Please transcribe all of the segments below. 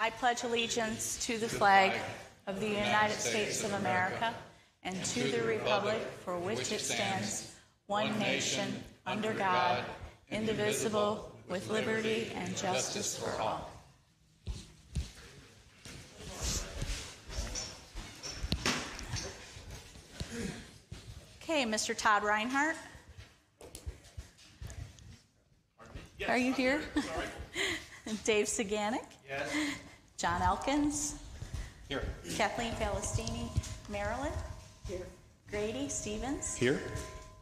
I pledge allegiance to the flag of the United States of America and to the republic for which it stands, one nation, under God, indivisible, with liberty and justice for all. Okay, Mr. Todd Reinhardt. Yes. Are you here? Dave Saganik. Yes. John Elkins. Here. Kathleen Palestini. Marilyn. Here. Grady Stevens. Here.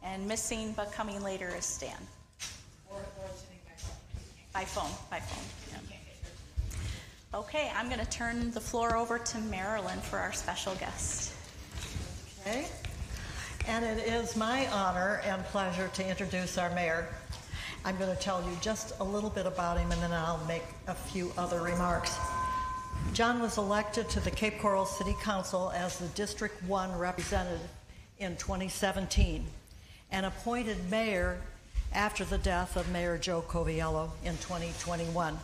And missing but coming later is Stan. Or sitting by phone. By phone. Yeah. Okay, I'm going to turn the floor over to Marilyn for our special guest. Okay. And it is my honor and pleasure to introduce our mayor. I'm going to tell you just a little bit about him, and then I'll make a few other remarks. John was elected to the Cape Coral City Council as the District 1 representative in 2017 and appointed mayor after the death of Mayor Joe Coviello in 2021.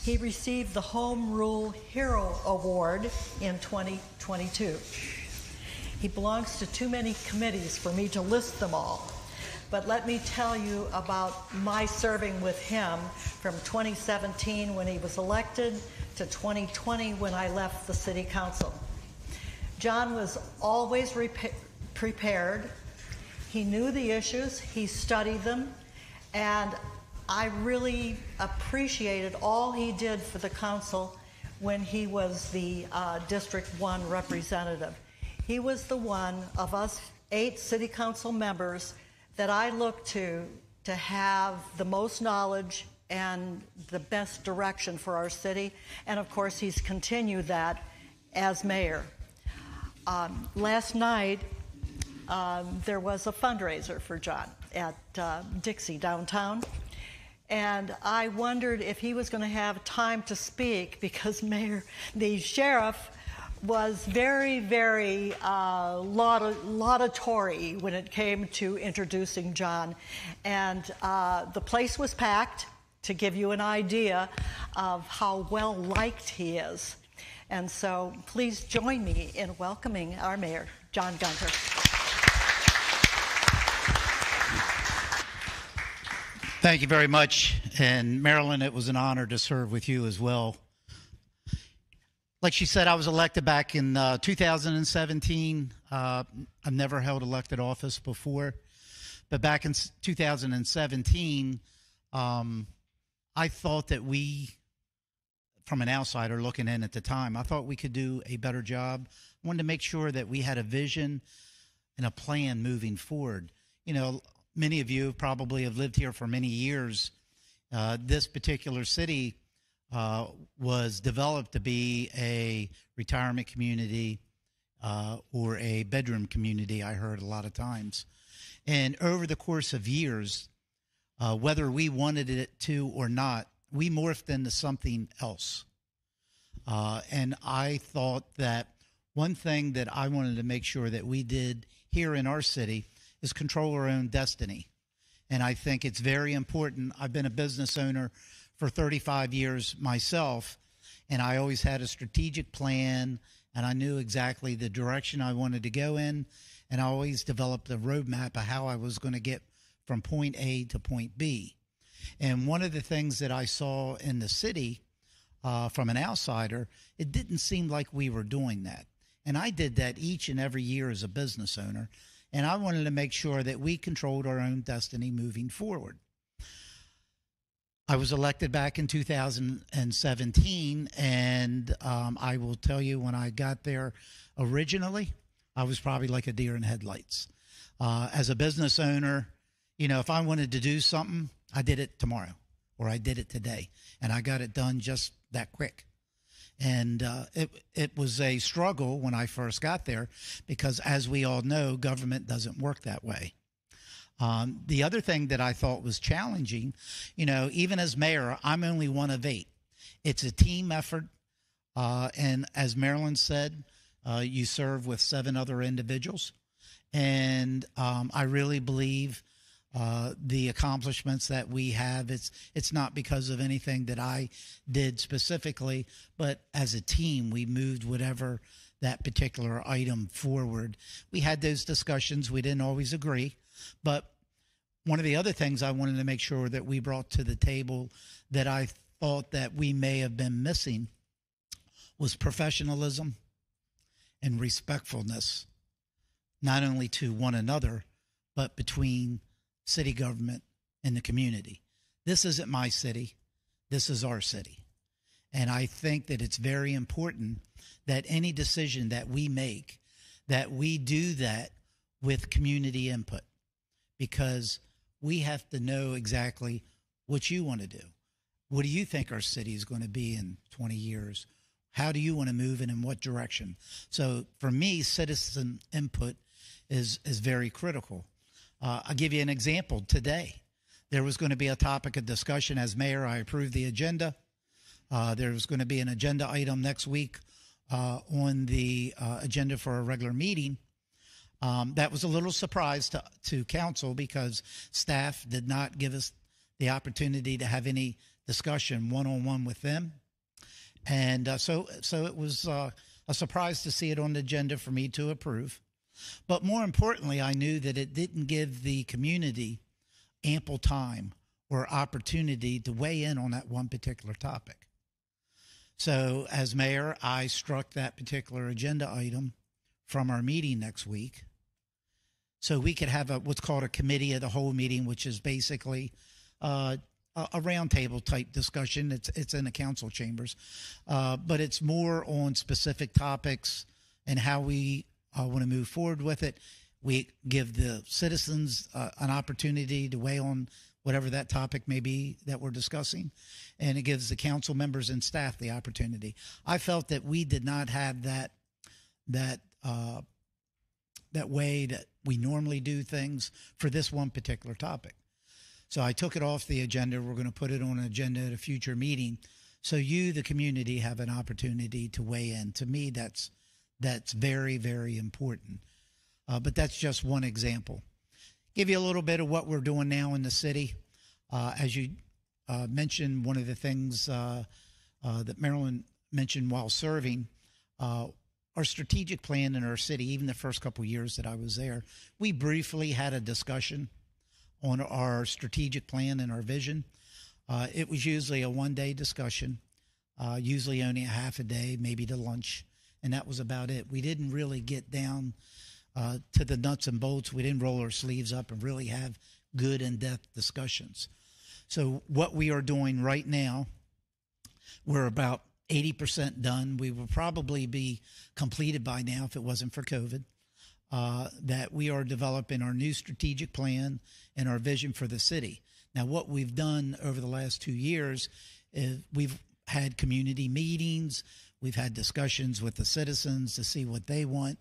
He received the Home Rule Hero Award in 2022. He belongs to too many committees for me to list them all. But let me tell you about my serving with him from 2017 when he was elected to 2020 when I left the City Council. John was always prepared. He knew the issues, he studied them, and I really appreciated all he did for the council when he was the District 1 representative. He was the one of us 8 city council members that I looked to have the most knowledge and the best direction for our city. And of course, he's continued that as mayor. Last night, there was a fundraiser for John at Dixie downtown. And I wondered if he was going to have time to speak because the sheriff was very, very laudatory when it came to introducing John. And the place was packed, to give you an idea of how well liked he is. And so please join me in welcoming our mayor, John Gunter. Thank you very much. And Marilyn, it was an honor to serve with you as well. Like she said, I was elected back in 2017. I've never held elected office before. But back in 2017, I thought that we, from an outsider looking in at the time, I thought we could do a better job. I wanted to make sure that we had a vision and a plan moving forward. You know, many of you probably have lived here for many years. This particular city was developed to be a retirement community or a bedroom community, I heard a lot of times. And over the course of years, whether we wanted it to or not, we morphed into something else. And I thought that one thing that I wanted to make sure that we did here in our city is control our own destiny. And I think it's very important. I've been a business owner for 35 years myself, and I always had a strategic plan, and I knew exactly the direction I wanted to go in, and I always developed a roadmap of how I was going to get from point A to point B. And one of the things that I saw in the city from an outsider, it didn't seem like we were doing that. And I did that each and every year as a business owner, and I wanted to make sure that we controlled our own destiny moving forward. I was elected back in 2017, and I will tell you, when I got there originally, I was probably like a deer in headlights. As a business owner, you know, if I wanted to do something, I did it tomorrow, or I did it today, and I got it done just that quick. And it was a struggle when I first got there because, as we all know, government doesn't work that way. The other thing that I thought was challenging, you know, even as mayor, I'm only one of 8. It's a team effort. And as Marilyn said, you serve with 7 other individuals. And I really believe the accomplishments that we have. It's not because of anything that I did specifically, but as a team, we moved whatever that particular item forward. We had those discussions. We didn't always agree, but one of the other things I wanted to make sure that we brought to the table that I thought that we may have been missing was professionalism and respectfulness, not only to one another, but between city government and the community. This isn't my city. This is our city. And I think that it's very important that any decision that we make, that we do that with community input, because we have to know exactly what you want to do. What do you think our city is going to be in 20 years? How do you want to move and in what direction? So for me, citizen input is very critical. I'll give you an example. Today, there was going to be a topic of discussion. As mayor, I approved the agenda. There was going to be an agenda item next week on the agenda for a regular meeting. That was a little surprise to council because staff did not give us the opportunity to have any discussion one-on-one with them. And so it was a surprise to see it on the agenda for me to approve. But more importantly, I knew that it didn't give the community ample time or opportunity to weigh in on that one particular topic. So as mayor, I struck that particular agenda item from our meeting next week so we could have what's called a committee of the whole meeting, which is basically a roundtable type discussion. It's in the council chambers, but it's more on specific topics and how we want to move forward with it. We give the citizens an opportunity to weigh on whatever that topic may be that we're discussing, and it gives the council members and staff the opportunity. I felt that we did not have that way that we normally do things for this one particular topic. So I took it off the agenda. We're going to put it on an agenda at a future meeting so you, the community, have an opportunity to weigh in. To me, that's very, very important. But that's just one example. Give you a little bit of what we're doing now in the city. As you mentioned, one of the things that Marilyn mentioned while serving, our strategic plan in our city, even the first couple of years that I was there, we briefly had a discussion on our strategic plan and our vision. It was usually a one-day discussion, usually only a half a day, maybe to lunch, and that was about it. We didn't really get down to the nuts and bolts. We didn't roll our sleeves up and really have good in-depth discussions. So what we are doing right now, we're about 80% done. We will probably be completed by now if it wasn't for COVID. That we are developing our new strategic plan and our vision for the city. Now, what we've done over the last 2 years is we've had community meetings. We've had discussions with the citizens to see what they want.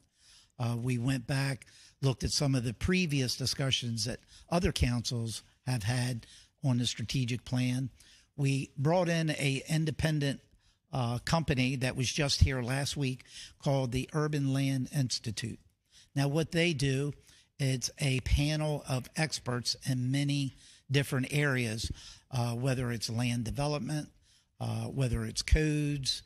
We went back, looked at some of the previous discussions that other councils have had on the strategic plan. We brought in an independent company that was just here last week called the Urban Land Institute. Now, what they do, it's a panel of experts in many different areas, whether it's land development, whether it's codes,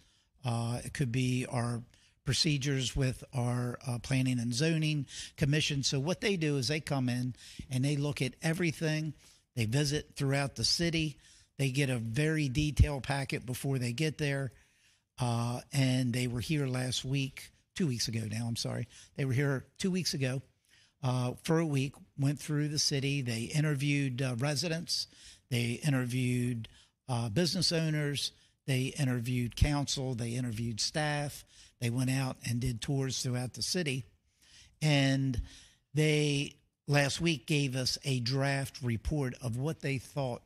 it could be our procedures with our planning and zoning commission. So what they do is they come in and they look at everything. They visit throughout the city. They get a very detailed packet before they get there. And they were here 2 weeks ago now, I'm sorry. They were here 2 weeks ago for a week, went through the city. They interviewed residents. They interviewed business owners. They interviewed council. They interviewed staff. They went out and did tours throughout the city. And they, last week, gave us a draft report of what they thought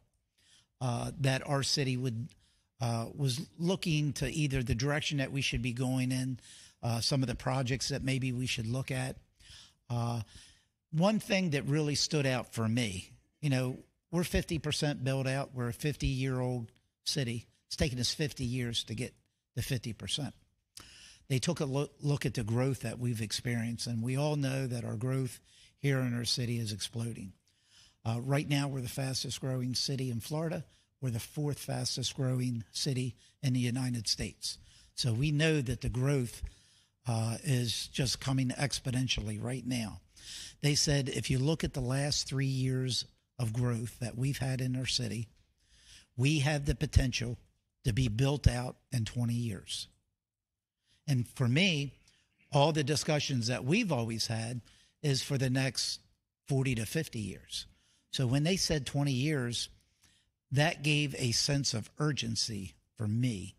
that our city was looking to, either the direction that we should be going in, some of the projects that maybe we should look at. One thing that really stood out for me, we're 50% built out. We're a 50-year-old city. It's taken us 50 years to get to 50%. They took a look at the growth that we've experienced, and we all know that our growth here in our city is exploding. Right now, we're the fastest growing city in Florida. We're the fourth fastest growing city in the United States. So we know that the growth is just coming exponentially right now. They said if you look at the last 3 years of growth that we've had in our city, we have the potential to be built out in 20 years. And for me, all the discussions that we've always had is for the next 40 to 50 years. So when they said 20 years, that gave a sense of urgency for me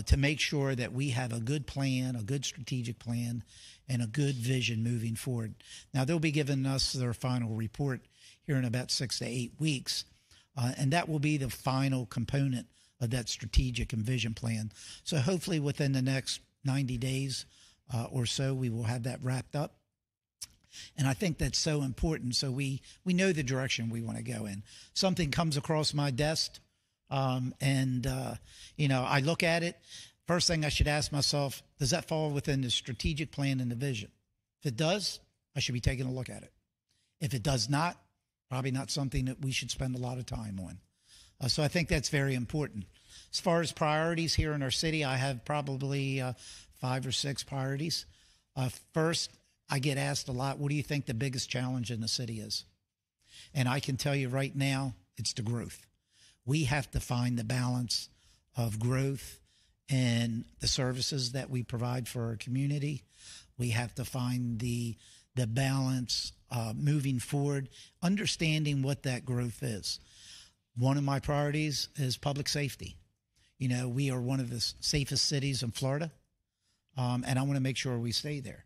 to make sure that we have a good plan, a good strategic plan, and a good vision moving forward. Now, they'll be giving us their final report here in about 6 to 8 weeks, and that will be the final component of that strategic and vision plan. So hopefully within the next 90 days or so, we will have that wrapped up. And I think that's so important. So we know the direction we want to go in. Something comes across my desk, I look at it. First thing I should ask myself, does that fall within the strategic plan and the vision? If it does, I should be taking a look at it. If it does not, probably not something that we should spend a lot of time on. So I think that's very important. As far as priorities here in our city, I have probably 5 or 6 priorities. First, I get asked a lot, what do you think the biggest challenge in the city is? And I can tell you right now, it's the growth. We have to find the balance of growth and the services that we provide for our community. We have to find the balance moving forward, understanding what that growth is. One of my priorities is public safety. We are one of the safest cities in Florida, and I want to make sure we stay there.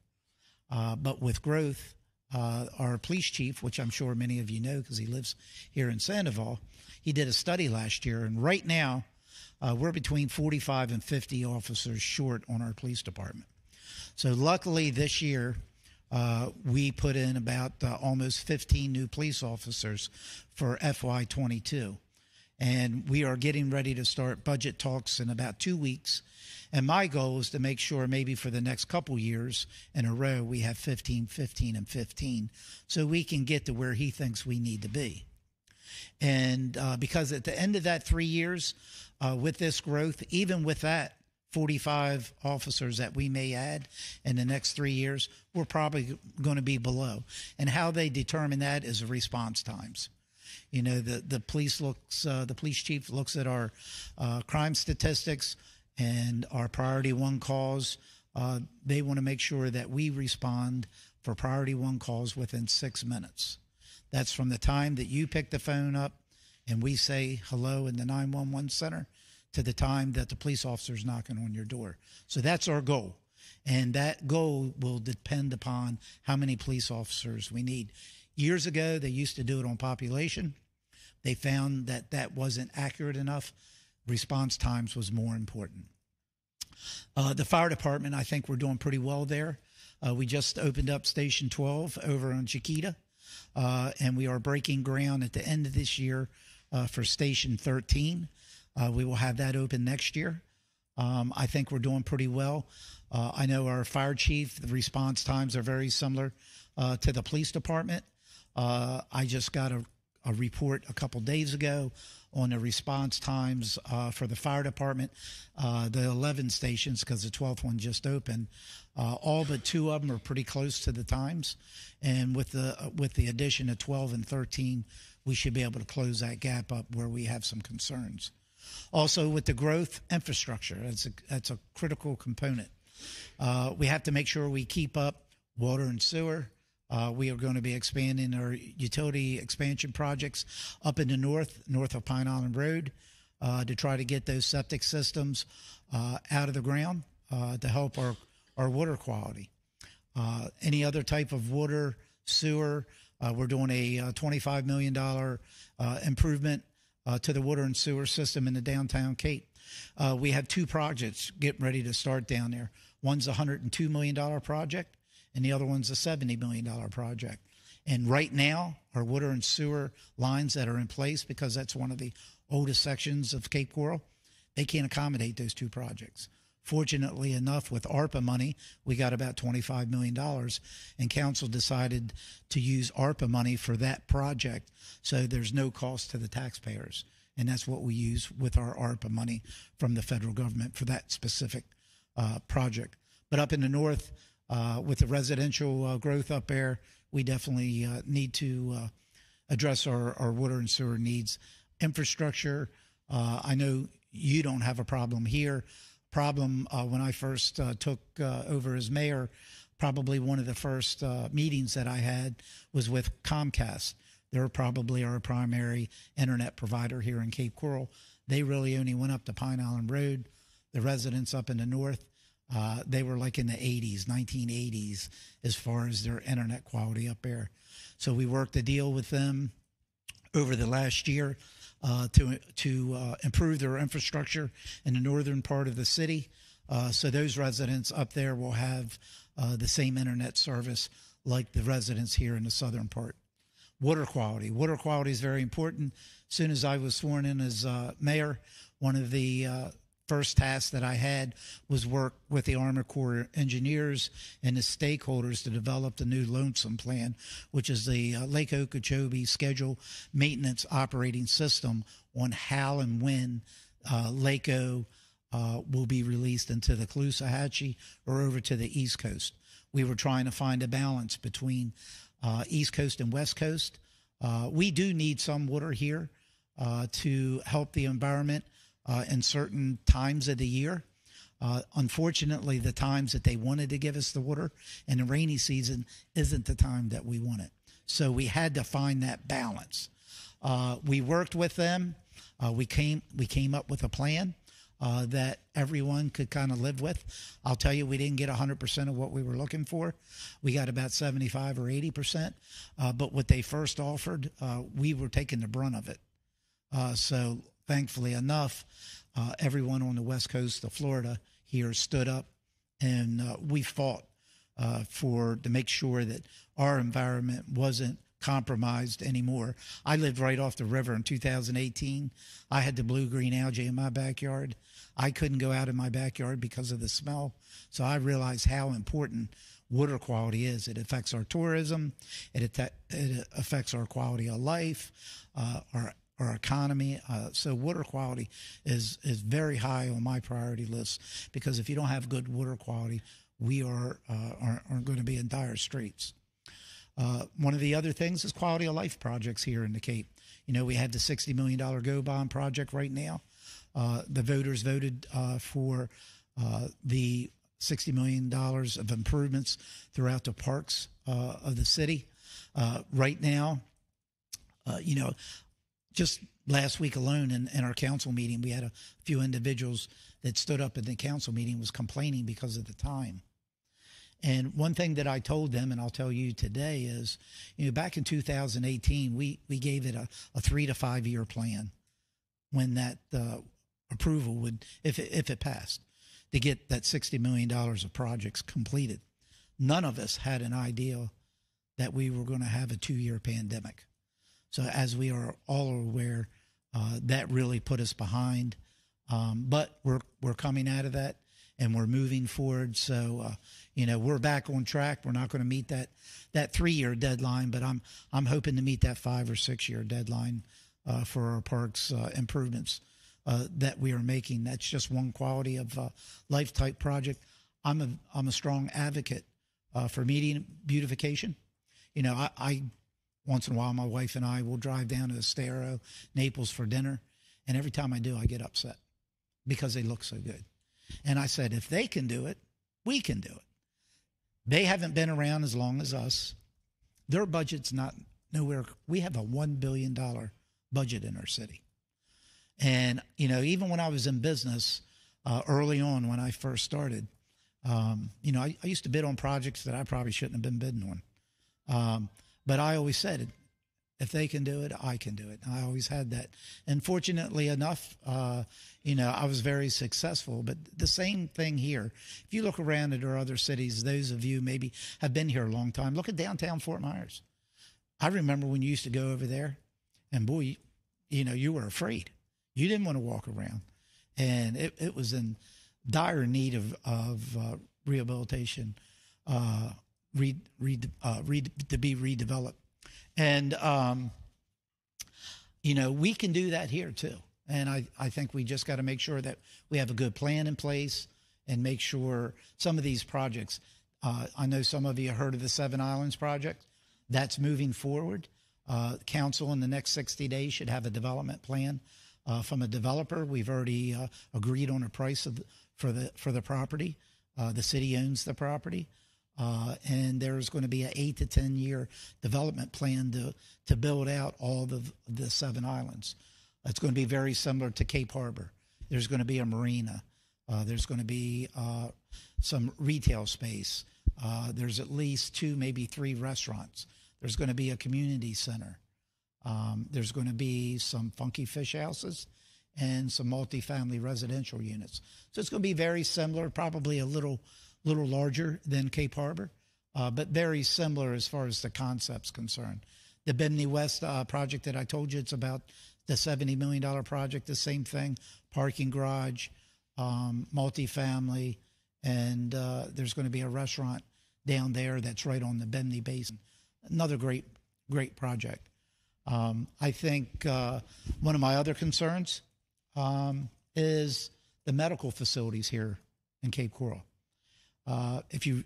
But with growth, our police chief, which I'm sure many of you know because he lives here in Sandoval, he did a study last year, and right now we're between 45 and 50 officers short on our police department. So luckily this year we put in about almost 15 new police officers for FY22. And we are getting ready to start budget talks in about 2 weeks. And my goal is to make sure maybe for the next couple years in a row, we have 15, 15, and 15, so we can get to where he thinks we need to be. And because at the end of that 3 years, with this growth, even with that 45 officers that we may add in the next 3 years, we're probably going to be below. And how they determine that is the response times. The police chief looks at our crime statistics and our priority 1 calls. They want to make sure that we respond for priority 1 calls within 6 minutes. That's from the time that you pick the phone up and we say hello in the 911 center to the time that the police officer is knocking on your door. So that's our goal. And that goal will depend upon how many police officers we need. Years ago, they used to do it on population. They found that that wasn't accurate enough. Response times was more important. The fire department, I think we're doing pretty well there. We just opened up Station 12 over on Chiquita, and we are breaking ground at the end of this year for Station 13. We will have that open next year. I think we're doing pretty well. I know our fire chief, the response times are very similar to the police department. I just got a report a couple days ago on the response times for the fire department, the 11 stations, because the 12th one just opened. All but 2 of them are pretty close to the times, and with the addition of 12 and 13, we should be able to close that gap up where we have some concerns. Also, with the growth, infrastructure, that's a critical component. We have to make sure we keep up water and sewer. We are going to be expanding our utility expansion projects up in the north of Pine Island Road, to try to get those septic systems out of the ground to help our water quality. Any other type of water, sewer, we're doing a $25 million improvement to the water and sewer system in the downtown Cape. We have 2 projects getting ready to start down there. One's a $102 million project, and the other one's a $70 million project. And right now, our water and sewer lines that are in place, because that's one of the oldest sections of Cape Coral, they can't accommodate those 2 projects. Fortunately enough, with ARPA money, we got about $25 million, and council decided to use ARPA money for that project, so there's no cost to the taxpayers. And that's what we use with our ARPA money from the federal government for that specific project. But up in the north, with the residential growth up there, we definitely need to address our water and sewer needs. Infrastructure, I know you don't have a problem here. Problem when I first took over as mayor, probably one of the first meetings that I had was with Comcast. They're probably our primary internet provider here in Cape Coral. They really only went up to Pine Island Road. The residents up in the north, they were like in the 80s, 1980s, as far as their internet quality up there. So we worked a deal with them over the last year to improve their infrastructure in the northern part of the city. So those residents up there will have the same internet service like the residents here in the southern part. Water quality. Water quality is very important. As soon as I was sworn in as mayor, one of the first tasks that I had was work with the Army Corps engineers and the stakeholders to develop the new Lonesome Plan, which is the Lake Okeechobee Schedule Maintenance Operating System on how and when Lake O will be released into the Caloosahatchee or over to the East Coast. We were trying to find a balance between East Coast and West Coast. We do need some water here to help the environment in certain times of the year. Unfortunately, the times that they wanted to give us the water in the rainy season isn't the time that we want it. So we had to find that balance. We worked with them. We came up with a plan that everyone could kind of live with. I'll tell you, we didn't get 100% of what we were looking for. We got about 75 or 80%. But what they first offered, we were taking the brunt of it. So thankfully enough, everyone on the west coast of Florida here stood up, and we fought to make sure that our environment wasn't compromised anymore. I lived right off the river in 2018. I had the blue-green algae in my backyard. I couldn't go out in my backyard because of the smell. So I realized how important water quality is. It affects our tourism. It affects our quality of life, our economy. So water quality is very high on my priority list, because if you don't have good water quality, we are going to be in dire straits. One of the other things is quality of life projects here in the Cape. You know, we have the $60 million GO bond project right now. The voters voted for the $60 million of improvements throughout the parks of the city. Right now, you know, just last week alone in our council meeting, we had a few individuals that stood up in the council meeting was complaining because of the time. And one thing that I told them, and I'll tell you today, is, you know, back in 2018, we gave it a 3 to 5 year plan when that approval would, if it passed, to get that $60 million of projects completed. None of us had an idea that we were going to have a 2-year pandemic. So as we are all aware, that really put us behind. But we're coming out of that, and we're moving forward. So, you know, we're back on track. We're not going to meet that 3-year deadline, but I'm hoping to meet that 5 or 6 year deadline for our parks improvements that we are making. That's just one quality of life type project. I'm a strong advocate for median beautification. You know, I once in a while, my wife and I will drive down to Estero, Naples for dinner, and every time I do, I get upset because they look so good. And I said, if they can do it, we can do it. They haven't been around as long as us. Their budget's not nowhere. We have a $1 billion budget in our city. And, you know, even when I was in business early on when I first started, you know, I used to bid on projects that I probably shouldn't have been bidding on. But I always said, if they can do it, I can do it. I always had that. And fortunately enough, you know, I was very successful. But the same thing here. If you look around at our other cities, those of you maybe have been here a long time, look at downtown Fort Myers. I remember when you used to go over there, and boy, you know, you were afraid. You didn't want to walk around. And it was in dire need of rehabilitation, to be redeveloped. And, we can do that here too. And I think we just got to make sure that we have a good plan in place and make sure some of these projects, I know some of you heard of the Seven Islands project. That's moving forward. Council in the next 60 days should have a development plan from a developer. We've already agreed on a price for the property. The city owns the property. And there's going to be an 8 to 10 year development plan to build out all the Seven Islands. It's going to be very similar to Cape Harbor. There's going to be a marina. There's going to be some retail space. There's at least 2, maybe 3 restaurants. There's going to be a community center. There's going to be some funky fish houses and some multifamily residential units. So it's going to be very similar, probably a little larger than Cape Harbor, but very similar as far as the concept's concerned. The Bimini West project that I told you, it's about the $70 million project, the same thing, parking garage, multifamily, and there's going to be a restaurant down there that's right on the Bimini Basin. Another great project. I think one of my other concerns is the medical facilities here in Cape Coral. If you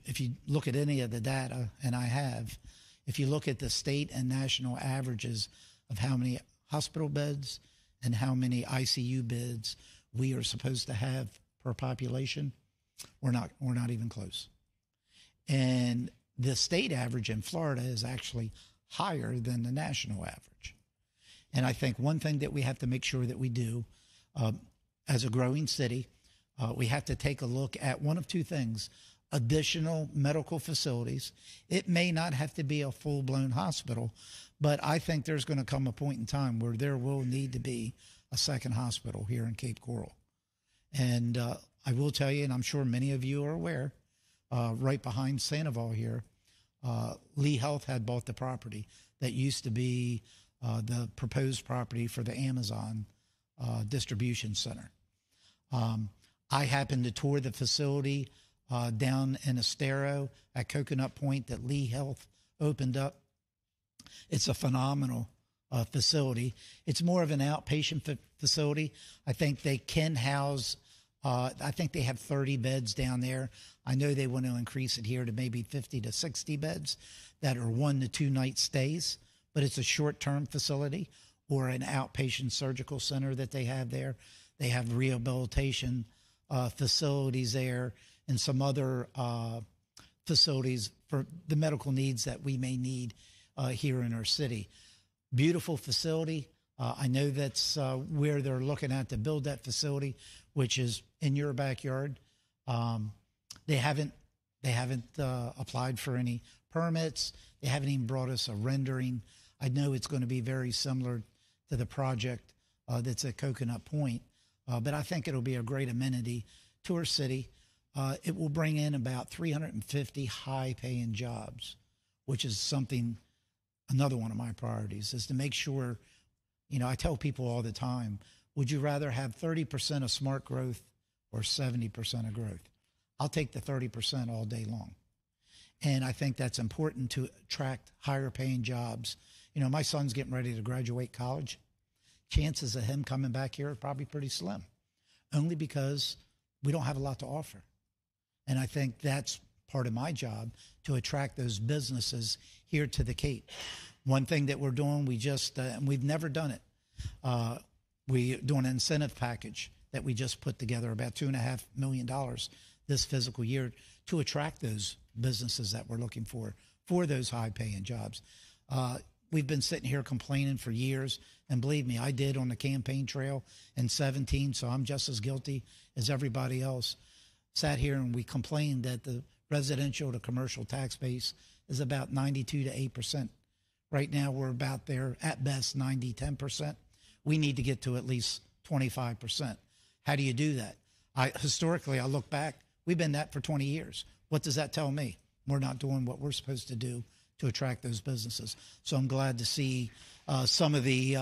look at any of the data, and I have, if you look at the state and national averages of how many hospital beds and how many ICU beds we are supposed to have per population, we're not even close. And the state average in Florida is actually higher than the national average. And I think one thing that we have to make sure that we do as a growing city, we have to take a look at one of 2 things: additional medical facilities. It may not have to be a full-blown hospital, but I think there's going to come a point in time where there will need to be a second hospital here in Cape Coral. And I will tell you, and I'm sure many of you are aware, right behind Sandoval here, Lee Health had bought the property that used to be the proposed property for the Amazon distribution center. I happened to tour the facility down in Estero at Coconut Point that Lee Health opened up. It's a phenomenal facility. It's more of an outpatient facility. I think they can house, I think they have 30 beds down there. I know they want to increase it here to maybe 50 to 60 beds that are 1 to 2 night stays, but it's a short-term facility or an outpatient surgical center that they have there. They have rehabilitation facilities there and some other facilities for the medical needs that we may need here in our city. Beautiful facility. I know that's where they're looking at to build that facility, which is in your backyard. They haven't applied for any permits. They haven't even brought us a rendering. I know it's going to be very similar to the project that's at Coconut Point, but I think it'll be a great amenity to our city. It will bring in about 350 high-paying jobs, which is something, another one of my priorities, is to make sure, I tell people all the time, would you rather have 30% of smart growth or 70% of growth? I'll take the 30% all day long. And I think that's important to attract higher-paying jobs. My son's getting ready to graduate college. Chances of him coming back here are probably pretty slim, only because we don't have a lot to offer. And I think that's part of my job, to attract those businesses here to the Cape. One thing that we're doing, and we've never done it, we're doing an incentive package that we just put together, about $2.5 million this fiscal year, to attract those businesses that we're looking for those high-paying jobs. We've been sitting here complaining for years, and believe me, I did on the campaign trail in 17, so I'm just as guilty as everybody else. Sat here and we complained that the residential to commercial tax base is about 92 to 8%. Right now, we're about there, at best, 90, 10%. We need to get to at least 25%. How do you do that? Historically, I look back, we've been that for 20 years. What does that tell me? We're not doing what we're supposed to do to attract those businesses. So I'm glad to see some of the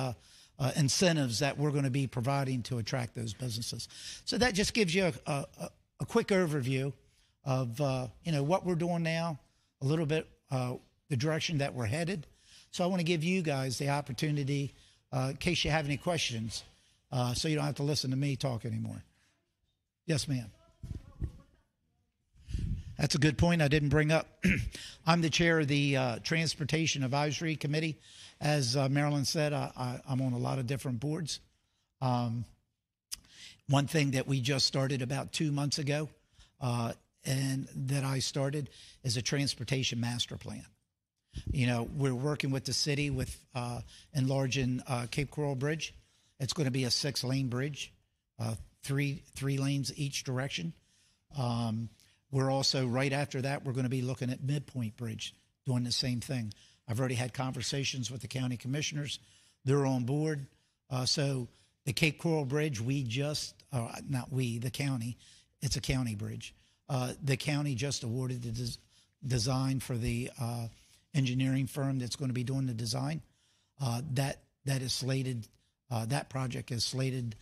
incentives that we're going to be providing to attract those businesses. So that just gives you a quick overview of what we're doing now, a little bit the direction that we're headed. So I want to give you guys the opportunity, in case you have any questions, so you don't have to listen to me talk anymore. Yes, ma'am. That's a good point I didn't bring up. I'm the chair of the Transportation Advisory Committee. As Marilyn said, I'm on a lot of different boards. One thing that we just started about 2 months ago, and that I started, is a transportation master plan. We're working with the city with enlarging Cape Coral Bridge. It's going to be a 6-lane bridge, three lanes each direction. We're also, right after that, we're going to be looking at Midpoint Bridge, doing the same thing. I've already had conversations with the county commissioners. They're on board. So the Cape Coral Bridge, the county, it's a county bridge. The county just awarded the design for the engineering firm that's going to be doing the design. That is slated, that project is slated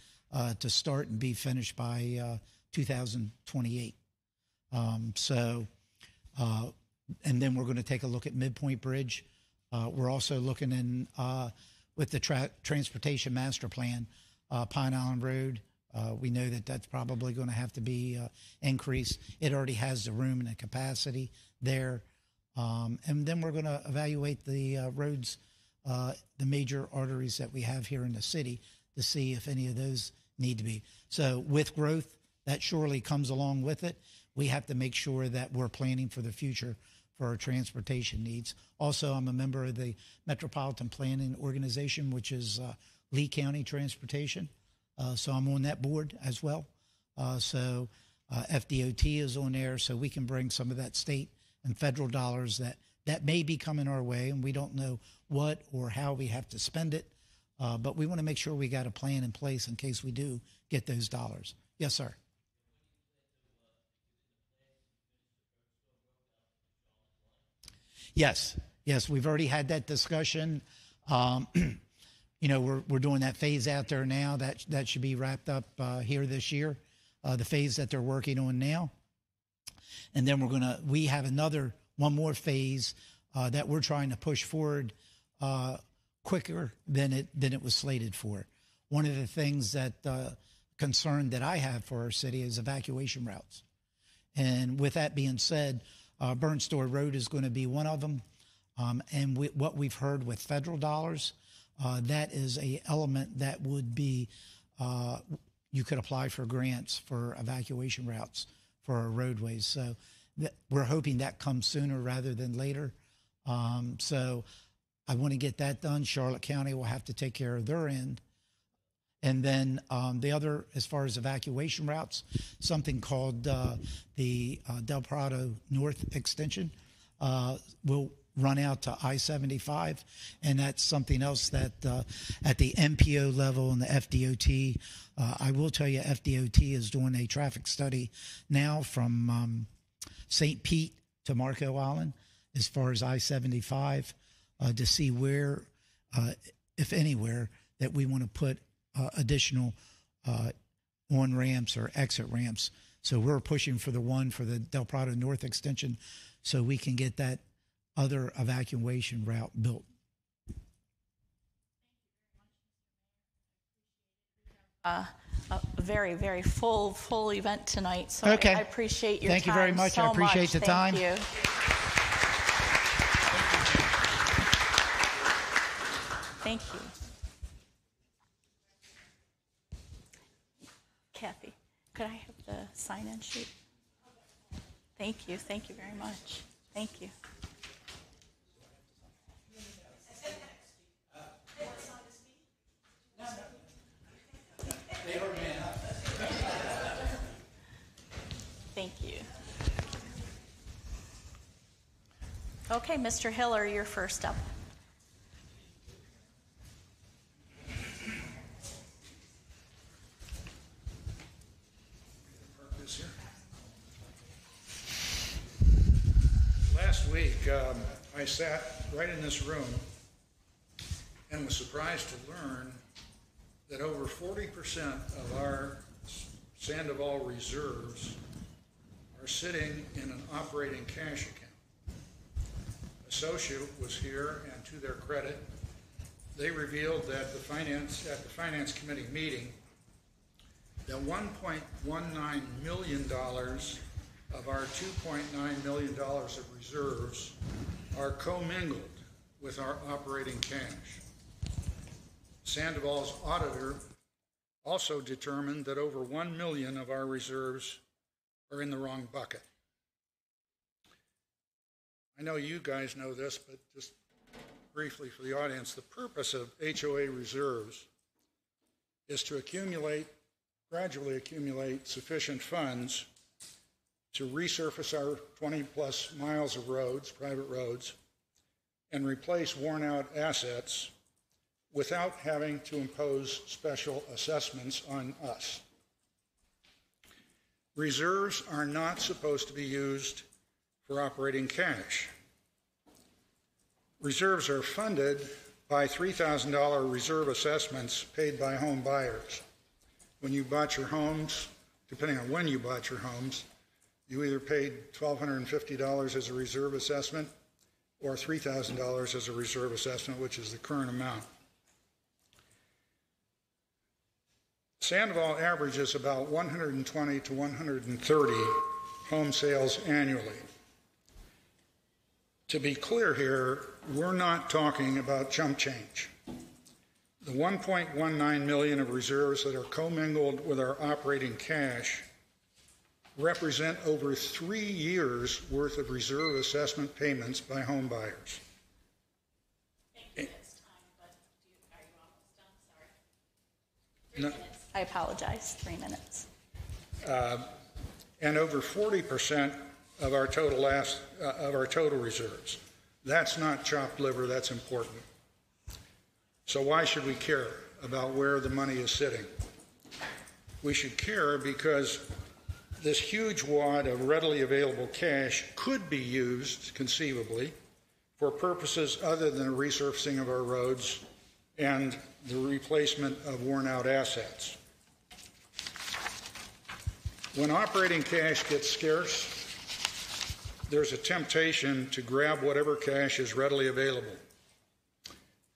to start and be finished by 2028. And then we're going to take a look at Midpoint Bridge. We're also looking in with the transportation master plan, Pine Island Road. We know that that's probably going to have to be increased. It already has the room and the capacity there. And then we're going to evaluate the roads, the major arteries that we have here in the city, to see if any of those need to be. So with growth, that surely comes along with it. We have to make sure that we're planning for the future for our transportation needs. Also, I'm a member of the Metropolitan Planning Organization, which is Lee County Transportation. So I'm on that board as well. So FDOT is on there, so we can bring some of that state and federal dollars that may be coming our way, and we don't know what or how we have to spend it. But we want to make sure we got a plan in place in case we do get those dollars. Yes, sir. Yes, we've already had that discussion. We're doing that phase out there now. That should be wrapped up here this year, the phase that they're working on now. And then we have one more phase that we're trying to push forward quicker than it was slated for. One of the things that concern that I have for our city is evacuation routes. And with that being said, Burnstore Road is going to be one of them. And what we've heard with federal dollars, that is a element that would be, you could apply for grants for evacuation routes for our roadways. So we're hoping that comes sooner rather than later. So I want to get that done. Charlotte County will have to take care of their end. And then the other, as far as evacuation routes, something called the Del Prado North Extension will run out to I-75, and that's something else that at the MPO level and the FDOT, I will tell you FDOT is doing a traffic study now from St. Pete to Marco Island as far as I-75 to see where, if anywhere, that we want to put additional on-ramps or exit ramps. So we're pushing for the Del Prado North Extension so we can get that other evacuation route built. A very, very full event tonight, so okay. I appreciate your time. Thank you very much. I appreciate the time. Thank you. Thank you. Kathy, could I have the sign-in sheet? Thank you. Thank you very much. Thank you. Thank you. Okay, Mr. Hiller, you're first up. Last week, I sat right in this room and was surprised to learn that over 40% of our Sandoval reserves are sitting in an operating cash account. Associate was here, and to their credit, they revealed that at the Finance Committee meeting that $1.19 million of our $2.9 million of reserves are commingled with our operating cash. Sandoval's auditor also determined that over $1 million of our reserves are in the wrong bucket. I know you guys know this, but just briefly for the audience, the purpose of HOA reserves is to gradually accumulate sufficient funds to resurface our 20-plus miles of roads, private roads, and replace worn-out assets without having to impose special assessments on us. Reserves are not supposed to be used for operating cash. Reserves are funded by $3,000 reserve assessments paid by home buyers. When you bought your homes, depending on when you bought your homes, you either paid $1,250 as a reserve assessment or $3,000 as a reserve assessment, which is the current amount. Sandoval averages about 120 to 130 home sales annually. To be clear here, we're not talking about chump change. The $1.19 million of reserves that are commingled with our operating cash represent over 3 years' worth of reserve assessment payments by home buyers. Thank you. It's time, but are you almost done? Sorry. 3 minutes. I apologize. 3 minutes. And over 40% of our total reserves. That's not chopped liver. That's important. So why should we care about where the money is sitting? We should care because this huge wad of readily available cash could be used, conceivably, for purposes other than the resurfacing of our roads and the replacement of worn-out assets. When operating cash gets scarce, there's a temptation to grab whatever cash is readily available.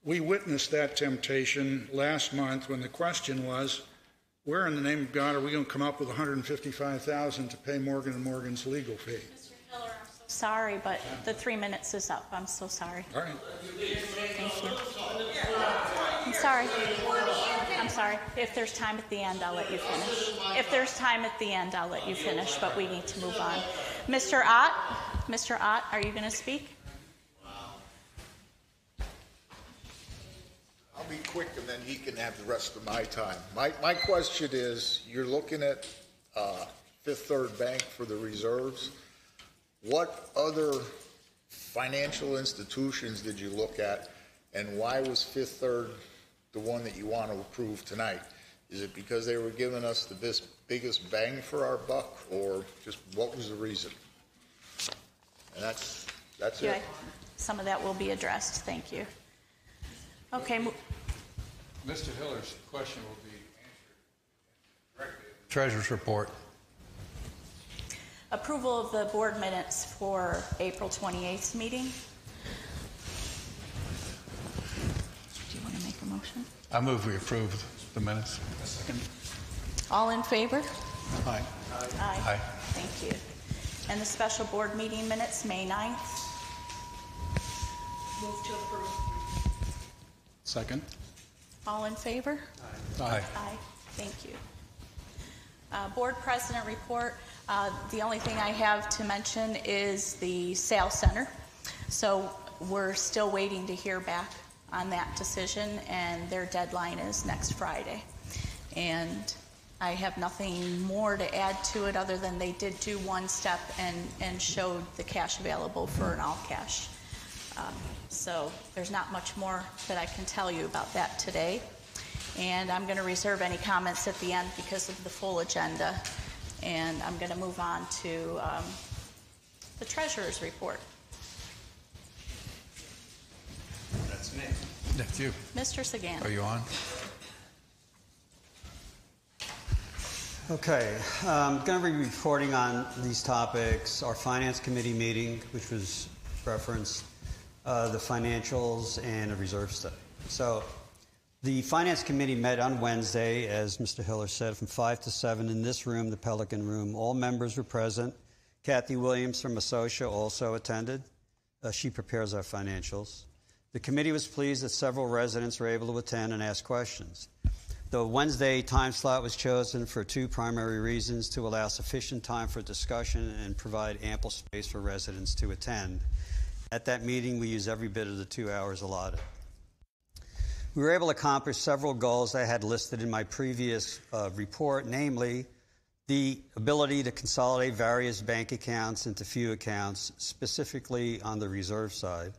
We witnessed that temptation last month when the question was, where in the name of God are we going to come up with $155,000 to pay Morgan & Morgan's legal fee? Mr. Hiller, I'm so sorry, but the 3 minutes is up. I'm so sorry. All right. Thank you. I'm sorry. I'm sorry. If there's time at the end, I'll let you finish. If there's time at the end, I'll let you finish, but we need to move on. Mr. Ott, are you going to speak? I'll be quick and then he can have the rest of my time. My question is, you're looking at Fifth Third Bank for the reserves. What other financial institutions did you look at, and why was Fifth Third the one that you want to approve tonight? Is it because they were giving us the biggest bang for our buck, or just what was the reason? And that's it. Some of that will be addressed. Thank you. Okay. Mr. Hiller's question will be answered directly in the Treasurer's report. Approval of the board minutes for April 28th meeting. Do you want to make a motion? I move we approve the minutes. All in favor? Aye. Aye. Aye. Thank you. And the special board meeting minutes, May 9th. Move to approve. Second. All in favor? Aye. Aye. Thank you. Board president report. The only thing I have to mention is the sales center. So we're still waiting to hear back on that decision, and their deadline is next Friday. And I have nothing more to add to it other than they did do one step and showed the cash available for an all cash. So there's not much more that I can tell you about that today. And I'm going to reserve any comments at the end because of the full agenda. And I'm going to move on to the treasurer's report. That's me. That's you. Mr. Sagan. Are you on? Okay, I'm going to be reporting on these topics, our Finance Committee meeting, which was referenced, the financials, and a reserve study. So the Finance Committee met on Wednesday, as Mr. Hiller said, from 5 to 7 in this room, the Pelican Room. All members were present. Kathy Williams from Associa also attended. She prepares our financials. The committee was pleased that several residents were able to attend and ask questions. The Wednesday time slot was chosen for two primary reasons: to allow sufficient time for discussion and provide ample space for residents to attend. At that meeting, we used every bit of the 2 hours allotted. We were able to accomplish several goals I had listed in my previous report, namely the ability to consolidate various bank accounts into few accounts, specifically on the reserve side,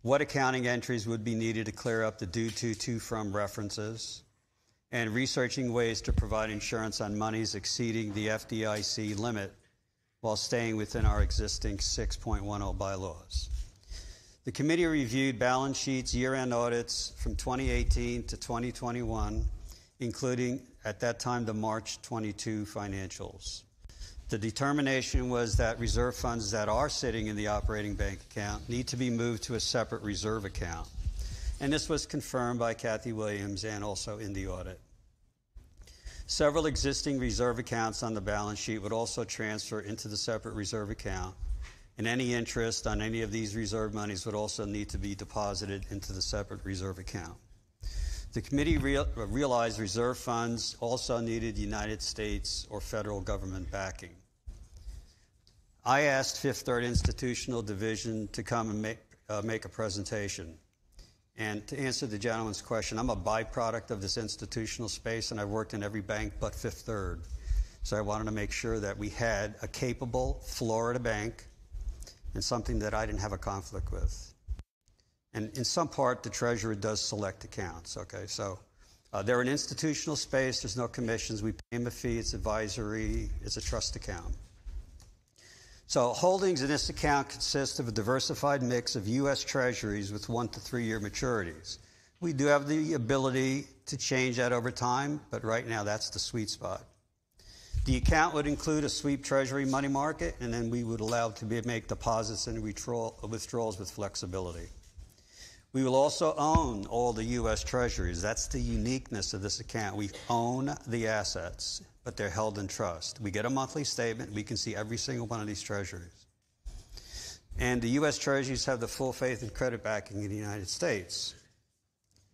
what accounting entries would be needed to clear up the due to from references, and researching ways to provide insurance on monies exceeding the FDIC limit while staying within our existing 6.10 bylaws. The committee reviewed balance sheets, year-end audits from 2018 to 2021, including, at that time, the March 22 financials. The determination was that reserve funds that are sitting in the operating bank account need to be moved to a separate reserve account. And this was confirmed by Kathy Williams and also in the audit. Several existing reserve accounts on the balance sheet would also transfer into the separate reserve account, and any interest on any of these reserve monies would also need to be deposited into the separate reserve account. The committee realized reserve funds also needed United States or federal government backing. I asked Fifth Third Institutional Division to come and make a presentation. And to answer the gentleman's question, I'm a byproduct of this institutional space, and I've worked in every bank but Fifth Third. So I wanted to make sure that we had a capable Florida bank and something that I didn't have a conflict with. And in some part, the treasurer does select accounts, okay? So they're an institutional space. There's no commissions. We pay them a fee. It's advisory. It's a trust account. So holdings in this account consist of a diversified mix of U.S. Treasuries with 1 to 3 year maturities. We do have the ability to change that over time, but right now that's the sweet spot. The account would include a sweep Treasury money market, and then we would allow to make deposits and withdrawals with flexibility. We will also own all the U.S. Treasuries. That's the uniqueness of this account. We own the assets, but they're held in trust. We get a monthly statement. We can see every single one of these treasuries. And the U.S. Treasuries have the full faith and credit backing in the United States.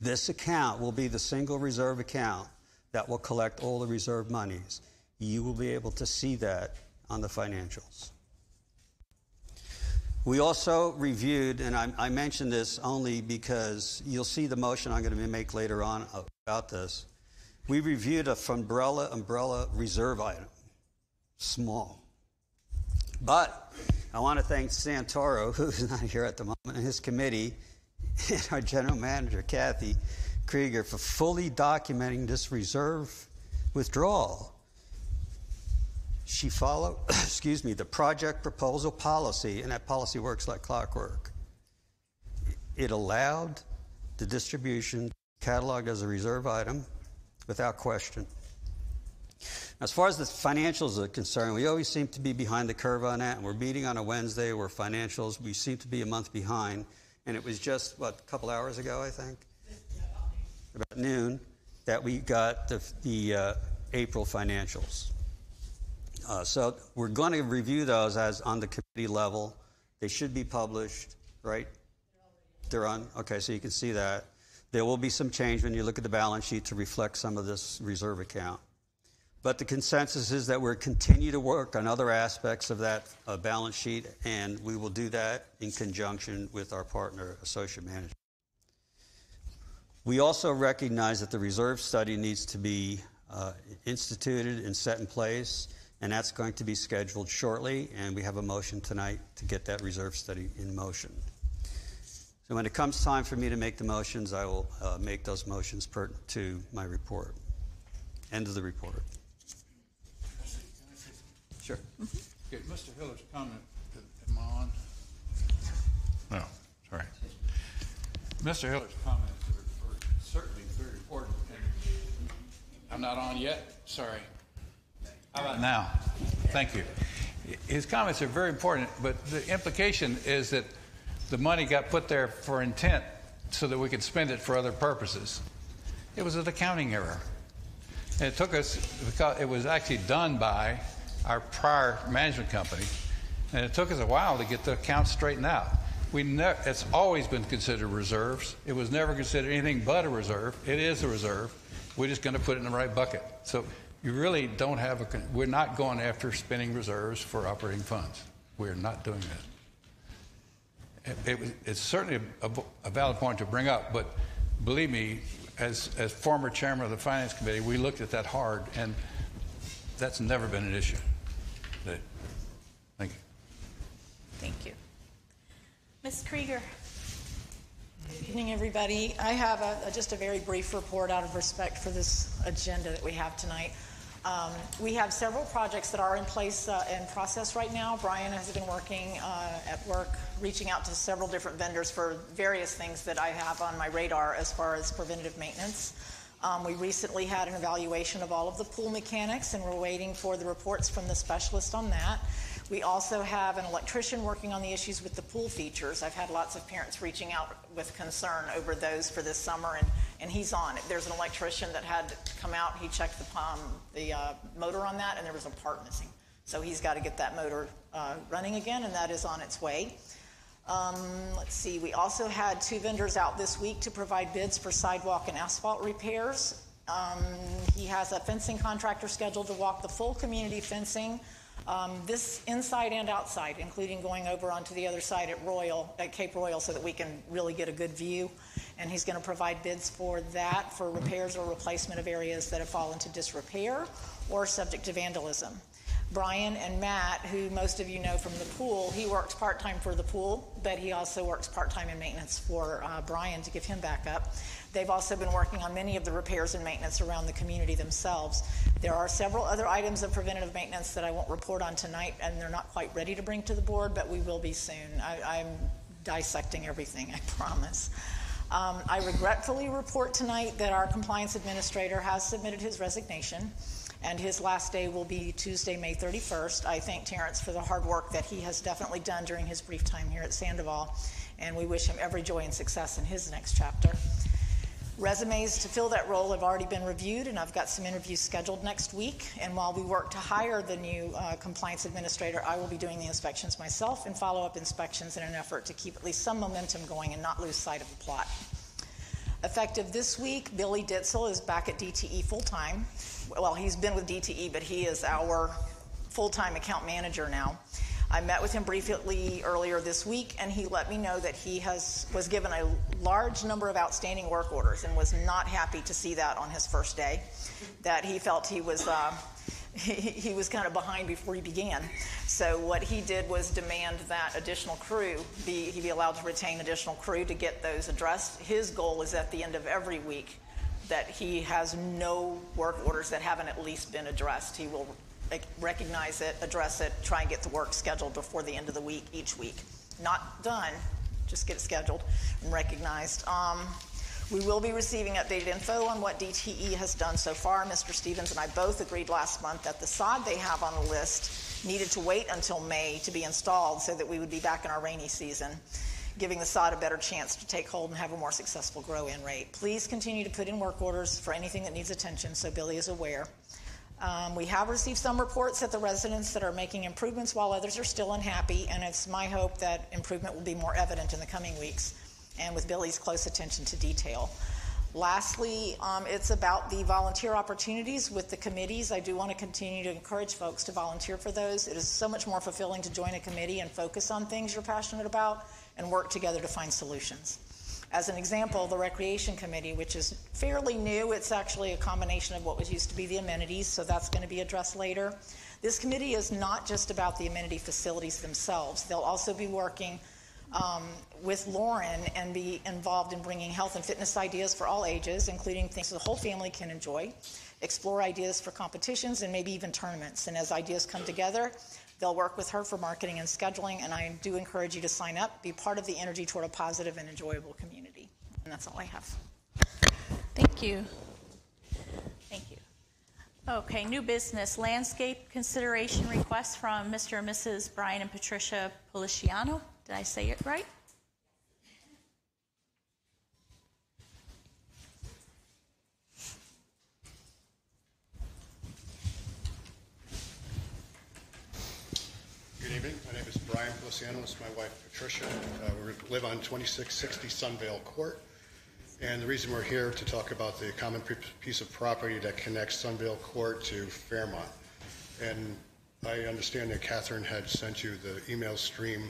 This account will be the single reserve account that will collect all the reserve monies. You will be able to see that on the financials. We also reviewed, and I mention this only because you'll see the motion I'm going to make later on about this. We reviewed a umbrella reserve item, small. But I want to thank Santoro, who's not here at the moment, and his committee, and our general manager, Kathy Krieger, for fully documenting this reserve withdrawal. She followed, the project proposal policy, and that policy works like clockwork. It allowed the distribution cataloged as a reserve item without question. As far as the financials are concerned, we always seem to be behind the curve on that, and we're meeting on a Wednesday where financials, we seem to be a month behind, and it was just, a couple hours ago, I think? About noon, that we got the April financials. So we're going to review those as on the committee level. They should be published, right? They're on? Okay, so you can see that. There will be some change when you look at the balance sheet to reflect some of this reserve account. But the consensus is that we'll continue to work on other aspects of that balance sheet, and we will do that in conjunction with our partner, Associate Manager. We also recognize that the reserve study needs to be instituted and set in place, and that's going to be scheduled shortly, and we have a motion tonight to get that reserve study in motion. So when it comes time for me to make the motions, I will make those motions pertinent to my report. End of the report. Sure. Okay, Mr. Hiller's comment, am I on? No, sorry. Mr. Hiller's comments are certainly very important. And I'm not on yet? Sorry. How about now? Thank you. His comments are very important, but the implication is that the money got put there for intent so that we could spend it for other purposes. It was an accounting error. And it took us, because it was actually done by our prior management company, and it took us a while to get the accounts straightened out. It's always been considered reserves. It was never considered anything but a reserve. It is a reserve. We're just going to put it in the right bucket. So you really don't have we're not going after spending reserves for operating funds. We're not doing that. It's certainly a valid point to bring up, but believe me, as former chairman of the Finance Committee, we looked at that hard, and that's never been an issue. Thank you. Thank you. Ms. Krieger. Good evening, everybody. I have just a very brief report out of respect for this agenda that we have tonight. We have several projects that are in place and process right now. Brian has been working at work, reaching out to several different vendors for various things that I have on my radar as far as preventative maintenance. We recently had an evaluation of all of the pool mechanics, and we're waiting for the reports from the specialist on that. We also have an electrician working on the issues with the pool features. I've had lots of parents reaching out with concern over those for this summer, and he's on it. There's an electrician that had come out. He checked the motor on that, and there was a part missing. So he's got to get that motor running again, and that is on its way. Let's see. We also had 2 vendors out this week to provide bids for sidewalk and asphalt repairs. He has a fencing contractor scheduled to walk the full community fencing, this inside and outside, including going over onto the other side at Cape Royal, so that we can really get a good view. And he's going to provide bids for that, for repairs or replacement of areas that have fallen into disrepair or subject to vandalism. Brian and Matt, who most of you know from the pool, he works part-time for the pool, but he also works part-time in maintenance for Brian to give him backup. They've also been working on many of the repairs and maintenance around the community themselves. There are several other items of preventative maintenance that I won't report on tonight, and they're not quite ready to bring to the board, but we will be soon. I'm dissecting everything, I promise. I regretfully report tonight that our compliance administrator has submitted his resignation, and his last day will be Tuesday, May 31st. I thank Terrence for the hard work that he has definitely done during his brief time here at Sandoval, and we wish him every joy and success in his next chapter. Resumes to fill that role have already been reviewed, and I've got some interviews scheduled next week. And while we work to hire the new compliance administrator, I will be doing the inspections myself and follow-up inspections in an effort to keep at least some momentum going and not lose sight of the plot. Effective this week, Billy Ditzel is back at DTE full-time. Well, he's been with DTE, but he is our full-time account manager now. I met with him briefly earlier this week, and he let me know that he was given a large number of outstanding work orders and was not happy to see that on his first day, that he felt he was kind of behind before he began. So what he did was demand that additional crew, he be allowed to retain additional crew to get those addressed. His goal is at the end of every week that he has no work orders that haven't at least been addressed. He will recognize it, address it, try and get the work scheduled before the end of the week each week. Not done, just get it scheduled and recognized. We will be receiving updated info on what DTE has done so far. Mr. Stevens and I both agreed last month that the sod they have on the list needed to wait until May to be installed so that we would be back in our rainy season, giving the sod a better chance to take hold and have a more successful grow-in rate. Please continue to put in work orders for anything that needs attention so Billy is aware. We have received some reports that the residents that are making improvements while others are still unhappy, and it's my hope that improvement will be more evident in the coming weeks, and with Billy's close attention to detail. Lastly, it's about the volunteer opportunities with the committees. I do want to continue to encourage folks to volunteer for those. It is so much more fulfilling to join a committee and focus on things you're passionate about and work together to find solutions. As an example, the Recreation Committee, which is fairly new, it's actually a combination of what was used to be the amenities, so that's going to be addressed later. This committee is not just about the amenity facilities themselves. They'll also be working with Lauren and be involved in bringing health and fitness ideas for all ages, including things the whole family can enjoy, explore ideas for competitions, and maybe even tournaments. And as ideas come together, they'll work with her for marketing and scheduling, and I do encourage you to sign up, be part of the energy toward a positive and enjoyable community. And that's all I have. Thank you. Thank you. Okay, new business, landscape consideration request from Mr. and Mrs. Brian and Patricia Pulisciano. Did I say it right? Good evening. My name is Brian Pulisciano. This is my wife, Patricia. We live on 2660 Sunvale Court. And the reason we're here to talk about the common piece of property that connects Sunvale Court to Fairmont. And I understand that Catherine had sent you the email stream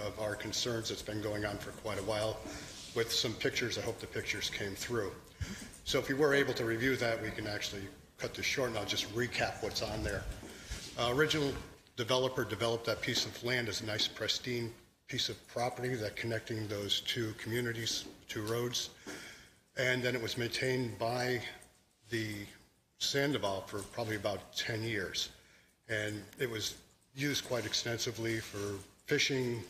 of our concerns that's been going on for quite a while with some pictures. I hope the pictures came through. So if you were able to review that, we can actually cut this short and I'll just recap what's on there. Original developer developed that piece of land as a nice pristine piece of property that connecting those two communities, two roads. And then it was maintained by the Sandoval for probably about 10 years. And it was used quite extensively for fishing,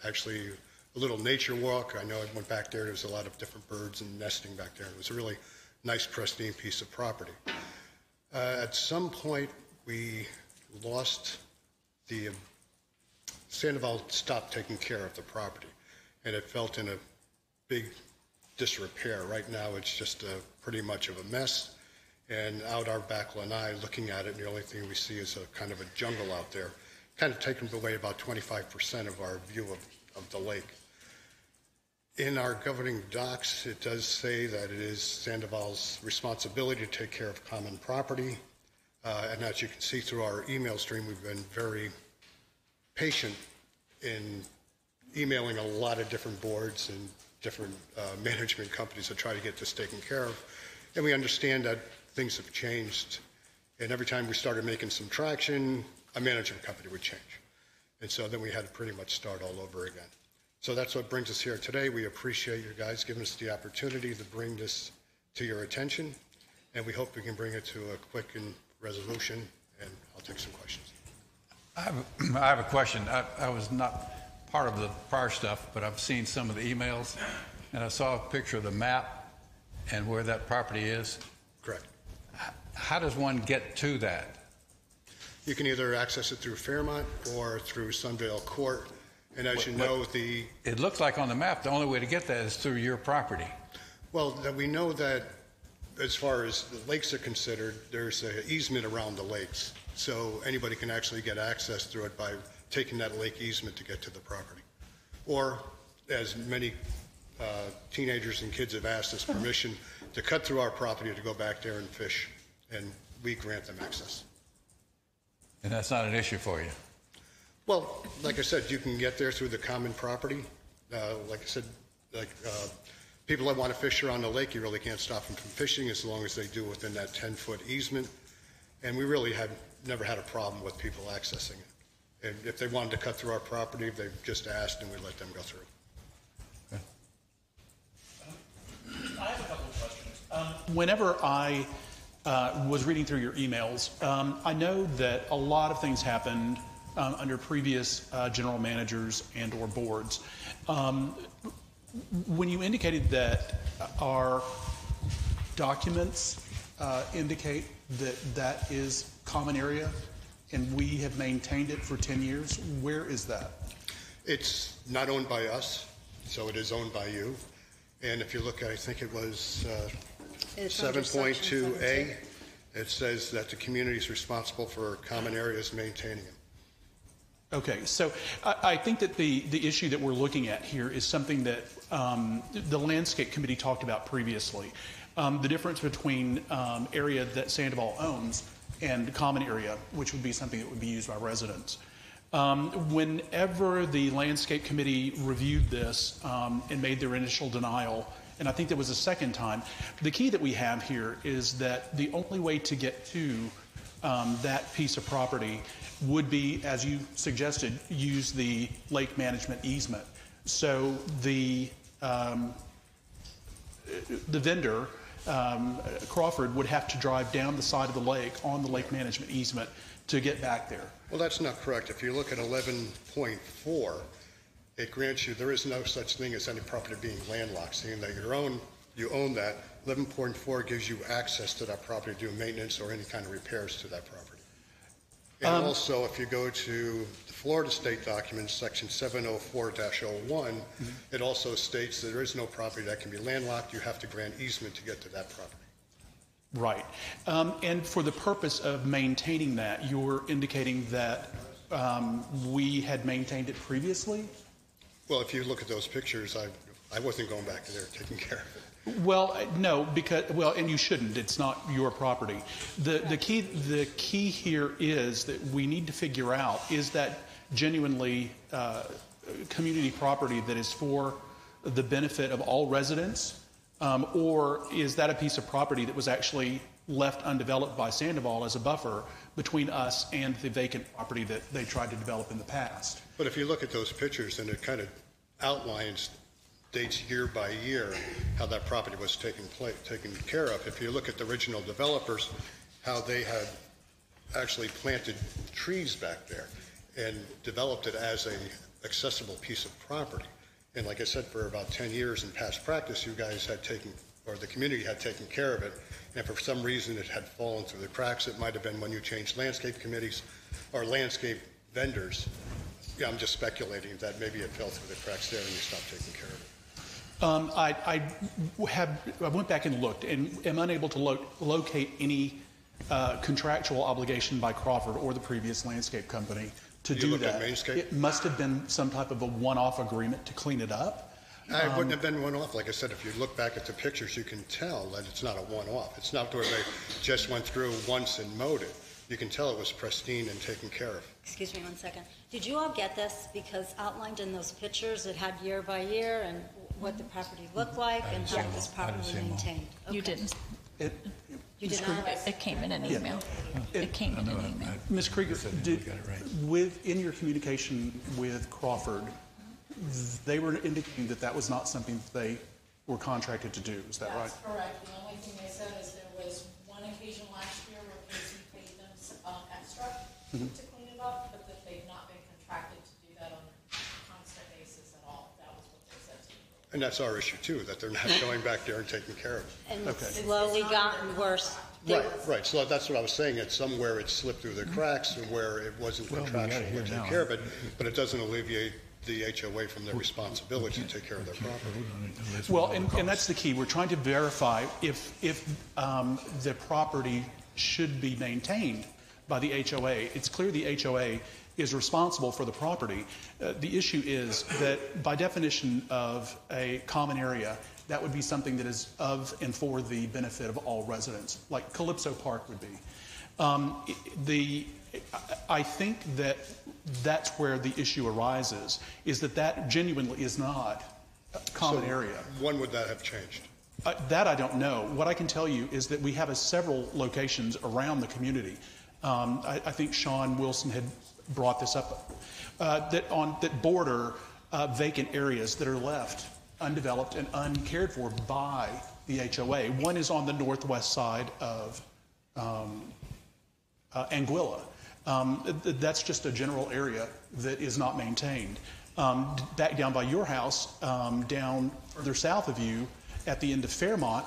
actually a little nature walk. I know I went back there was a lot of different birds and nesting back there. It was a really nice, pristine piece of property. At some point, we lost the Sandoval stopped taking care of the property, and it felt in a big disrepair. Right now, it's just pretty much of a mess. And out our back lanai, looking at it, the only thing we see is a kind of a jungle out there, kind of taking away about 25% of our view of the lake. In our governing docs, it does say that it is Sandoval's responsibility to take care of common property. And as you can see through our email stream, we've been very patient in emailing a lot of different boards and different management companies to try to get this taken care of. And we understand that things have changed. And every time we started making some traction, a management company would change. And so then we had to pretty much start all over again. So that's what brings us here today. We appreciate you guys giving us the opportunity to bring this to your attention. And we hope we can bring it to a quick resolution. And I'll take some questions. I have a question. I was not part of the prior stuff, but I've seen some of the emails, and I saw a picture of the map and where that property is. Correct. How does one get to that? You can either access it through Fairmont or through Sunvale Court. And as you know, it looks like on the map the only way to get that is through your property. Well, we know that as far as the lakes are considered, there's an easement around the lakes. So anybody can actually get access through it by taking that lake easement to get to the property. Or, as many teenagers and kids have asked us permission to cut through our property to go back there and fish, and we grant them access. And that's not an issue for you? Well, like I said, you can get there through the common property. Like I said, people that want to fish around the lake, you really can't stop them from fishing as long as they do within that 10-foot easement. And we really have never had a problem with people accessing it. And if they wanted to cut through our property, they've just asked and we let them go through. Okay. I have a couple of questions. Whenever I was reading through your emails, I know that a lot of things happened under previous general managers and or boards. When you indicated that our documents indicate that that is common area and we have maintained it for 10 years, where is that? It's not owned by us, so it is owned by you. And if you look at, I think it was 7.2A, it says that the community is responsible for common areas maintaining them. Okay, so I think that the issue that we're looking at here is something that the Landscape Committee talked about previously. The difference between area that Sandoval owns and common area, which would be something that would be used by residents. Whenever the Landscape Committee reviewed this and made their initial denial, and I think there was a second time, the key that we have here is that the only way to get to that piece of property would be, as you suggested, use the lake management easement. So the vendor, Crawford, would have to drive down the side of the lake on the lake management easement to get back there. Well, that's not correct. If you look at 11.4, it grants you, there is no such thing as any property being landlocked, seeing that You own that. 11.4 gives you access to that property to do maintenance or any kind of repairs to that property. And also, if you go to the Florida State documents, section 704-01, it also states that there is no property that can be landlocked. You have to grant easement to get to that property. Right. And for the purpose of maintaining that, you're indicating that we had maintained it previously? Well, if you look at those pictures, I wasn't going back there taking care of it. Well, no, because, well, and you shouldn't. It's not your property. The key here is that we need to figure out, is that genuinely community property that is for the benefit of all residents, or is that a piece of property that was actually left undeveloped by Sandoval as a buffer between us and the vacant property that they tried to develop in the past? But if you look at those pictures, and it kind of outlines dates year by year how that property was taken care of. If you look at the original developers, how they had actually planted trees back there and developed it as a accessible piece of property. And like I said, for about 10 years in past practice, you guys had taken, or the community had taken care of it, and for some reason it had fallen through the cracks. It might have been when you changed landscape committees or landscape vendors. Yeah, I'm just speculating that maybe it fell through the cracks there and you stopped taking care of it. I went back and looked and am unable to locate any contractual obligation by Crawford or the previous landscape company to do that. It must have been some type of a one-off agreement to clean it up. It wouldn't have been one-off. Like I said, if you look back at the pictures, you can tell that it's not a one-off. It's not where they just went through once and mowed it. You can tell it was pristine and taken care of. Excuse me one second. Did you all get this? Because outlined in those pictures, it had year by year and what the property looked like and how it was properly maintained. Okay. You didn't. You did not? It came in an email. It came in an email. Ms. Krieger, in your communication with Crawford, they were indicating that that was not something that they were contracted to do. Is that right? That's correct. The only thing they said is there was one occasion last year where Casey paid them extra to clean it up, but that they've not been contracted to do that on a constant basis at all. That was what they said to me. And that's our issue too, that they're not going back there and taking care of it. And it's slowly gotten worse. Right. So that's what I was saying. It's somewhere it slipped through the cracks or where it wasn't contractual to take care of it, but it doesn't alleviate the HOA from their responsibility to take care of their property. Well, and that's the key. We're trying to verify if the property should be maintained by the HOA. It's clear the HOA is responsible for the property. The issue is that by definition of a common area, that would be something that is of and for the benefit of all residents, like Calypso Park would be. I think that that's where the issue arises, is that genuinely is not a common area. When would that have changed? That I don't know. What I can tell you is that we have several locations around the community. I think Sean Wilson had brought this up, that border vacant areas that are left undeveloped and uncared for by the HOA. One is on the northwest side of Anguilla. That's just a general area that is not maintained. Back down by your house, down further south of you, at the end of Fairmont,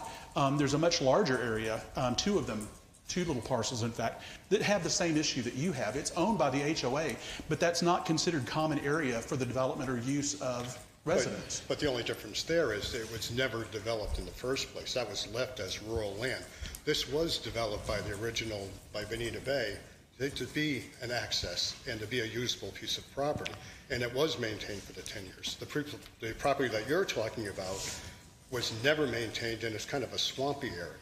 there's a much larger area, two of them, two little parcels, in fact, that have the same issue that you have. It's owned by the HOA, but that's not considered common area for the development or use of residents. But the only difference there is it was never developed in the first place. That was left as rural land. This was developed by the original, by Bonita Bay, to be an access and to be a usable piece of property. And it was maintained for the 10 years. The property that you're talking about was never maintained, and it's kind of a swampy area.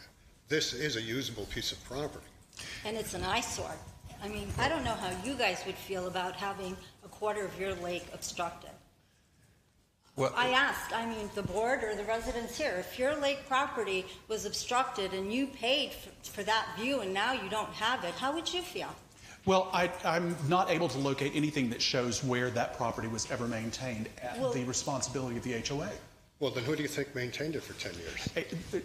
This is a usable piece of property. And it's an eyesore. I mean, I don't know how you guys would feel about having a quarter of your lake obstructed. Well, I asked, the board or the residents here, if your lake property was obstructed and you paid for that view and now you don't have it, how would you feel? Well, I'm not able to locate anything that shows where that property was ever maintained at the responsibility of the HOA. Well, then who do you think maintained it for 10 years?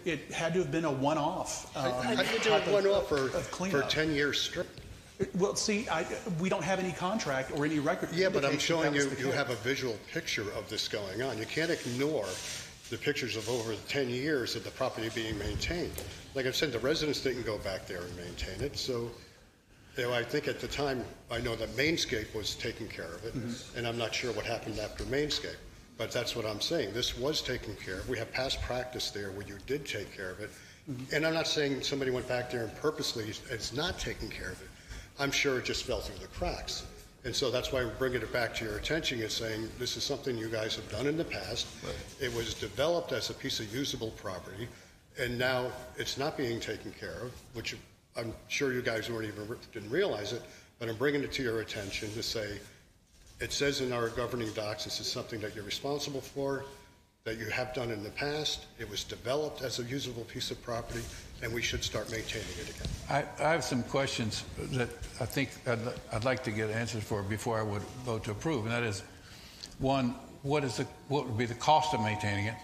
It had to have been a one-off. How do you do a one-off for 10 years straight? Well, see, we don't have any contract or any record. Yeah, but I'm showing you have a visual picture of this going on. You can't ignore the pictures of over 10 years of the property being maintained. Like I said, the residents didn't go back there and maintain it, so I think at the time, I know that Mainscape was taking care of it, and I'm not sure what happened after Mainscape, but that's what I'm saying. This was taken care of. We have past practice there where you did take care of it, and I'm not saying somebody went back there and purposely is not taking care of it. I'm sure it just fell through the cracks. And so that's why we're bringing it back to your attention and saying this is something you guys have done in the past. Right. It was developed as a piece of usable property, and now it's not being taken care of, which I'm sure you guys didn't realize it, but I'm bringing it to your attention to say, it says in our governing docs, this is something that you're responsible for, that you have done in the past. It was developed as a usable piece of property, and we should start maintaining it again. I have some questions that I think I'd like to get answers for before I would vote to approve, and that is, one, what would be the cost of maintaining it?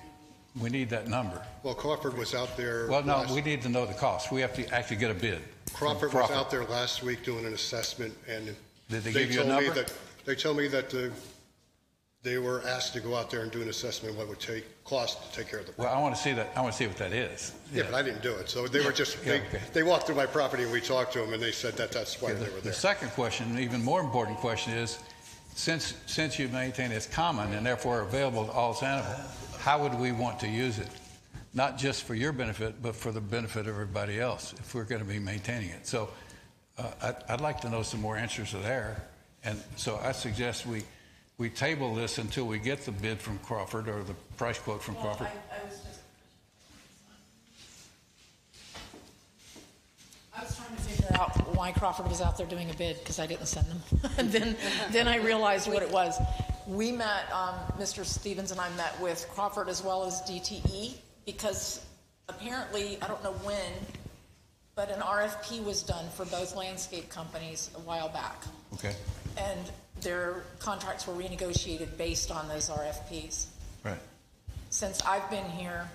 We need that number. Well, Crawford was out there. Well, no, we need to know the cost. We have to actually get a bid. Crawford was out there last week doing an assessment, and did they give you a number? They told me that they were asked to go out there and do an assessment of what it would cost to take care of the property. Well, I want to see that. I want to see what that is. Yeah, but I didn't do it. So they were just, they walked through my property and we talked to them, and they said that's why they were there. The second question, an even more important question is, since you maintain it's common and therefore available to all Sandoval, how would we want to use it? Not just for your benefit, but for the benefit of everybody else, if we're going to be maintaining it. So I'd like to know some more answers to there. And so I suggest we table this until we get the bid from Crawford or the price quote from Crawford. I was trying to figure out why Crawford was out there doing a bid, because I didn't send them. And then I realized what it was. We met, Mr. Stevens and I met with Crawford as well as DTE, because apparently, I don't know when, but an RFP was done for both landscape companies a while back. Okay. And their contracts were renegotiated based on those RFPs. Right. Since I've been here,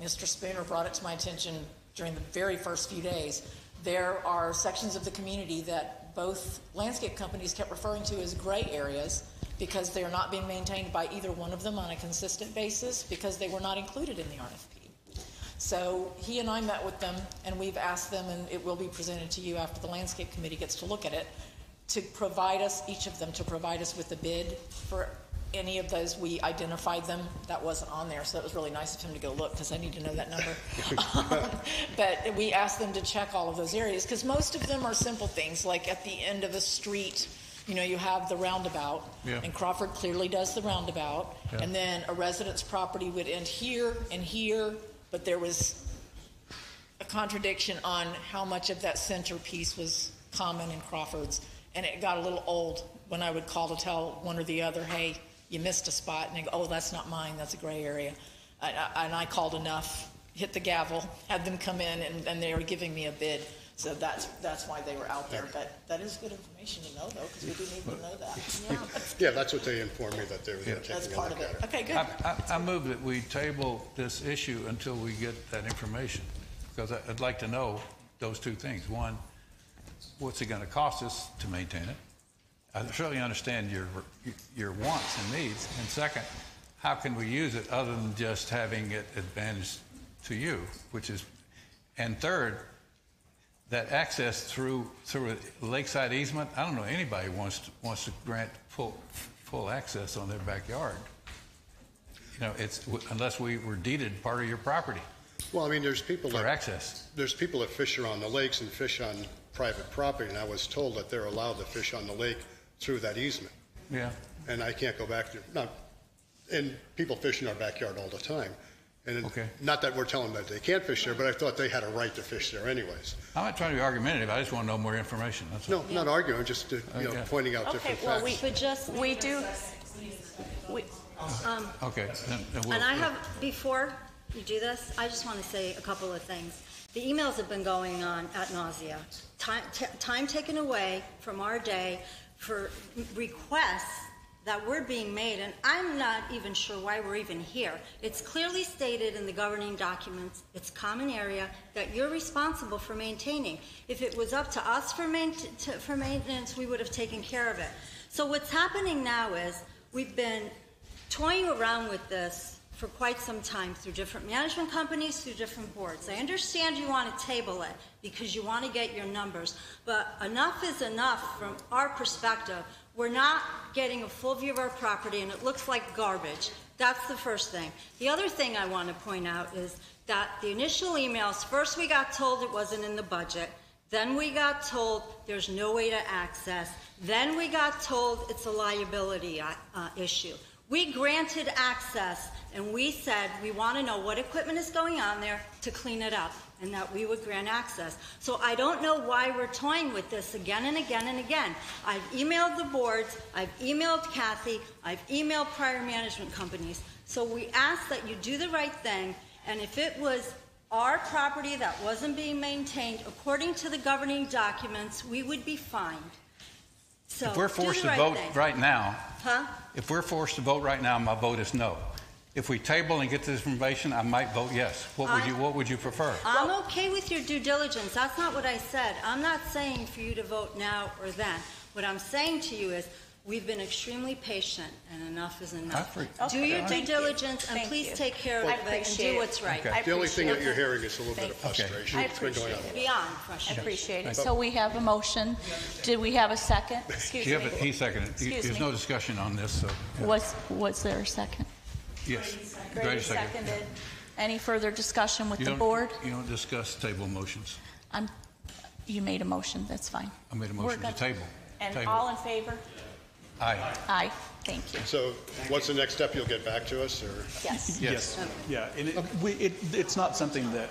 Mr. Spooner brought it to my attention during the very first few days. There are sections of the community that both landscape companies kept referring to as gray areas because they are not being maintained by either one of them on a consistent basis because they were not included in the RFP. So he and I met with them, and we've asked them, and it will be presented to you after the landscape committee gets to look at it, to provide us, each of them, to provide us with a bid for any of those. We identified them. That wasn't on there, so it was really nice of him to go look, because I need to know that number. But we asked them to check all of those areas, because most of them are simple things, like at the end of a street, you have the roundabout, and Crawford clearly does the roundabout, and then a resident's property would end here and here, but there was a contradiction on how much of that centerpiece was common in Crawford's. And it got a little old when I would call to tell one or the other, hey, you missed a spot. And they go, oh, that's not mine. That's a gray area. And I called enough, hit the gavel, had them come in, and they were giving me a bid. So that's why they were out there. But that is good information to know, though, because we do need to know that. Yeah, that's what they informed me, that they were taking that's part of it. Okay, good. I move that we table this issue until we get that information, because I'd like to know those two things. One, what's it going to cost us to maintain it? I certainly understand your wants and needs. And second, how can we use it other than just having it advantage to you, and third, that access through a lakeside easement. I don't know anybody wants to grant full access on their backyard. It's unless we were deeded part of your property. Well, I mean, there's people for access. There's people that fish around the lakes and fish on private property, and I was told that they're allowed to fish on the lake through that easement. Yeah. And I can't go back to and people fish in our backyard all the time. And not that we're telling them that they can't fish there, but I thought they had a right to fish there anyways. I'm not trying to be argumentative. I just want to know more information. That's all. Not arguing, just pointing out different facts. We do. Okay. And I have, before you do this, I just want to say a couple of things. The emails have been going on ad nausea. Time taken away from our day for requests that were being made, and I'm not even sure why we're even here. It's clearly stated in the governing documents, it's common area, that you're responsible for maintaining. If it was up to us for maintenance, we would have taken care of it. So what's happening now is we've been toying around with this for quite some time through different management companies, through different boards. I understand you want to table it because you want to get your numbers, but enough is enough from our perspective. We're not getting a full view of our property and it looks like garbage. That's the first thing. The other thing I want to point out is that the initial emails, first we got told it wasn't in the budget, then we got told there's no way to access, then we got told it's a liability issue. We granted access and we said we want to know what equipment is going on there to clean it up and that we would grant access. So I don't know why we're toying with this again and again and again. I've emailed the boards, I've emailed Kathy, I've emailed prior management companies. So we ask that you do the right thing, and if it was our property that wasn't being maintained according to the governing documents, we would be fined. So If we're forced to vote right now, if we're forced to vote right now, my vote is no. If we table and get this information, I might vote yes. What would you prefer? I'm okay with your due diligence. That's not what I said. I'm not saying for you to vote now or then. What I'm saying to you is we've been extremely patient and enough is enough. Do your due diligence and please take care of it and do what's right. The only thing that you're hearing is a little bit of frustration. It's been going on. Beyond frustration. I appreciate it. So we have a motion. Did we have a second? Excuse me. He seconded. There's no discussion on this. So, yeah. Was there a second? Yes. Grady seconded. Any further discussion with the board? You don't discuss table motions. You made a motion. That's fine. I made a motion to table. And all in favor? Aye. Aye. Thank you. So what's the next step? You'll get back to us, or? Yes. Yes. Yeah, and it's not something that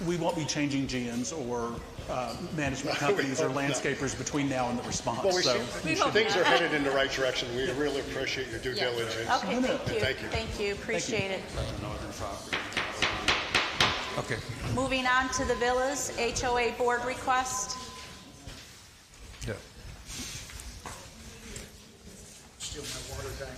we won't be changing GMs or management companies or landscapers between now and the response. Well, things are headed in the right direction. We really appreciate your due diligence. Okay, thank you. Thank you. Appreciate it. Okay. Moving on to the villas, HOA board request. Yeah. Steal my water tank.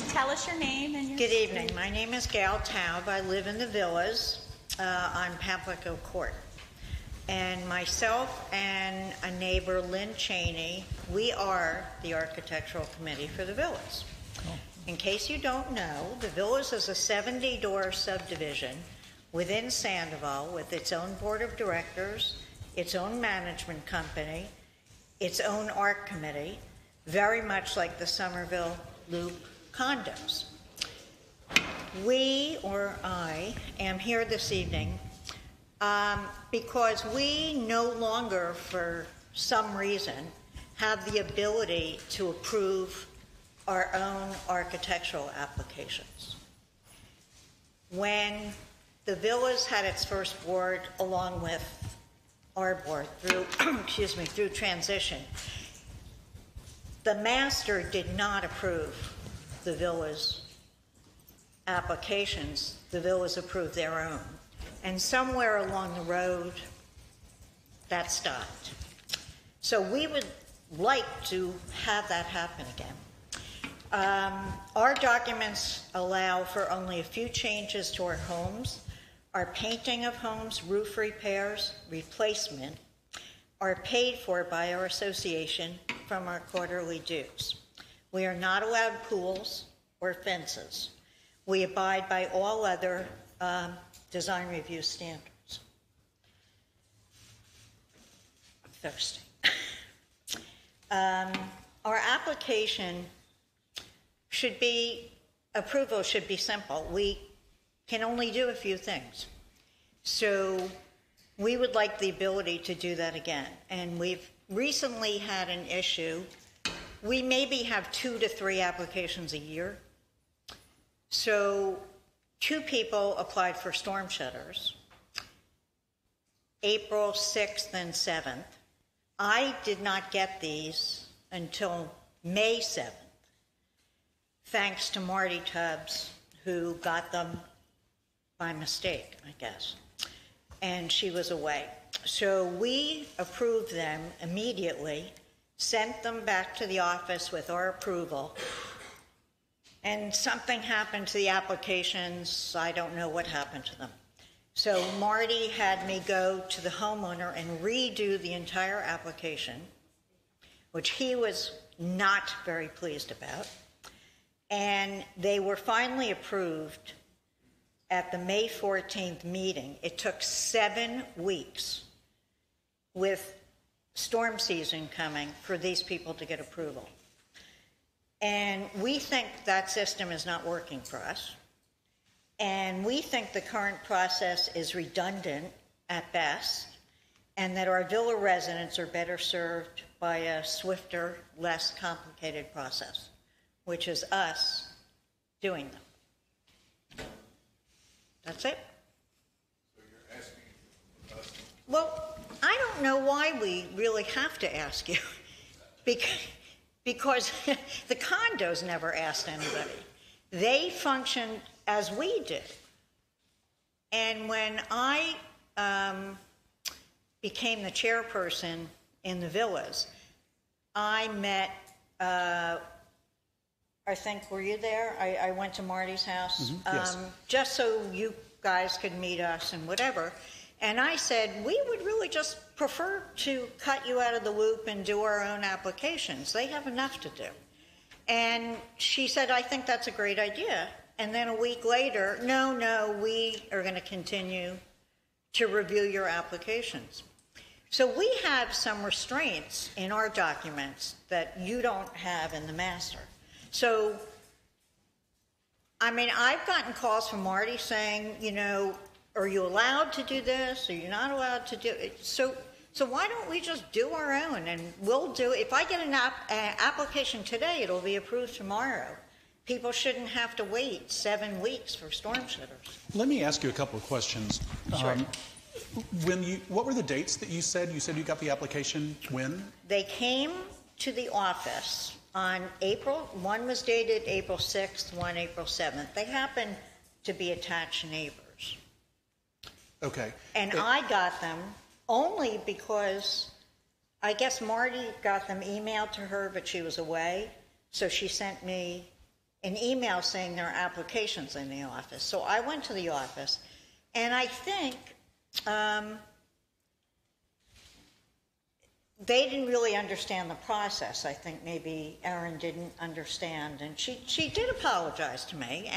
Tell us your name and your... Good evening. My name is Gail Taub. I live in the Villas on Pamplico Court. And myself and a neighbor, Lynn Cheney, we are the architectural committee for the Villas. Oh. In case you don't know, the Villas is a 70-door subdivision within Sandoval with its own board of directors, its own management company, its own art committee, very much like the Somerville Loop condos. We, or I, am here this evening because we no longer, for some reason, have the ability to approve our own architectural applications. When the Villas had its first board, along with our board, through, through transition, the master did not approve the Villas applications. The Villas approved their own. And somewhere along the road, that stopped. So we would like to have that happen again. Our documents allow for only a few changes to our homes. Our painting of homes, roof repairs, replacement, are paid for by our association from our quarterly dues. We are not allowed pools or fences. We abide by all other design review standards. I'm thirsty. Our application approval should be simple. We can only do a few things. So we would like the ability to do that again. And we've recently had an issue. We maybe have 2 to 3 applications a year. So 2 people applied for storm shutters, April 6th and 7th. I did not get these until May 7th, thanks to Marty Tubbs, who got them by mistake, I guess. And she was away. So we approved them immediately, sent them back to the office with our approval, and something happened to the applications. I don't know what happened to them. So Marty had me go to the homeowner and redo the entire application. which he was not very pleased about. And they were finally approved at the May 14th meeting. It took 7 weeks with storm season coming for these people to get approval. And we think that system is not working for us. And we think the current process is redundant at best, and that our villa residents are better served by a swifter, less complicated process, which is us doing them. That's it. So you're asking us? Well, I don't know why we really have to ask you, because the condos never asked anybody. They functioned as we did. And when I became the chairperson in the villas, I met, I think, were you there? I went to Marty's house, Yes. Just so you guys could meet us and whatever. And I said, we would really just prefer to cut you out of the loop and do our own applications. They have enough to do. And she said, I think that's a great idea. And then a week later, no, we are going to continue to review your applications. So we have some restraints in our documents that you don't have in the master. So, I mean, I've gotten calls from Marty saying, you know, are you allowed to do this? Are you not allowed to do it? So why don't we just do our own, and we'll do it. If I get an application today, it'll be approved tomorrow. People shouldn't have to wait 7 weeks for storm shutters. Let me ask you a couple of questions. Sure. What were the dates that you said? You said you got the application when? They came to the office on one was dated April 6th, one April 7th. They happened to be attached neighbors. Okay. And I got them only because I guess Marty got them emailed to her, but she was away. So she sent me an email saying there are applications in the office. So I went to the office, and I think they didn't really understand the process. I think maybe Erin didn't understand, and she did apologize to me.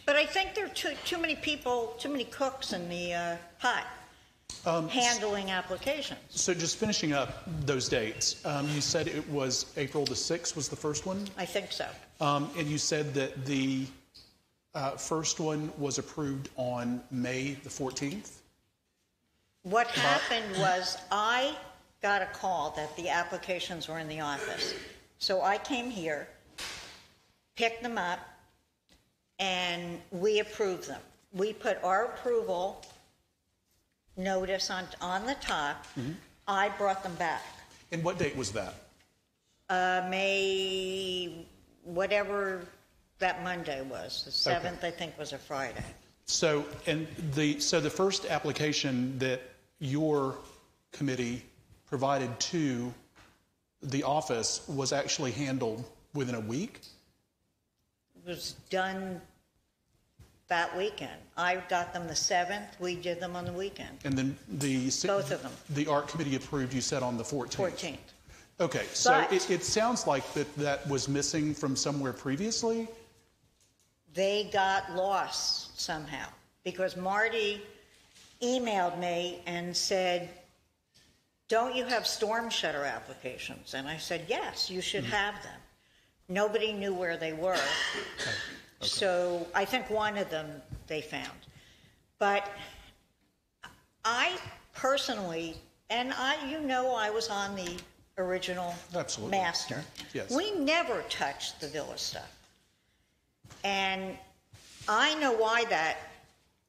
But I think there are too many people, too many cooks in the pot handling applications. So just finishing up those dates, you said it was April the 6th was the first one? I think so. And you said that the first one was approved on May the 14th? What happened was I got a call that the applications were in the office. So I came here, picked them up, and we approved them. We put our approval notice on the top. Mm-hmm. I brought them back. And what date was that? May, whatever that Monday was. The 7th, okay. I think, was a Friday. So the first application that your committee provided to the office was actually handled within a week? It was done that weekend. I got them the 7th. We did them on the weekend. And then both of them. The ARC committee approved, you said, on the 14th? 14th. Okay, so it sounds like that was missing from somewhere previously? They got lost somehow because Marty emailed me and said, don't you have storm shutter applications? And I said, yes, you should have them. Nobody knew where they were. Okay. So I think one of them they found. But I personally, and I was on the original Absolutely. master. Yes. We never touched the villa stuff. And I know why that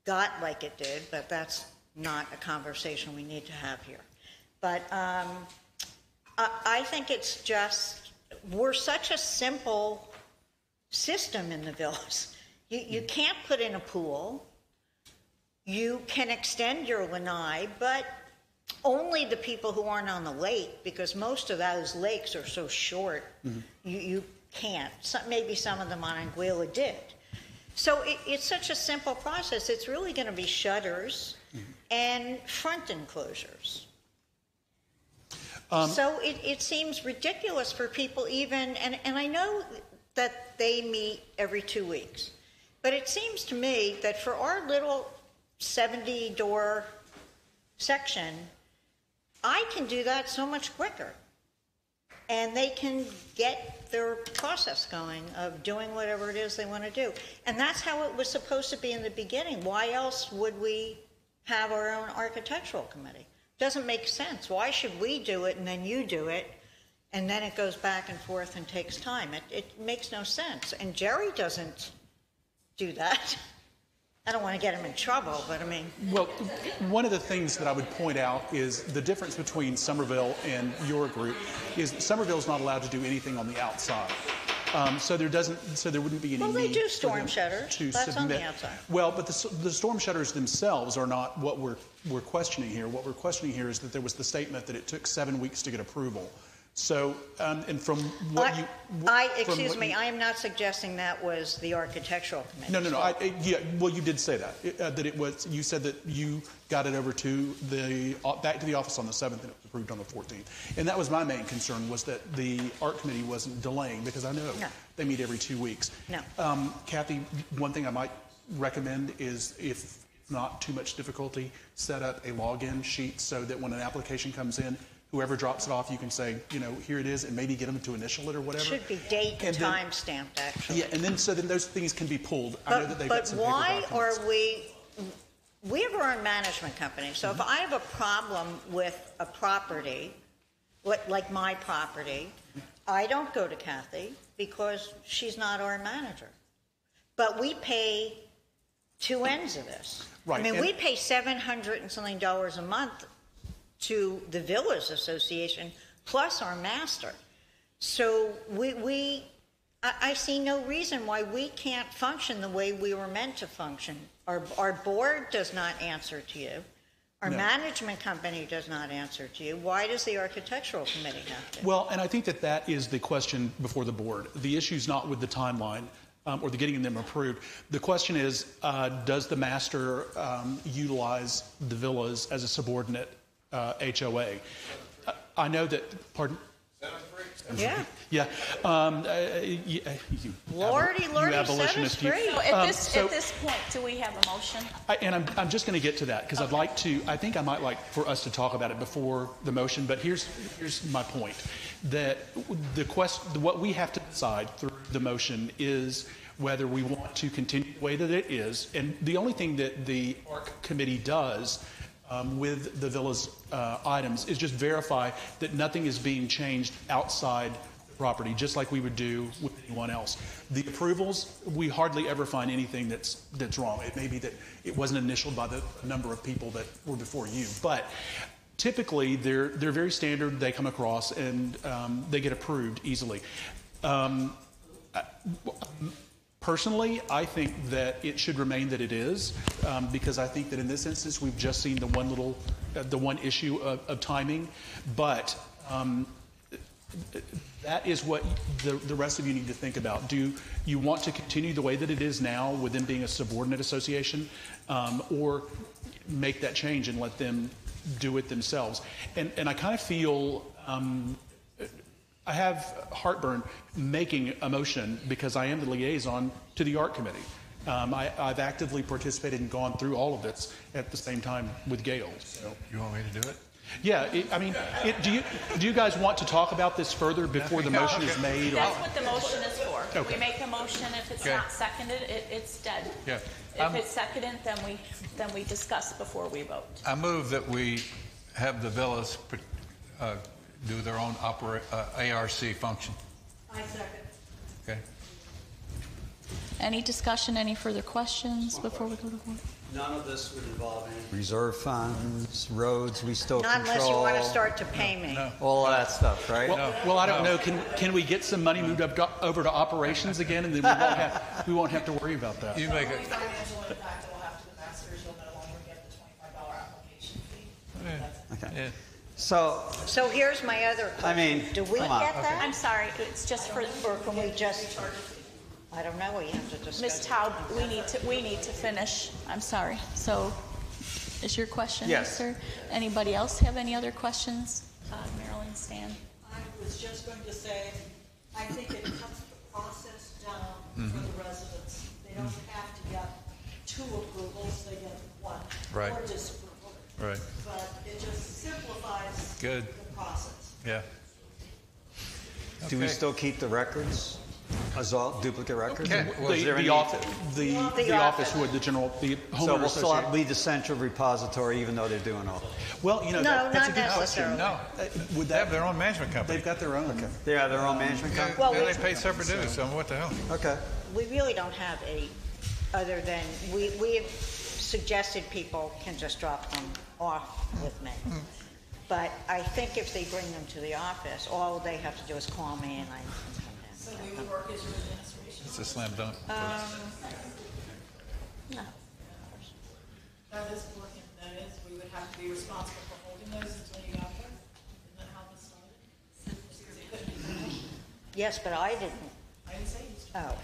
got like it did, but that's not a conversation we need to have here. But I think it's just, we're such a simple system in the villas. You can't put in a pool. You can extend your lanai, but only the people who aren't on the lake, because most of those lakes are so short, you can't. Maybe some of them on Anguilla did. So it's such a simple process. It's really going to be shutters and front enclosures. So it seems ridiculous for people even, and I know that they meet every 2 weeks, but it seems to me that for our little 70-door section, I can do that so much quicker. And they can get their process going of doing whatever it is they want to do. And that's how it was supposed to be in the beginning. Why else would we have our own architectural committee? Doesn't make sense. Why should we do it and then you do it, and then it goes back and forth and takes time? It makes no sense. And Jerry doesn't do that. I don't want to get him in trouble, but I mean... Well, one of the things that I would point out is the difference between Somerville and your group is Somerville's not allowed to do anything on the outside. So there wouldn't be any Well, they need do storm shutters. to That's submit. on the outside. Well, but the storm shutters themselves are not what we're questioning here. What we're questioning here is that there was the statement that it took 7 weeks to get approval. So, and from what you... Excuse me, I am not suggesting that was the architectural committee. No. Well, you did say that. That it was, you said that you got it over to back to the office on the 7th and it was approved on the 14th. And that was my main concern, was that the art committee wasn't delaying, because I know they meet every 2 weeks. No. Kathy, one thing I might recommend is, if not too much difficulty, set up a login sheet so that when an application comes in, whoever drops it off, you can say, here it is, and maybe get them to initial it or whatever. Should be date and time stamped, actually. Yeah, and then those things can be pulled. I know that they've got some paper why documents. are we have our own management company, so if I have a problem with a property, like my property, I don't go to Kathy because she's not our manager. But we pay two ends of this. Right. I mean, we pay $700 and something a month to the Villas Association, plus our master. So I see no reason why we can't function the way we were meant to function. Our board does not answer to you. Our management company does not answer to you. Why does the architectural committee have to? Well, and I think that is the question before the board. The issue's not with the timeline or the getting them approved. The question is, does the master utilize the villas as a subordinate HOA? I know that, pardon? Yeah. Yeah. Lordy, you abolitionist. free. So at this point, do we have a motion? I'm just going to get to that, because I think I might like for us to talk about it before the motion, but here's my point. That what we have to decide through the motion is whether we want to continue the way that it is. And the only thing that the ARC committee does with the villas items is just verify that nothing is being changed outside the property, just like we would do with anyone else. The approvals, we hardly ever find anything that's wrong. It may be that it wasn't initialed by the number of people that were before you, but typically they're very standard. They come across and they get approved easily. Personally, I think that it should remain that it is, because I think that in this instance we've just seen the one issue of timing, but that is what the rest of you need to think about. Do you want to continue the way that it is now with them being a subordinate association, or make that change and let them do it themselves? And I kind of feel I have heartburn making a motion because I am the liaison to the ARC committee. I've actively participated and gone through all of this at the same time with Gail. So. You want me to do it? Yeah, do you guys want to talk about this further before the motion is made? That's what the motion is for. Okay. We make a motion. If it's not seconded, it's dead. Yeah. If it's seconded, then we discuss before we vote. I move that we have the villas do their own ARC function. I second. Okay. Any discussion, any further questions before we go to vote? None of this would involve any reserve funds, roads we still Not control. unless you want to start to pay me. No. All of that stuff, right? Well, I don't know. Can we get some money moved over to operations again, and then we won't have to worry about that? You make it. Financial impact that will have to the masters, you'll no longer get the $25 application fee. Okay. Yeah. So here's my other question. Do we get that? I'm sorry, it's just for Or can we just, I don't know, we have to discuss. Ms. Taub, we need to finish. I'm sorry. So is your question Yes. answered? Anybody else have any other questions? Marilyn, Stan? I was just going to say, I think it cuts the process down for the residents. They don't have to get 2 approvals, they get 1. Right. Or disapproval. Right. But it just simplifies Good. the process. Yeah. Do we Okay. still keep the records as all duplicate records? Okay. Was there any- The office would, the homeowner So we'll still association. be the central repository even though they're doing all? Well, No, that's a not good question. necessarily. No, Would they have their own management company. They've got their own. Okay. They have their own management company? Well, Yeah, we- they pay separate dues, so what the hell? Okay. We really don't have other than, we have suggested people can just drop them off with me. But I think if they bring them to the office, all they have to do is call me and I can come down. So we would work as your administration. It's a slam dunk. No. That is working, that is, we would have to be responsible for holding those until you got them. Isn't that how this started? Yes, but I didn't. I didn't say you. Oh, all right.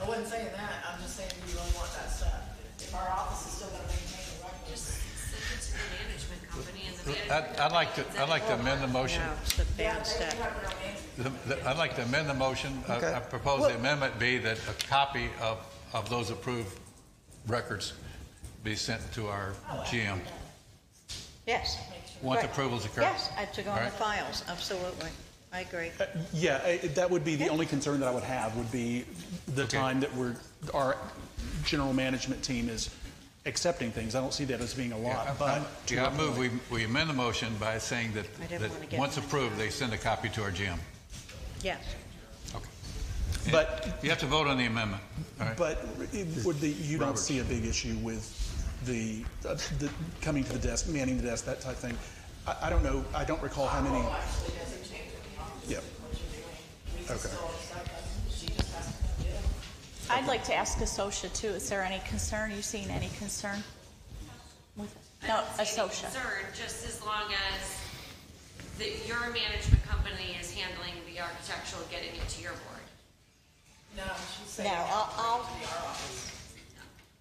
I wasn't saying that, I'm just saying we really want that stuff. If our office is still gonna maintain the records. Send it to the management company and the management. I'd like to amend the motion. No, it's the bad They stuff. have their own management. I'd like to amend the motion. Okay. I propose the amendment be that a copy of those approved records be sent to our GM. Yes. Once Right. approvals occur. Yes, I have to go on All the right. files, absolutely. I agree. That would be the only concern that I would have, would be the Okay. time that our general management team is accepting things. I don't see that as being a lot, but. I move we amend the motion by saying that I didn't wanna get once my- approved, they send a copy to our GM. Yes. Okay. But, You have to vote on the amendment. All right. but you don't see a big issue with the coming to the desk, manning the desk, that type of thing. I don't know, I don't recall how many. Actually, doesn't change it. Yeah. What you're doing. We can Okay. still accept them. She just has to come get them. I'd like to ask Asosha too, is there any concern? You seen any concern? With No, I don't see any Asosha. concern, just as long as your management company is handling the architectural, getting it to your board. No, she's saying. No, I'll, To our office.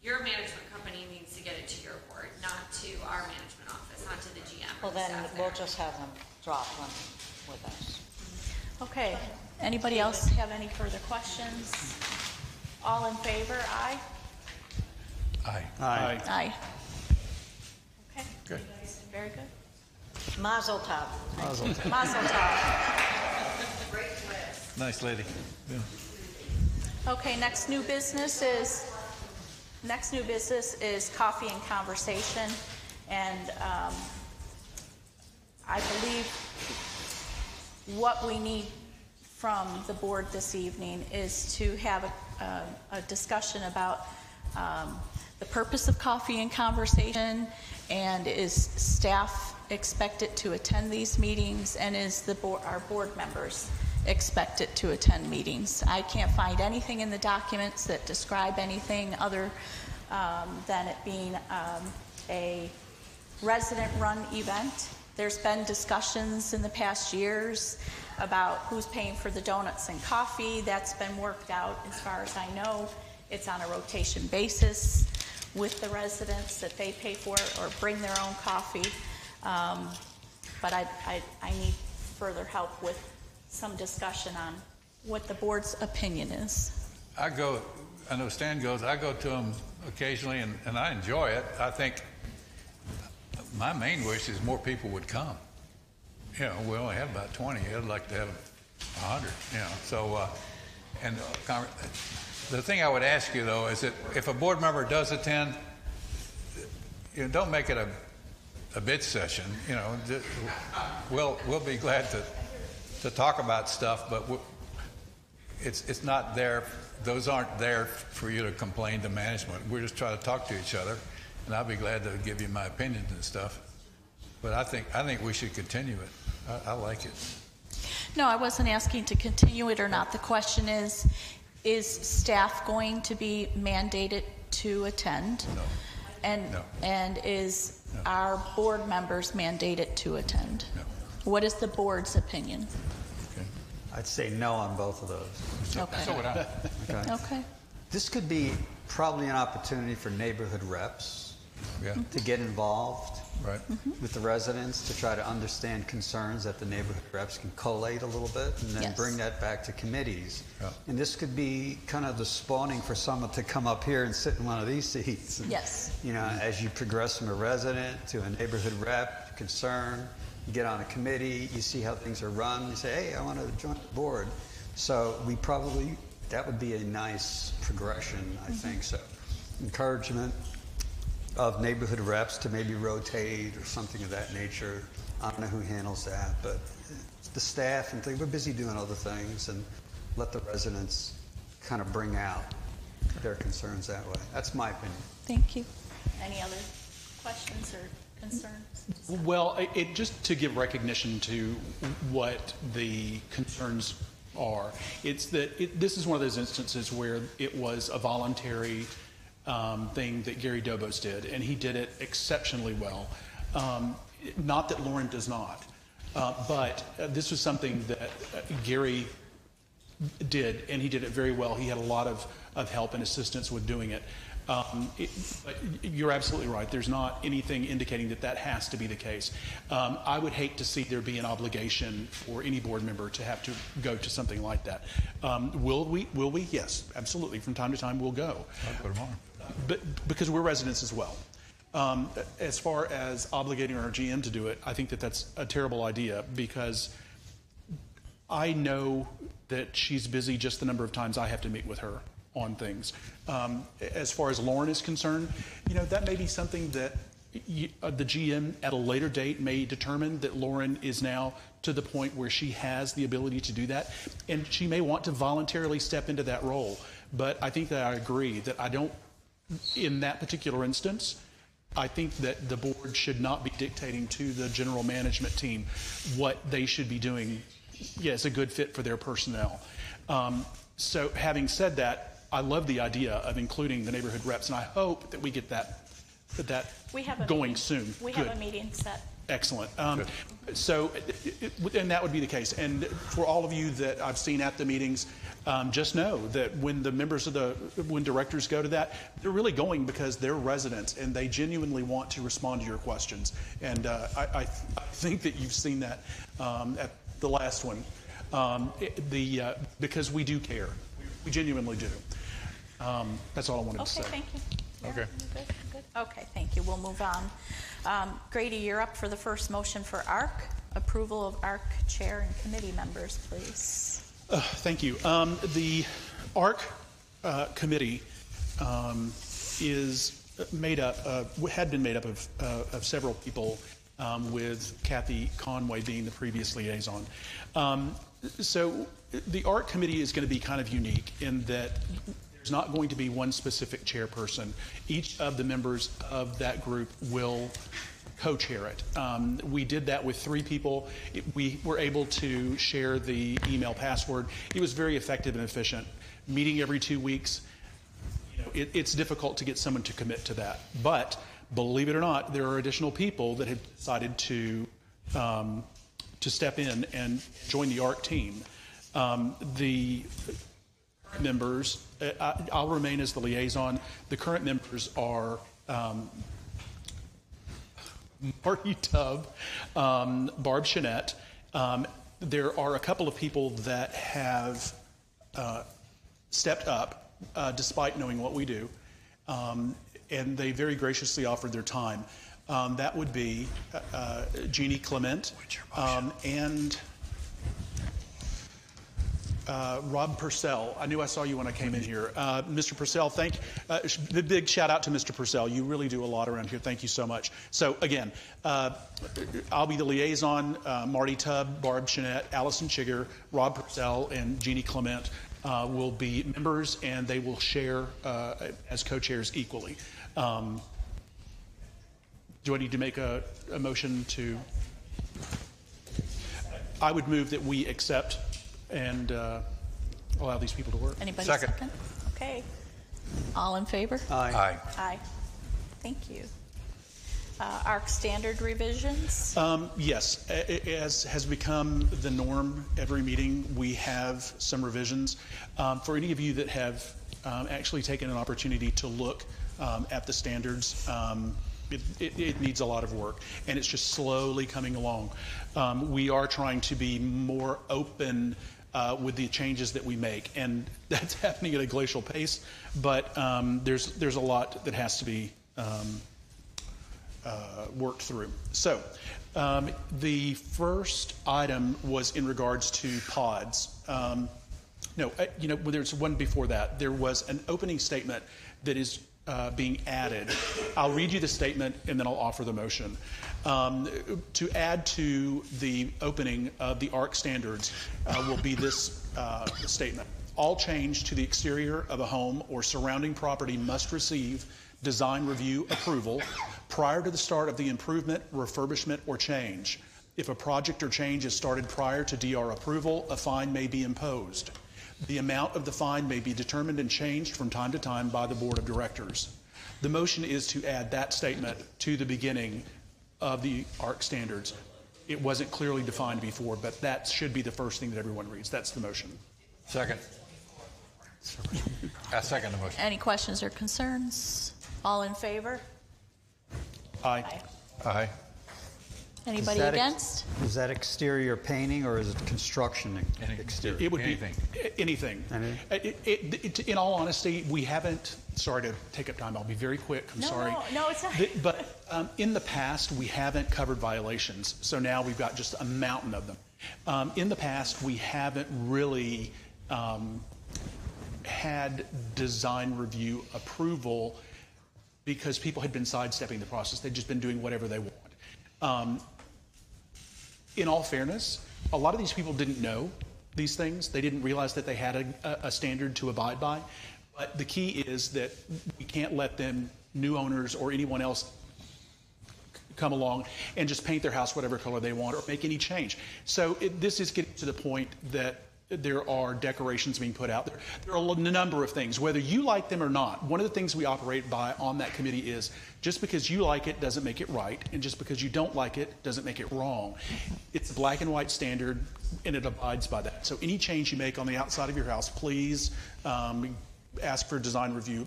Your management company needs to get it to your board, not to our management office, not to the GM. or well the then, staff we'll there. just have them drop them with us. Okay, anybody else have any further questions? All in favor, aye? Aye. Aye. Aye. Okay, Good. very good. Mazel tov. Mazel tov. Nice lady. Yeah. Okay, next new business is coffee and conversation. And I believe what we need from the board this evening is to have a discussion about the purpose of coffee and conversation, and is staff expected to attend these meetings, and is our board members expected to attend meetings. I can't find anything in the documents that describe anything other than it being a resident-run event. There's been discussions in the past years about who's paying for the donuts and coffee. That's been worked out as far as I know. It's on a rotation basis with the residents that they pay for it or bring their own coffee. But I need further help with some discussion on what the board's opinion is. I know Stan goes, I go to them occasionally and I enjoy it. I think my main wish is more people would come. You know, we only have about 20. I'd like to have 100, you know. So, the thing I would ask you though is that if a board member does attend, you know, don't make it a bid session. You know, we'll be glad to talk about stuff, but it's not there. Those aren't there for you to complain to management. We're just trying to talk to each other, and I'll be glad to give you my opinions and stuff. But I think we should continue it. I like it. No, I wasn't asking to continue it or not. The question is staff going to be mandated to attend? No. And is our board members mandated to attend? No. What is the board's opinion? Okay. I'd say no on both of those. Okay. So would I. Okay. Okay. This could be probably an opportunity for neighborhood reps Yeah. to get involved Right. with the residents to try to understand concerns that the neighborhood reps can collate a little bit and then Yes. bring that back to committees. Yeah. And this could be kind of the spawning for someone to come up here and sit in one of these seats. And, Yes. you know, as you progress from a resident to a neighborhood rep, concern, you get on a committee, you see how things are run, you say, hey, I want to join the board. So that would be a nice progression, I think. So encouragement of neighborhood reps to maybe rotate or something of that nature. I don't know who handles that, but the staff and things, we're busy doing other things, and let the residents kind of bring out their concerns that way. That's my opinion. Thank you. Any other questions or concerns? Well, it just to give recognition to what the concerns are. It's that this is one of those instances where it was a voluntary thing that Gary Dobos did, and he did it exceptionally well. Not that Lauren does not, but this was something that Gary did, and he did it very well. He had a lot of help and assistance with doing it. But you're absolutely right. There's not anything indicating that has to be the case. I would hate to see there be an obligation for any board member to have to go to something like that. Will we? Yes, absolutely. From time to time, we'll go. I'll go tomorrow. But because we're residents as well. As far as obligating our GM to do it, I think that's a terrible idea, because I know that she's busy just the number of times I have to meet with her on things. As far as Lauren is concerned, that may be something that the GM at a later date may determine that Lauren is now to the point where she has the ability to do that, and she may want to voluntarily step into that role. But I think that I agree that in that particular instance, I think that the board should not be dictating to the general management team what they should be doing. It's a good fit for their personnel. So having said that, I love the idea of including the neighborhood reps, and I hope that we get that going soon. We have a meeting set. Excellent. So, and that would be the case. And for all of you that I've seen at the meetings, just know that when when directors go to that, they're really going because they're residents and they genuinely want to respond to your questions. And I think that you've seen that at the last one, because we do care. We genuinely do. That's all I wanted to say. Okay, thank you. Okay. Good. Okay, thank you. We'll move on. Grady, you're up for the first motion for ARC. Approval of ARC chair and committee members, please. Thank you. The ARC committee is had been made up of several people, with Kathy Conway being the previous liaison. So the ARC committee is going to be kind of unique in that there's not going to be one specific chairperson. Each of the members of that group will co-chair it. We did that with 3 people. We were able to share the email password. It was very effective and efficient. Meeting every 2 weeks, it's difficult to get someone to commit to that. But believe it or not, there are additional people that have decided to step in and join the ARC team. The members, I'll remain as the liaison. The current members are Marty Tubb, Barb Chenette. There are a couple of people that have stepped up despite knowing what we do, and they very graciously offered their time. That would be Jeannie Clement and Rob Purcell. I knew I saw you when I came in here. Mr. Purcell, big shout out to Mr. Purcell. You really do a lot around here. Thank you so much. So again, I'll be the liaison. Marty Tubb, Barb Chenette, Allison Chigger, Rob Purcell, and Jeannie Clement will be members, and they will share as co-chairs equally. Do I need to make a motion to? I would move that we accept and allow these people to work. Anybody Second. Okay. All in favor? Aye. Aye. Thank you. ARC standard revisions? Yes. As has become the norm, every meeting we have some revisions. For any of you that have actually taken an opportunity to look at the standards, It needs a lot of work, and it's just slowly coming along. We are trying to be more open with the changes that we make, and that's happening at a glacial pace, but there's a lot that has to be worked through. So the first item was in regards to pods. There's one before that. There was an opening statement that is being added. I'll read you the statement and then I'll offer the motion. To add to the opening of the ARC standards will be this statement. All change to the exterior of a home or surrounding property must receive design review approval prior to the start of the improvement, refurbishment, or change. If a project or change is started prior to DR approval, a fine may be imposed. The amount of the fine may be determined and changed from time to time by the Board of Directors. The motion is to add that statement to the beginning of the ARC standards. It wasn't clearly defined before, but that should be the first thing that everyone reads. That's the motion. Second. I second the motion. Any questions or concerns? All in favor? Aye. Aye. Anybody against? Is that exterior painting or is it construction exterior? It would Anything. be anything. In all honesty, we haven't. Sorry to take up time. I'll be very quick. I'm sorry. No, it's not. But in the past, we haven't covered violations. So now we've got just a mountain of them. In the past, we haven't really had design review approval because people had been sidestepping the process. They'd just been doing whatever they want. In all fairness, a lot of these people didn't know these things. They didn't realize that they had a standard to abide by. But the key is that we can't let them, new owners or anyone else, come along and just paint their house whatever color they want or make any change. So this is getting to the point that there are decorations being put out there. There are a number of things, whether you like them or not. One of the things we operate by on that committee is just because you like it doesn't make it right, and just because you don't like it doesn't make it wrong. It's a black and white standard, and it abides by that. So any change you make on the outside of your house, please ask for design review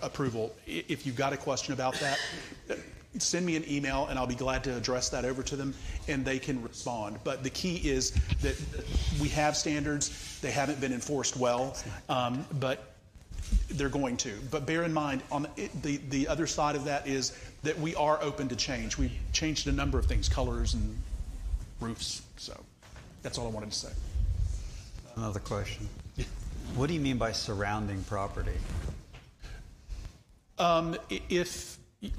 approval. If you've got a question about that, send me an email and I'll be glad to address that over to them and they can respond. But the key is that we have standards. They haven't been enforced well, but they're going to. But bear in mind, on the other side of that is that we are open to change. We've changed a number of things, colors and roofs. So that's all I wanted to say. Another question. What do you mean by surrounding property?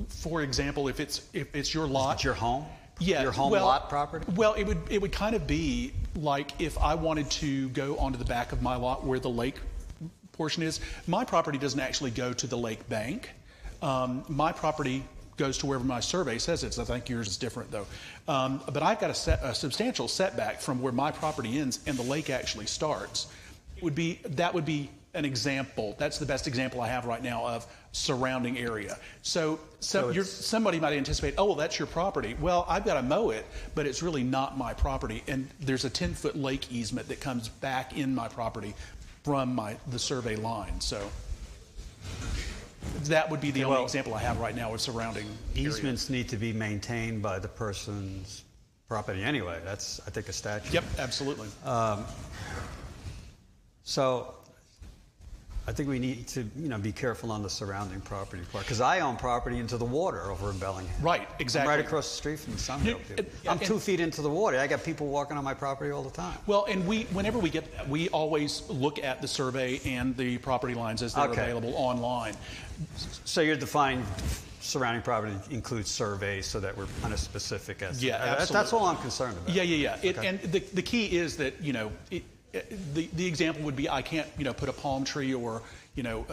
For example, if it's your lot, is it your home, yeah, your home lot property. Well, it would kind of be like if I wanted to go onto the back of my lot where the lake portion is. My property doesn't actually go to the lake bank. My property goes to wherever my survey says it. So I think yours is different though. But I've got a substantial setback from where my property ends and the lake actually starts. That would be an example. That's the best example I have right now of surrounding area. So somebody might anticipate, oh, well, that's your property. Well, I've got to mow it, but it's really not my property. And there's a 10-foot lake easement that comes back in my property from the survey line. So that would be the only example I have right now of surrounding easements need to be maintained by the person's property anyway. That's, I think, a statute. Yep, absolutely. So I think we need to, be careful on the surrounding property part, because I own property into the water over in Bellingham. Right, exactly. I'm right across the street from the Sandoval. I'm 2 feet into the water. I got people walking on my property all the time. Well, and whenever we get that, we always look at the survey and the property lines as they're available online. So you're defining surrounding property includes surveys so that we're kind of specific as absolutely. That's all I'm concerned about. Yeah. And the key is that, the example would be I can't, put a palm tree or,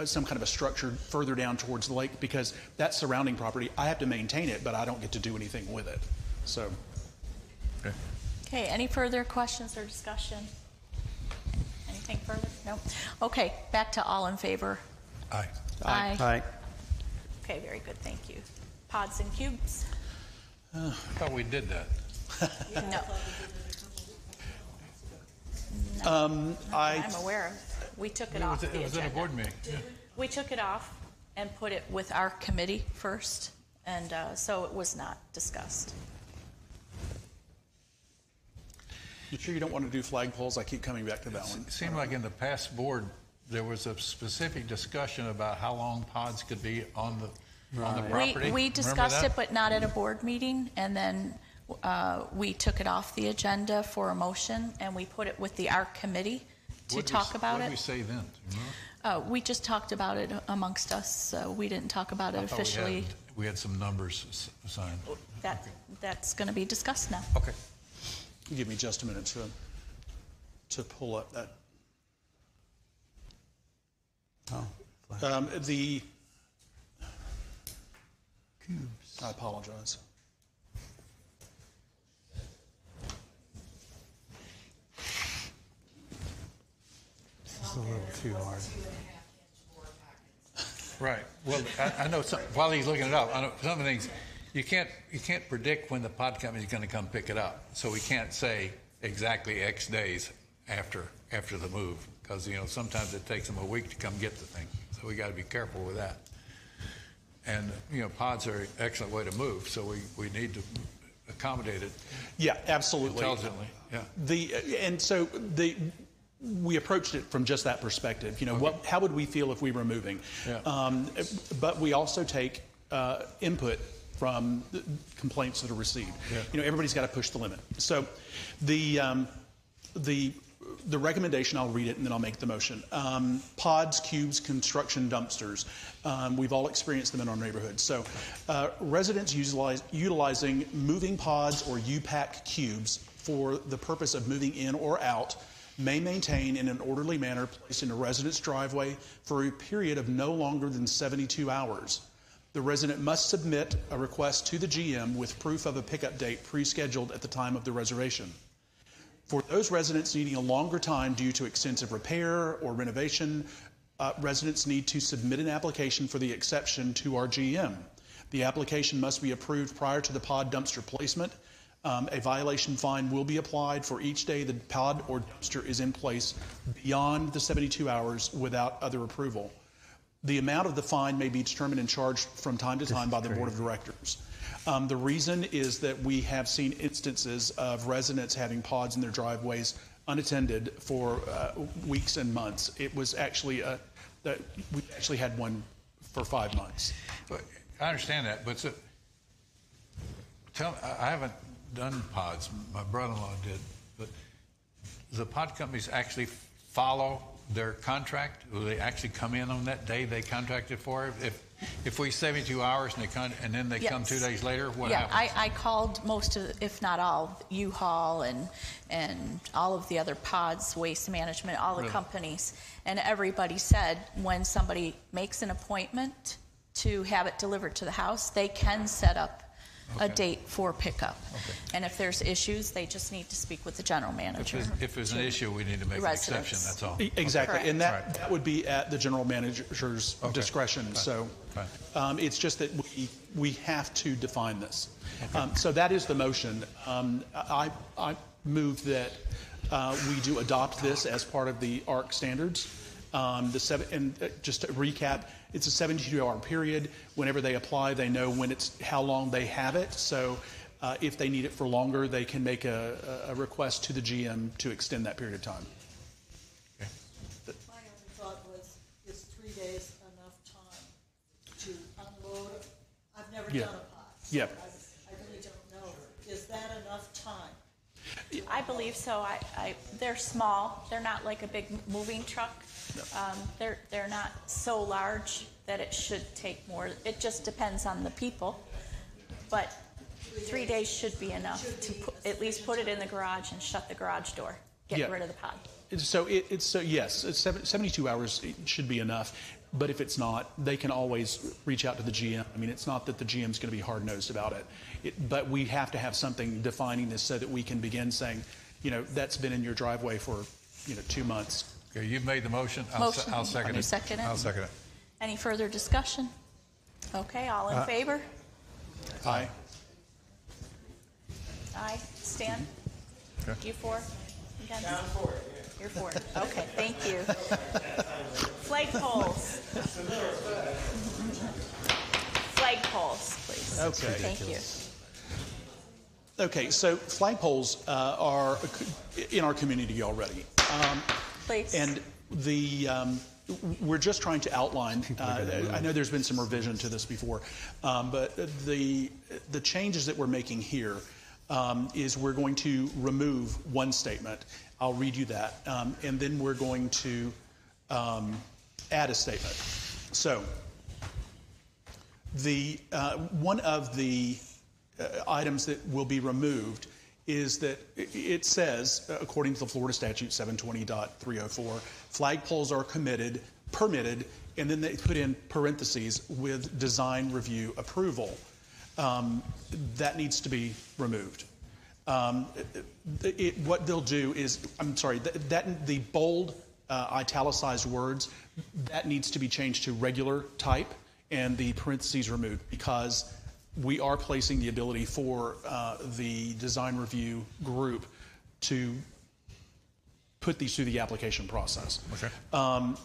some kind of a structure further down towards the lake because that's surrounding property. I have to maintain it, but I don't get to do anything with it. So. Okay, any further questions or discussion? Anything further? No? Okay, back to all in favor. Aye. Aye. Aye. Okay, very good, thank you. Pods and cubes? I thought we did that. No. I'm aware of. We took it off the agenda. It was in a board meeting. Yeah. We took it off and put it with our committee first, And so it was not discussed. You sure you don't want to do flagpoles? I keep coming back to that one. It seemed like in the past board, there was a specific discussion about how long pods could be on the property. We discussed it, but not at a board meeting, and then we took it off the agenda for a motion, and we put it with the ARC committee to talk about it. What did we say then? We just talked about it amongst us, so we didn't talk about it officially. We had some numbers assigned. That's going to be discussed now. Okay. Give me just a minute to pull up that. The cubes. I apologize. It's a little too hard. Right. Well, I know while he's looking it up, I know some of the things you can't predict when the pod company is going to come pick it up. So we can't say exactly X days after the move, because sometimes it takes them a week to come get the thing. So we got to be careful with that. And pods are an excellent way to move, so we need to accommodate it. Yeah, absolutely. Intelligently. Yeah. We approached it from just that perspective. How would we feel if we were moving? Yeah. But we also take input from the complaints that are received. Yeah. Everybody's got to push the limit. So the recommendation, I'll read it and then I'll make the motion. Pods, cubes, construction dumpsters. We've all experienced them in our neighborhood. So residents utilizing moving pods or U-pack cubes for the purpose of moving in or out may maintain in an orderly manner placed in a resident's driveway for a period of no longer than 72 hours. The resident must submit a request to the GM with proof of a pickup date pre-scheduled at the time of the reservation. For those residents needing a longer time due to extensive repair or renovation, residents need to submit an application for the exception to our GM. The application must be approved prior to the pod dumpster placement. A violation fine will be applied for each day the pod or dumpster is in place beyond the 72 hours without other approval. The amount of the fine may be determined and charged from time to time by the board of directors. The reason is that we have seen instances of residents having pods in their driveways unattended for weeks and months. It was actually we actually had one for 5 months. I understand that, but I haven't done pods. My brother-in-law did, but the pod companies actually follow their contract? Will they actually come in on that day they contracted for? If we 72 hours and then they come 2 days later, what happens? I called most of, if not all, U-Haul and all of the other pods, Waste Management, all the companies, and everybody said when somebody makes an appointment to have it delivered to the house, they can set up a date for pickup. And if there's issues, they just need to speak with the general manager. If there's an issue, we need to make an exception, that's all. Exactly. Correct. And that would be at the general manager's discretion. Fine. So it's just that we have to define this. So that is the motion. I move that we do adopt this as part of the ARC standards. And just to recap, it's a 72-hour period. Whenever they apply, they know how long they have it. So if they need it for longer, they can make a request to the GM to extend that period of time. My only thought was, is 3 days enough time to unload? I've never done a pod. So I really don't know. Is that enough time? I believe so. They're small. They're not like a big moving truck. They're not so large that it should take more. It just depends on the people. But 3 days should be enough to at least put it in the garage and shut the garage door. Get rid of the pod. So yes, 72 hours should be enough. But if it's not, they can always reach out to the GM. I mean, it's not that the GM's going to be hard-nosed about it. But we have to have something defining this so that we can begin saying, that's been in your driveway for, 2 months. Okay, you've made the motion. I'll second it. Second it? I'll second it. Any further discussion? Okay, all in favor? Aye. Aye. Stan? Okay. You for? Against? I'm for it. You're for it. Okay, thank you. Flagpoles. Flagpoles. flagpoles, please. Okay. Thank you. Okay, so flagpoles are in our community already. Please. And we're just trying to outline, I know there's been some revision to this before, but the changes that we're making here is we're going to remove one statement. I'll read you that. And then we're going to add a statement. So one of the items that will be removed is that it says, according to the Florida Statute 720.304, flagpoles are permitted, and then they put in parentheses with design review approval. That needs to be removed. What they'll do is, the bold italicized words, that needs to be changed to regular type and the parentheses removed, because we are placing the ability for the design review group to put these through the application process. Okay. Are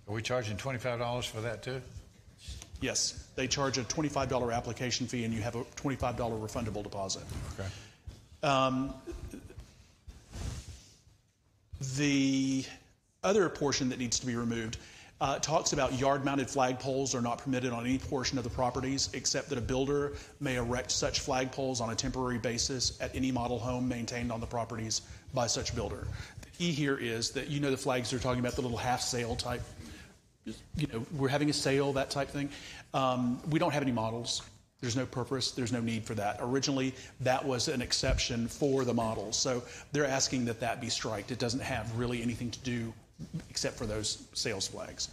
we charging $25 for that too? Yes, they charge a $25 application fee, and you have a $25 refundable deposit. Okay. The other portion that needs to be removed talks about yard-mounted flagpoles are not permitted on any portion of the properties except that a builder may erect such flagpoles on a temporary basis at any model home maintained on the properties by such builder. The key here is that, the flags they're talking about, the little half-sail type, we're having a sale, that type thing. We don't have any models. There's no purpose. There's no need for that. Originally, that was an exception for the models. So they're asking that be striked. It doesn't have really anything to do except for those sales flags.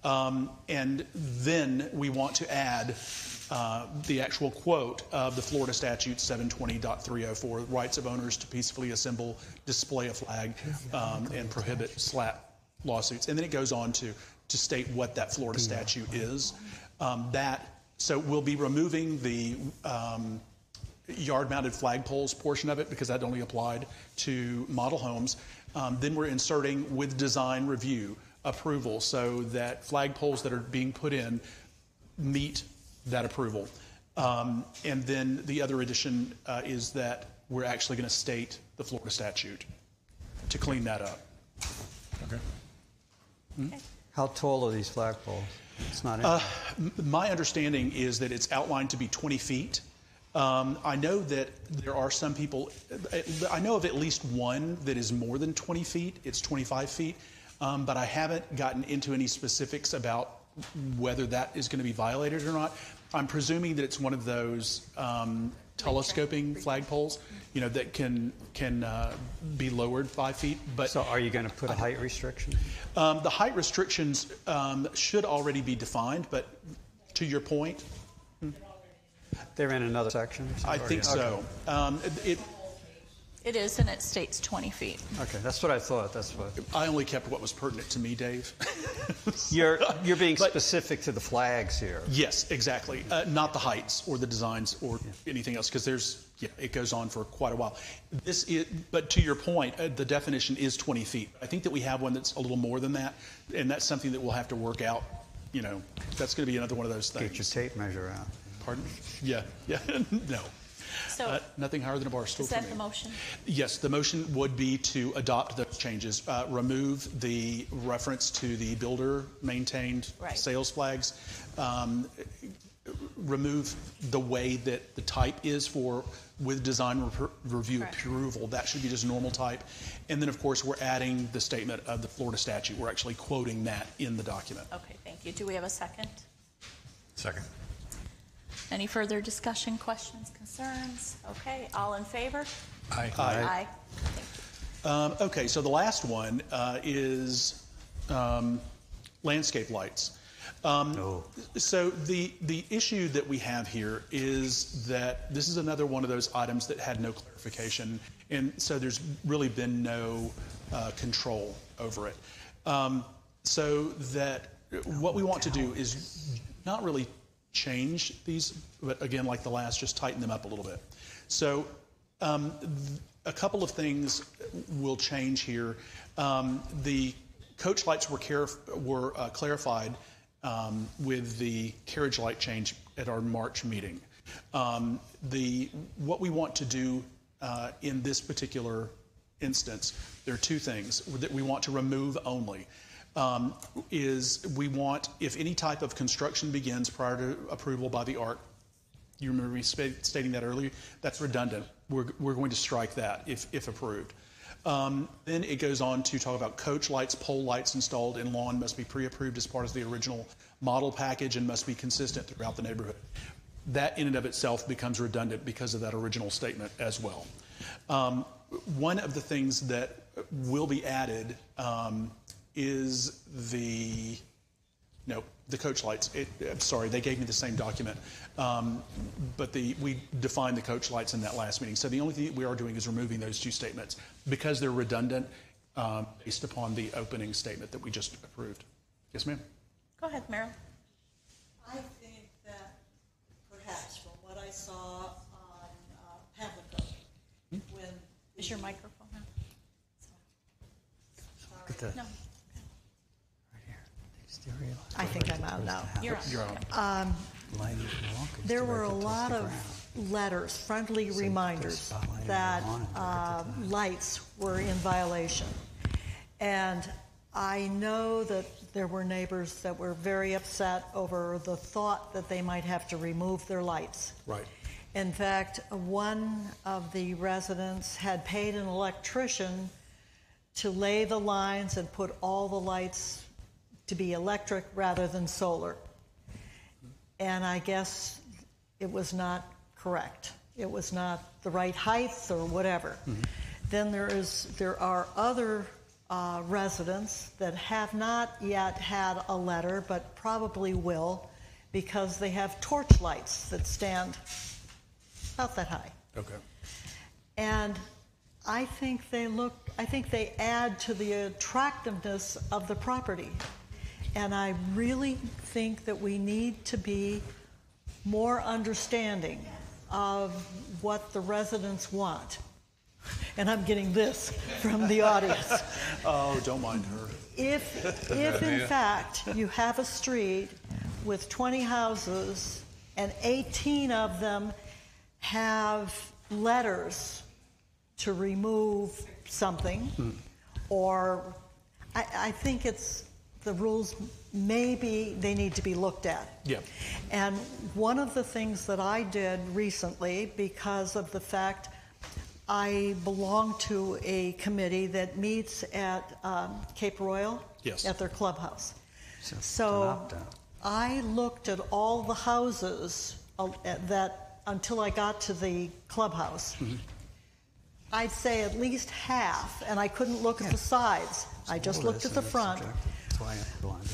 And then we want to add the actual quote of the Florida Statute 720.304, rights of owners to peacefully assemble, display a flag, and prohibit slap lawsuits. And then it goes on to state what that Florida statute is. So we'll be removing the yard-mounted flagpoles portion of it because that only applied to model homes. Then we're inserting with design review approval so that flagpoles that are being put in meet that approval. And then the other addition is that we're actually going to state the Florida statute to clean that up. Okay. Okay. How tall are these flagpoles? It's not my understanding is that it's outlined to be 20 feet. I know that there are some people, I know of at least one that is more than 20 feet. It's 25 feet. But I haven't gotten into any specifics about whether that is going to be violated or not. I'm presuming that it's one of those telescoping flagpoles, that can be lowered 5 feet. But so are you going to put a height restriction? The height restrictions should already be defined, but to your point, they're in another section? I think so. It is, and it states 20 feet. Okay, that's what I thought. That's what I only kept what was pertinent to me, Dave. You're being specific to the flags here. Yes, exactly. Not the heights or the designs or anything else, because it goes on for quite a while. But to your point, the definition is 20 feet. I think that we have one that's a little more than that, and that's something that we'll have to work out. That's going to be another one of those things. Get your tape measure out. Pardon? Yeah. No. So nothing higher than a bar stool for me. Is that the motion? Yes, the motion would be to adopt those changes. Remove the reference to the builder-maintained sales flags. Remove the way that the type is for with design review approval. That should be just normal type. And then, of course, we're adding the statement of the Florida statute. We're actually quoting that in the document. Okay, thank you. Do we have a second? Second. Any further discussion, questions, concerns? Okay, all in favor? Aye. Aye. Thank you. Okay, so the last one is landscape lights. So the issue that we have here is that this is another one of those items that had no clarification, and so there's really been no control over it. So that what we want to do is not really change these, but again, like the last, just tighten them up a little bit. So a couple of things will change here. The Coach lights were clarified with the carriage light change at our March meeting. What we want to do in this particular instance, there are two things that we want to remove only. Is we want, if any type of construction begins prior to approval by the ARC, you remember me stating that earlier, that's redundant. We're going to strike that if approved. Then it goes on to talk about coach lights, pole lights installed in lawn must be pre-approved as part of the original model package and must be consistent throughout the neighborhood. That in and of itself becomes redundant because of that original statement as well. One of the things that will be added is the coach lights. I'm sorry, they gave me the same document, but we defined the coach lights in that last meeting. So the only thing we are doing is removing those two statements because they're redundant based upon the opening statement that we just approved. Yes, ma'am? Go ahead, Marilyn. I think that perhaps from what I saw on Pamlico, when... Is your microphone on? Sorry. No. I think I'm out now. You're on. There were a lot of letters, friendly reminders that lights were in violation. And I know that there were neighbors that were very upset over the thought that they might have to remove their lights. Right. In fact, one of the residents had paid an electrician to lay the lines and put all the lights to be electric rather than solar. And I guess it was not correct. It was not the right height or whatever. Mm-hmm. Then there are other residents that have not yet had a letter, but probably will, because they have torch lights that stand about that high. Okay. And I think they add to the attractiveness of the property. And I really think that we need to be more understanding of what the residents want. And I'm getting this from the audience. Oh, don't mind her. If in fact you have a street with 20 houses and 18 of them have letters to remove something, or I think the rules, maybe they need to be looked at. Yeah. And one of the things that I did recently, because of the fact I belong to a committee that meets at Cape Royal, yes, at their clubhouse. So I looked at all the houses that until I got to the clubhouse. Mm-hmm. I'd say at least half, and I couldn't look at the sides. I just looked at the front.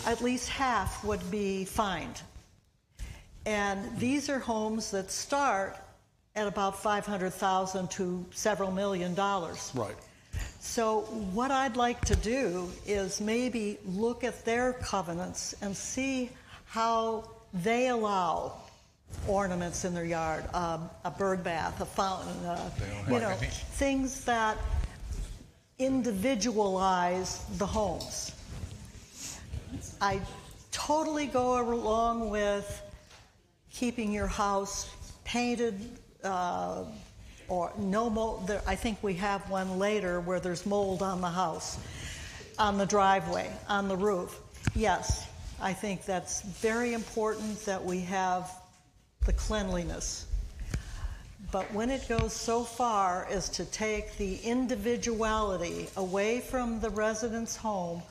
At least half would be fined. And these are homes that start at about $500,000 to several $1 million. Right. So what I'd like to do is maybe look at their covenants and see how they allow ornaments in their yard, a bird bath, a fountain, things that individualize the homes. I totally go along with keeping your house painted or no mold. I think we have one later where there's mold on the house, on the driveway, on the roof. Yes, I think that's very important that we have the cleanliness. But when it goes so far as to take the individuality away from the resident's home,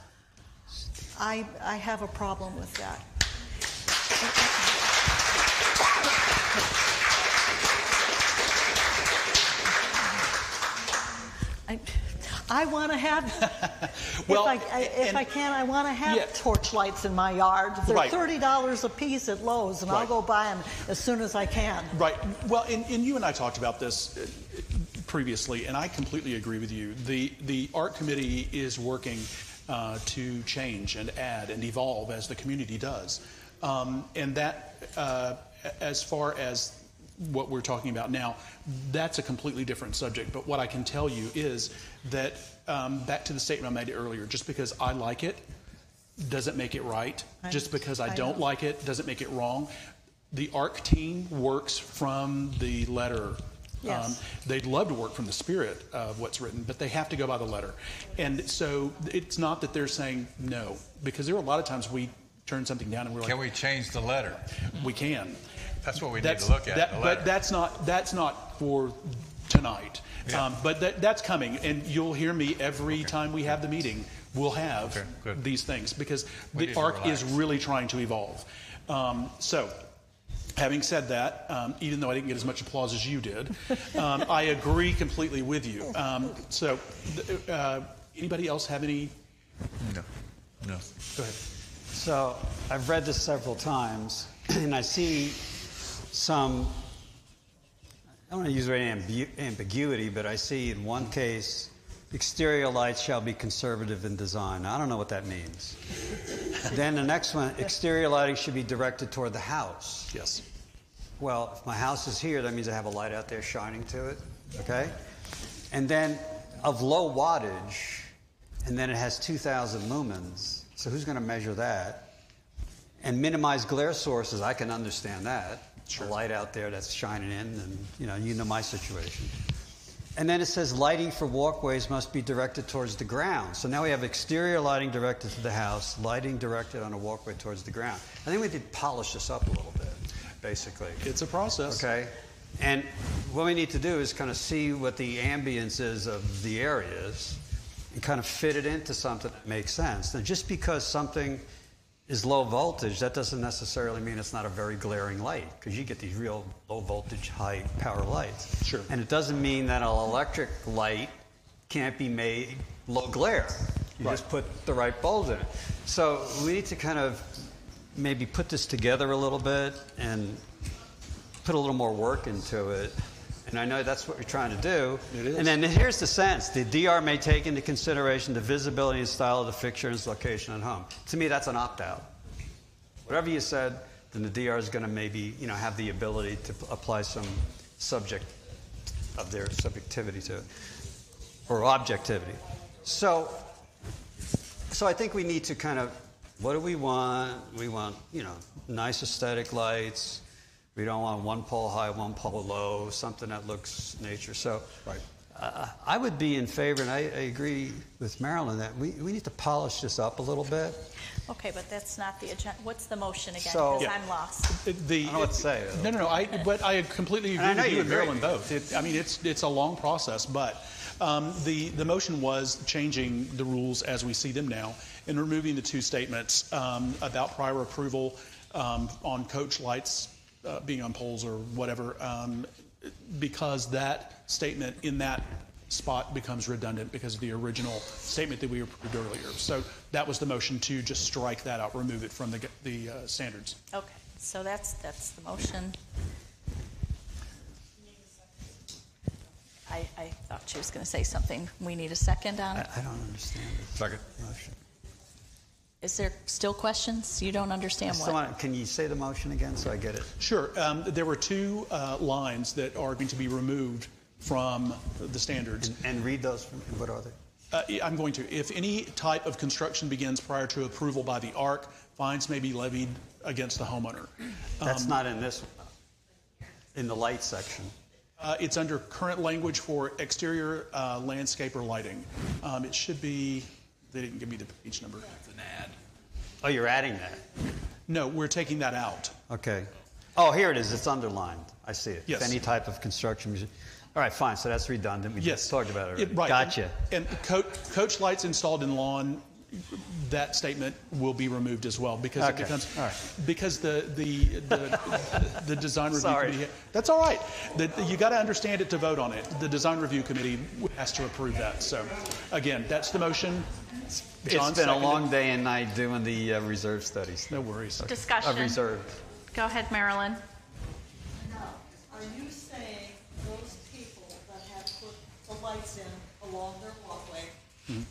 I have a problem with that. I want to have, well, if I can, I want to have torch lights in my yard. They're right. $30 a piece at Lowe's, and right. I'll go buy them as soon as I can. Right. Well, and you and I talked about this previously, and I completely agree with you. The ARC committee is working to change and add and evolve as the community does. And that, as far as what we're talking about now, that's a completely different subject. But what I can tell you is that, back to the statement I made earlier, just because I like it doesn't make it right. Just because I don't like it doesn't make it wrong. The ARC team works from the letter. Yes. They'd love to work from the spirit of what's written, but they have to go by the letter. And so it's not that they're saying no, because there are a lot of times we turn something down and we're like, can we change the letter? We can. That's what we need to look at. But that's not for tonight. Yeah. But that's coming, and you'll hear me every time we have the meeting. We'll have these things because the ARC is really trying to evolve. So, having said that, even though I didn't get as much applause as you did, I agree completely with you. Anybody else have any? No. Go ahead. So I've read this several times, and I see some, I don't want to use the word ambiguity, but I see in one case, exterior lights shall be conservative in design. I don't know what that means. Then the next one, exterior lighting should be directed toward the house. Yes. Well, if my house is here, that means I have a light out there shining to it, okay? And then of low wattage, and then it has 2,000 lumens, so who's going to measure that? And minimize glare sources, I can understand that. Sure. A light out there that's shining in, and you know my situation. And then it says lighting for walkways must be directed towards the ground. So now we have exterior lighting directed to the house, lighting directed on a walkway towards the ground. I think we did polish this up a little bit, basically. It's a process. Okay. And what we need to do is kind of see what the ambience is of the areas and kind of fit it into something that makes sense. Now, just because something is low voltage, that doesn't necessarily mean it's not a very glaring light, because you get these real low voltage, high power lights. Sure. And it doesn't mean that an electric light can't be made low glare. You just put the right bulbs in it. So we need to kind of maybe put this together a little bit and put a little more work into it. And I know that's what we're trying to do. It is. And then here's the sense. The DR may take into consideration the visibility and style of the fixture and its location at home. To me, that's an opt-out. Whatever you said, then the DR is going to maybe, have the ability to apply some subject of their subjectivity to it, or objectivity. So I think we need to kind of, what do we want? We want, nice aesthetic lights. We don't want one pole high, one pole low, something that looks nature. So I would be in favor, and I agree with Marilyn, that we need to polish this up a little bit. Okay, but that's not the agenda. What's the motion again? So- Because I'm lost. I don't know what to say. No. But I completely agree with you and Marilyn both. It's a long process, but the motion was changing the rules as we see them now and removing the two statements about prior approval on coach lights being on poles or whatever, because that statement in that spot becomes redundant because of the original statement that we approved earlier. So that was the motion to just strike that out, remove it from the standards. Okay, so that's the motion. I thought she was going to say something. We need a second on it. I don't understand this motion. Is there still questions? You don't understand what? Can you say the motion again so I get it? Sure. There were two lines that are going to be removed from the standards. And read those. What are they? I'm going to. If any type of construction begins prior to approval by the ARC, fines may be levied against the homeowner. That's not in this one. In the light section. It's under current language for exterior landscape or lighting. It should be, they didn't give me the page number. It's an ad. Oh, you're adding that? No, we're taking that out. Okay. Oh, here it is. It's underlined. I see it. Yes. Any type of construction. All right, fine. So that's redundant. We just talked about it already. Right. Gotcha. And coach lights installed in lawn, that statement will be removed as well because it becomes because the design review committee. That's all right. You got to understand it to vote on it. The design review committee has to approve that. So, again, that's the motion. John It's been a seconded. long day and night doing the reserve studies. No worries. Discussion. Of reserve. Go ahead, Marilyn. Now, are you saying those people that have put the lights in along their walkway, in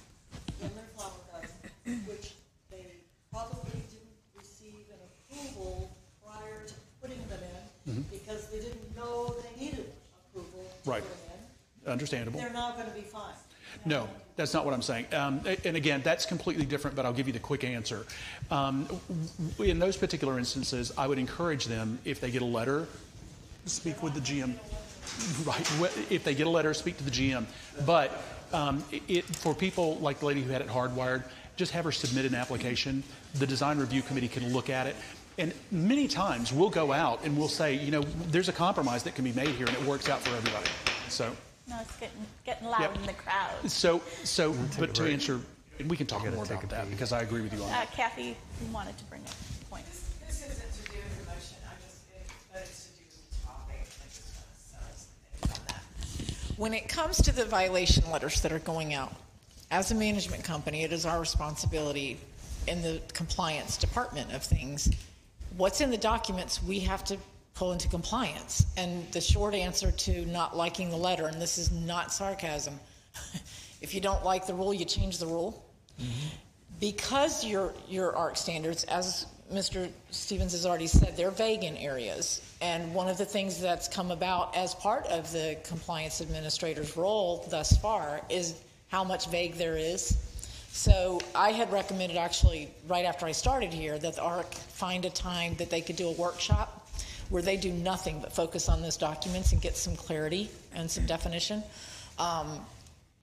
their flower garden, which they probably didn't receive an approval prior to putting them in, because they didn't know Right. Understandable. They're not going to be fined. No, that's not what I'm saying. And again, that's completely different, but I'll give you the quick answer. In those particular instances, I would encourage them, if they get a letter, speak with the GM. Right. If they get a letter, speak to the GM. But for people like the lady who had it hardwired, just have her submit an application. The design review committee can look at it. And many times we'll go out and we'll say, you know, there's a compromise that can be made here and it works out for everybody. So. No, it's getting loud in the crowd. But to answer, and we can talk more about that because I agree with you on that. Kathy, you wanted to bring up points. This isn't to do with the motion, but it's to do with the topic. I just want to say something on that. When it comes to the violation letters that are going out, as a management company, it is our responsibility in the compliance department of things. What's in the documents, we have to pull into compliance. And the short answer to not liking the letter, and this is not sarcasm, if you don't like the rule, you change the rule. Mm-hmm. Because your ARC standards, as Mr. Stevens has already said, they're vague in areas. And one of the things that's come about as part of the compliance administrator's role thus far is how much vague there is. So I had recommended, actually, right after I started here, that the ARC find a time that they could do a workshop where they do nothing but focus on those documents and get some clarity and some definition.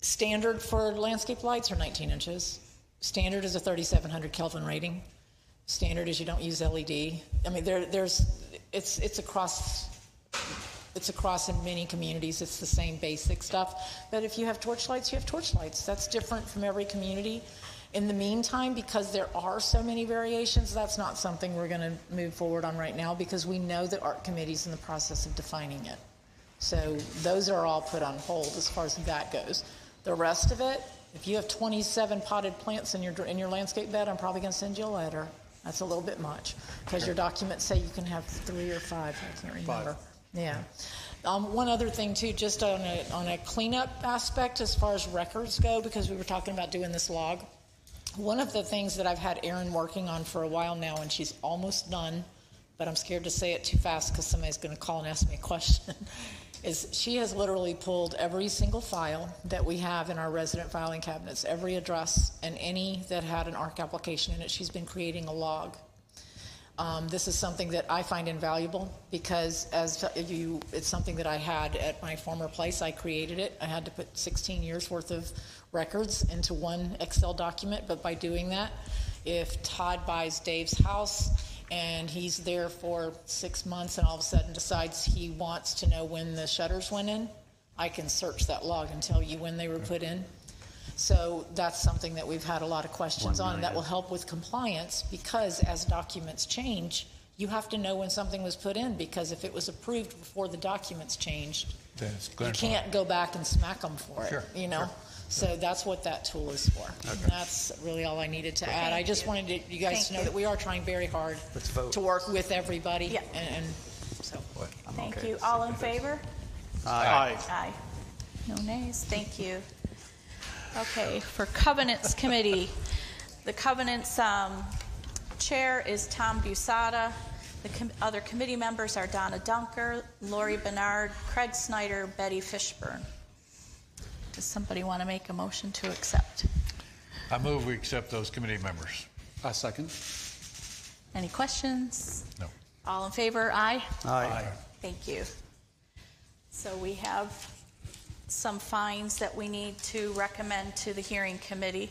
Standard for landscape lights are 19 inches. Standard is a 3700 Kelvin rating. Standard is you don't use LED. I mean, it's across in many communities. It's the same basic stuff. But if you have torch lights, you have torch lights. That's different from every community. In the meantime, because there are so many variations, that's not something we're going to move forward on right now because we know that ARC committee's in the process of defining it. So those are all put on hold as far as that goes. The rest of it, if you have 27 potted plants in your landscape bed, I'm probably going to send you a letter. That's a little bit much because your documents say you can have 3 or 5. I can't remember. 5. Yeah. One other thing too, just on a cleanup aspect as far as records go, because we were talking about doing this log. One of the things that I've had Erin working on for a while now, and she's almost done, but I'm scared to say it too fast because somebody's going to call and ask me a question, is she has literally pulled every single file that we have in our resident filing cabinets, every address, and any that had an ARC application in it. She's been creating a log. This is something that I find invaluable because it's something that I had at my former place. I created it. I had to put 16 years worth of records into one Excel document, but by doing that, if Todd buys Dave's house and he's there for 6 months and all of a sudden decides he wants to know when the shutters went in, I can search that log and tell you when they were put in. So that's something that we've had a lot of questions on that will help with compliance because as documents change, you have to know when something was put in because if it was approved before the documents changed, you can't go back and smack them for it, you know? Sure. So that's what that tool is for. Okay. And that's really all I needed to add. I just wanted you guys to know that we are trying very hard to work with everybody. Yeah. And so. Thank you. All in favor? Aye. Aye. No nays. Thank you. Okay, for Covenants Committee, the Covenants chair is Tom Busada. The other committee members are Donna Dunker, Lori Bernard, Craig Snyder, Betty Fishburne. Does somebody want to make a motion to accept? I move we accept those committee members. I second. Any questions? No. All in favor? Aye. Aye. Thank you. So we have some fines that we need to recommend to the hearing committee.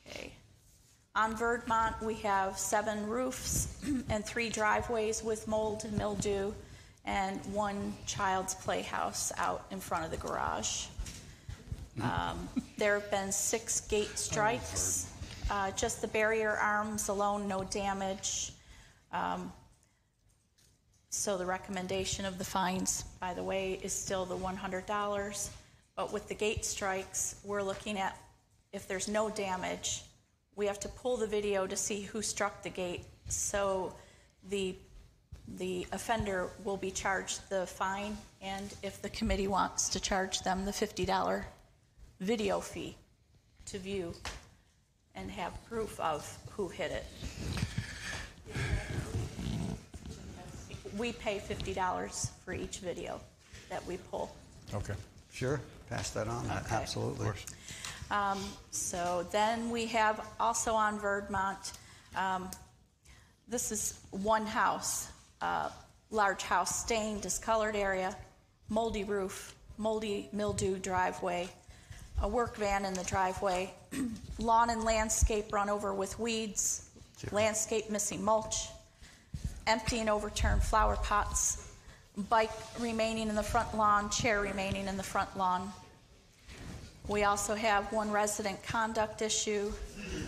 Okay. On Verdmont, we have 7 roofs and 3 driveways with mold and mildew and 1 child's playhouse out in front of the garage. There have been 6 gate strikes. Just the barrier arms alone, no damage. So the recommendation of the fines, by the way, is still the $100. But with the gate strikes, we're looking at if there's no damage, we have to pull the video to see who struck the gate. So the offender will be charged the fine, and if the committee wants to charge them the $50 video fee to view and have proof of who hit it. we pay $50 for each video that we pull. Okay. Sure, pass that on. Okay. Absolutely. Of course. So then we have also on Verdmont, this is one house, large house, stained, discolored area, moldy roof, moldy mildew driveway, a work van in the driveway, lawn and landscape run over with weeds, landscape missing mulch, empty and overturned flower pots, bike remaining in the front lawn, chair remaining in the front lawn. We also have one resident conduct issue.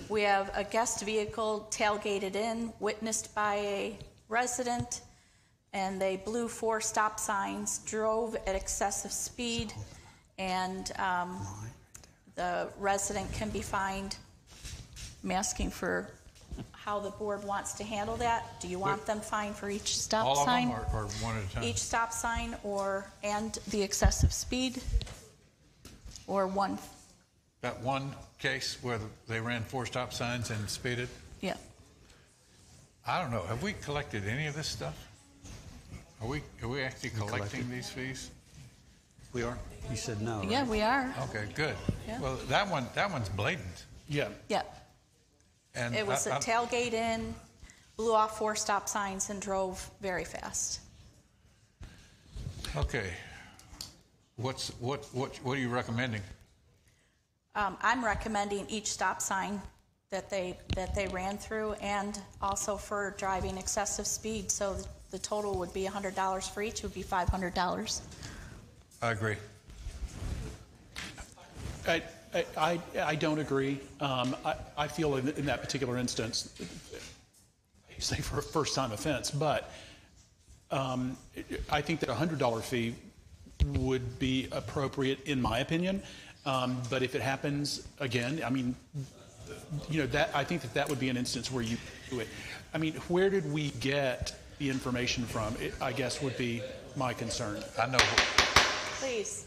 We have a guest vehicle tailgated in, witnessed by a resident, and they blew 4 stop signs, drove at excessive speed, and the resident can be fined. I'm asking for how the board wants to handle that. Do you want them fined for each stop sign? All of them or one at a time? Each stop sign and the excessive speed, or one? That one case where they ran 4 stop signs and speeded? Yeah. I don't know. Have we collected any of this stuff? Are we actually collecting these fees? We are. You said no. Right? Yeah, we are. Okay, good. Yeah. Well, that one's blatant. Yeah. Yeah. And It was a tailgate in, blew off 4 stop signs, and drove very fast. Okay. What are you recommending? I'm recommending each stop sign that they ran through, and also for driving excessive speed. So the total would be $100 for each. Would be $500. I agree. I don't agree. I feel in that particular instance, say for a first-time offense, but I think that a $100 fee would be appropriate in my opinion. But if it happens again, I mean, I think that would be an instance where you do it. I mean, where did we get the information from? I guess would be my concern. I know. Please.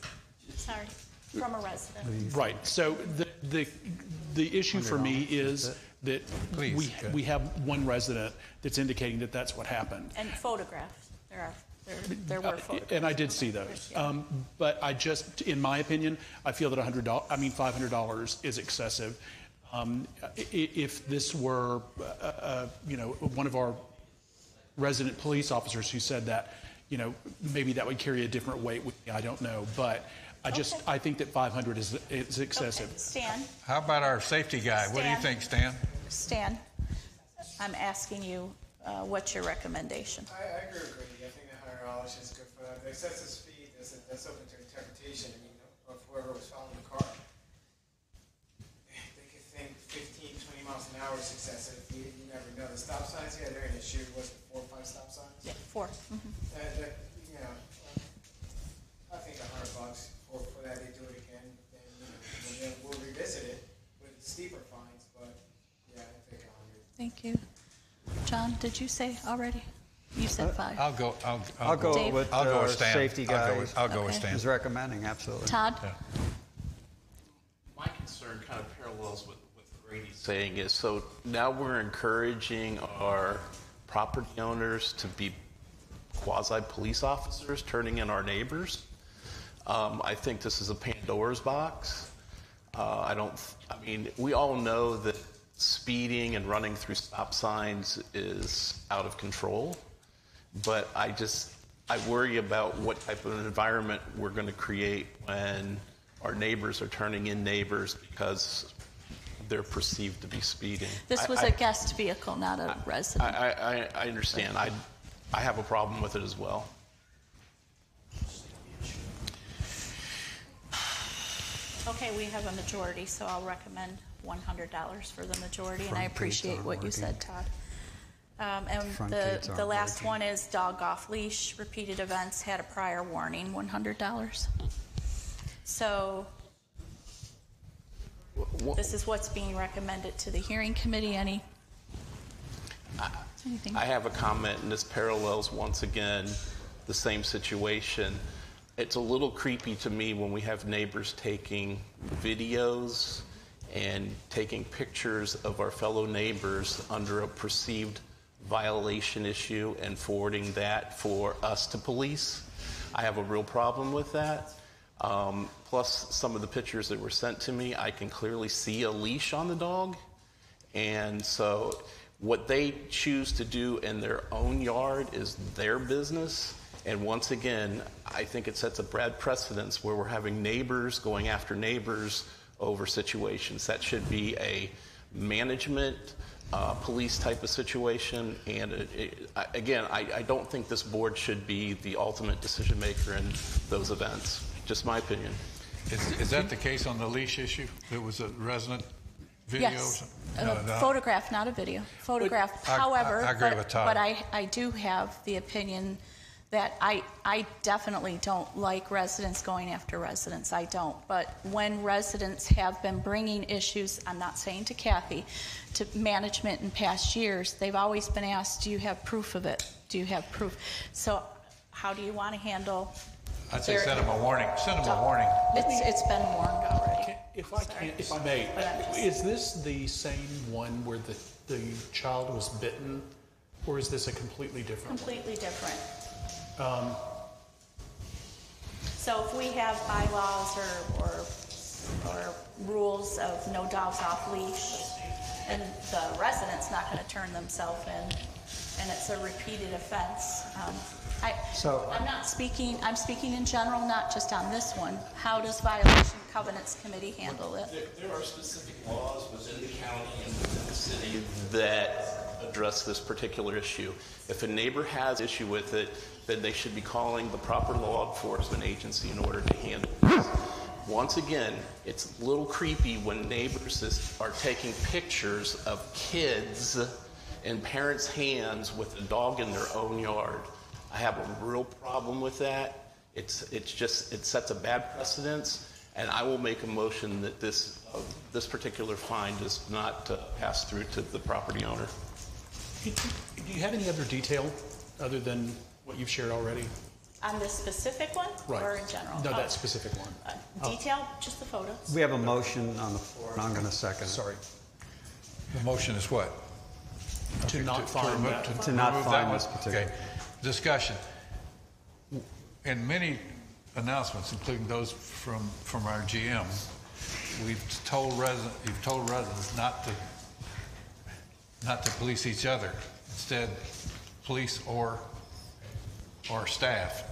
Sorry. From a resident. Right. So the issue for me is that we have one resident that's indicating that that's what happened. And photographs. There were photographs. And I did see those. But I just, in my opinion, I feel that $500 is excessive. If this were, one of our resident police officers who said that, maybe that would carry a different weight with me. I don't know, but I think that 500 is excessive. Okay. Stan. How about our safety guy? What do you think, Stan? Stan, I'm asking you, what's your recommendation? I agree with Grady. I think that $100 is good for that. The excessive speed, that's open to interpretation. I mean, of whoever was following the car, they could think 15, 20 miles an hour is excessive. You never know. The stop signs, they're an issue. Was it 4 or 5 stop signs? Yeah, 4. Mm-hmm. I think $100 for that. They do it again, then we'll revisit it with steeper fines. But yeah, I think 100. Thank you. John, did you say already? You said 5. I'll go Dave? with Stan. Safety guy. I'll go with Stan. Is recommending, absolutely. Todd? Yeah. My concern kind of parallels with what Grady's saying is, so now we're encouraging our property owners to be quasi-police officers turning in our neighbors. I think this is a Pandora's box. We all know that speeding and running through stop signs is out of control, but I worry about what type of environment we're going to create when our neighbors are turning in neighbors because they're perceived to be speeding. This was a guest vehicle, not a resident. I understand. I have a problem with it as well. Okay, we have a majority, so I'll recommend $100 for the majority, and I appreciate what you said, Todd. And the last one is dog off leash, repeated events, had a prior warning, $100. So this is what's being recommended to the hearing committee. Anything? I have a comment, and this parallels once again the same situation. It's a little creepy to me when we have neighbors taking videos and taking pictures of our fellow neighbors under a perceived violation issue and forwarding that for us to police. I have a real problem with that. Plus, some of the pictures that were sent to me, I can clearly see a leash on the dog. And so what they choose to do in their own yard is their business. And once again, I think it sets a bad precedence where we're having neighbors going after neighbors over situations. That should be a management, police type of situation. And I don't think this board should be the ultimate decision maker in those events. Just my opinion. Is that the case on the leash issue? It was a resident video? Yes, No. photograph, not a video. Photograph. However, I agree with Todd. But I do have the opinion that I definitely don't like residents going after residents. I don't. But when residents have been bringing issues, I'm not saying to Kathy, to management in past years, they've always been asked, do you have proof of it? Do you have proof? So how do you want to handle? I'd say send them a warning. Send them a warning. It's been warned already. If I may, is this the same one where the child was bitten, or is this a completely different Completely different. So if we have bylaws or rules of no dogs off leash, and the resident's not going to turn themselves in, and it's a repeated offense. I'm speaking in general, not just on this one. How does Violation Covenants Committee handle it? There are specific laws within the county and within the city that address this particular issue. If a neighbor has issue with it, then they should be calling the proper law enforcement agency in order to handle it. Once again, it's a little creepy when neighbors are taking pictures of kids in parents' hands with a dog in their own yard. I have a real problem with that. It sets a bad precedence, and I will make a motion that this particular fine does not pass through to the property owner. Do you have any other detail other than what you've shared already? On this specific one, right, or in general? No, that specific one. Detail, just the photos. We have a motion on the floor, and I'm going to second. Sorry. The motion is what? To not find this particular. Okay. Discussion. In many announcements, including those from our GM, you've told residents not to police each other. Instead, police or staff.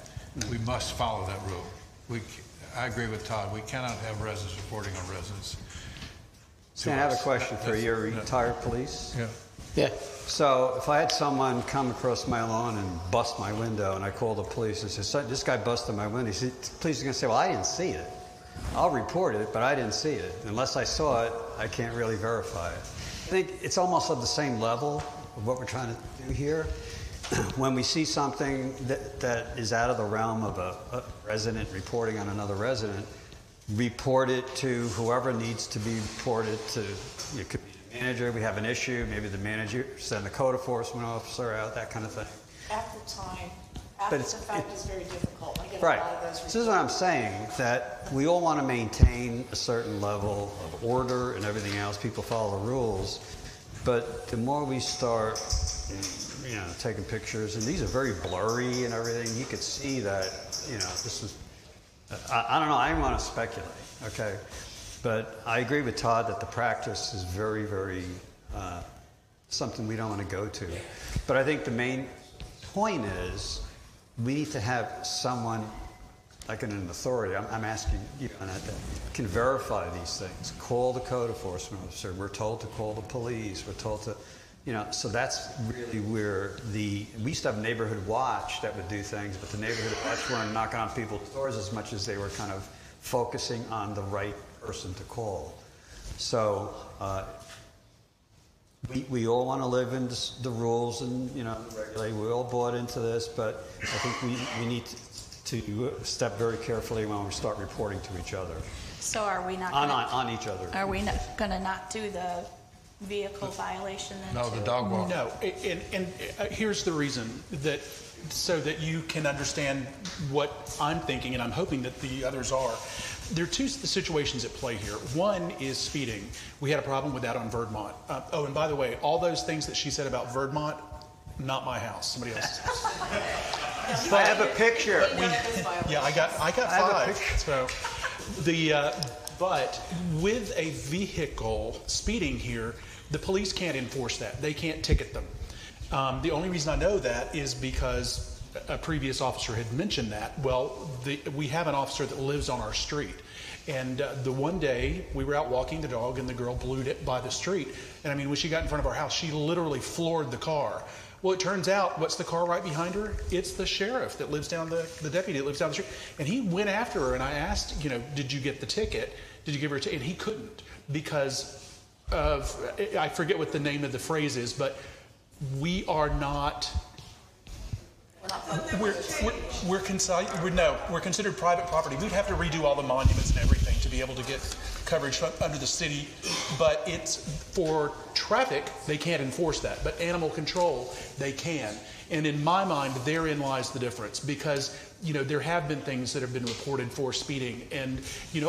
We must follow that rule. I agree with Todd. We cannot have residents reporting on residents. Stan, I have a question for you. You're retired police? Yeah. So if I had someone come across my lawn and bust my window, and I called the police and said, this guy busted my window, the police are going to say, well, I didn't see it. I'll report it, but I didn't see it. Unless I saw it, I can't really verify it. I think it's almost of the same level of what we're trying to do here. When we see something that is out of the realm of a resident reporting on another resident, report it to whoever needs to be reported to. It could be the manager. We have an issue. Maybe the manager send the code enforcement officer out, that kind of thing. At the time, after the fact is very difficult. I get right. a lot of those reports. So this is what I'm saying, that we all want to maintain a certain level of order and everything else. People follow the rules. But the more we start, taking pictures, and these are very blurry and everything, you could see that, this is, I don't know, I don't want to speculate, okay? But I agree with Todd that the practice is very, very, something we don't want to go to. But I think the main point is we need to have someone, like an authority, I'm asking you on that can verify these things. Call the code enforcement officer. We're told to call the police. We're told to, so that's really where we used to have neighborhood watch that would do things, but the neighborhood watch weren't knocking on people's doors as much as they were kind of focusing on the right person to call. So we all want to live in the rules and, regulate. We all bought into this, but I think we need to step very carefully when we start reporting to each other. So are we not on each other? Are we going to not do the vehicle violation then? No, the dog walk. No, and here's the reason so that you can understand what I'm thinking, and I'm hoping that the others are. There are two situations at play here. One is speeding. We had a problem with that on Vermont. And by the way, all those things that she said about Vermont, Not my house, somebody else's house. I have a picture. I got five. So but with a vehicle speeding here, the police can't enforce that. They can't ticket them. The only reason I know that is because a previous officer had mentioned that. Well, we have an officer that lives on our street. And the one day we were out walking the dog and the girl blew it by the street. And I mean, when she got in front of our house, she literally floored the car. Well, it turns out, what's the car right behind her? It's the sheriff that lives down the deputy that lives down the street. And he went after her, and I asked, did you get the ticket? Did you give her a ticket? And he couldn't because of, I forget what the name of the phrase is, but we are not... We're considered private property. We'd have to redo all the monuments and everything to be able to get coverage under the city, but it's for traffic, they can't enforce that, but animal control, they can. And in my mind, therein lies the difference, because there have been things that have been reported for speeding, and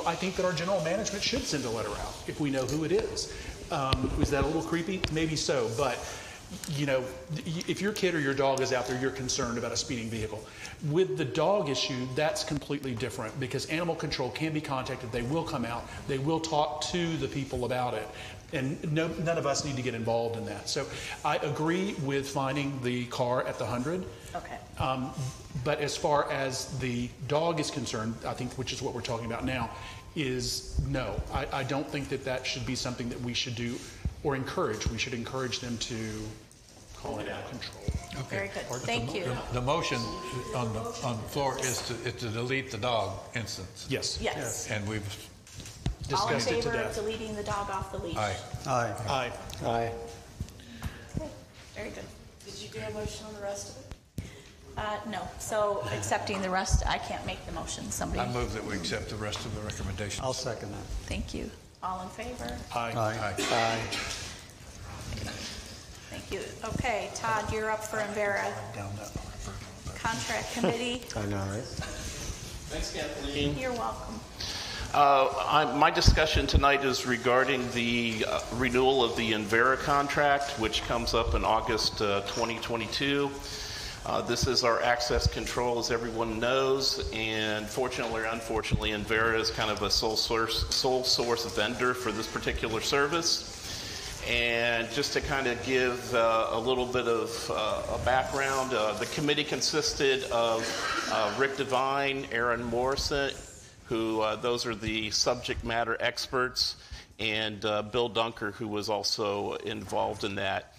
I think that our general management should send a letter out if we know who it is. Is that a little creepy? Maybe so, but if your kid or your dog is out there, you're concerned about a speeding vehicle. With the dog issue, that's completely different, because animal control can be contacted. They will come out. They will talk to the people about it. And none of us need to get involved in that. So I agree with finding the car at the 100. Okay. But as far as the dog is concerned, I think, which is what we're talking about now, is no. I don't think that should be something that we should do or encourage. We should encourage them to call it out control. Okay. Very good. Thank you. The motion on the floor is to delete the dog instance. Yes. Yes. And we've All in discussed it to favor of death. deleting the dog off the leash? Aye. Aye. Aye. Aye. Okay. Very good. Did you do a motion on the rest of it? No. So accepting the rest, I can't make the motion. Somebody. I move that we accept the rest of the recommendations. I'll second that. Thank you. All in favor? Aye. Aye. Aye. Thank you. Okay, Todd, you're up for ENVERA. Contract committee. I know, right? Thanks, Kathleen. You're welcome. My discussion tonight is regarding the renewal of the ENVERA contract, which comes up in August 2022. This is our access control, as everyone knows, and fortunately or unfortunately, ENVERA is kind of a sole source vendor for this particular service. And just to kind of give a little bit of a background, the committee consisted of Rick Devine, Aaron Morrison, who those are the subject matter experts, and Bill Gunter, who was also involved in that.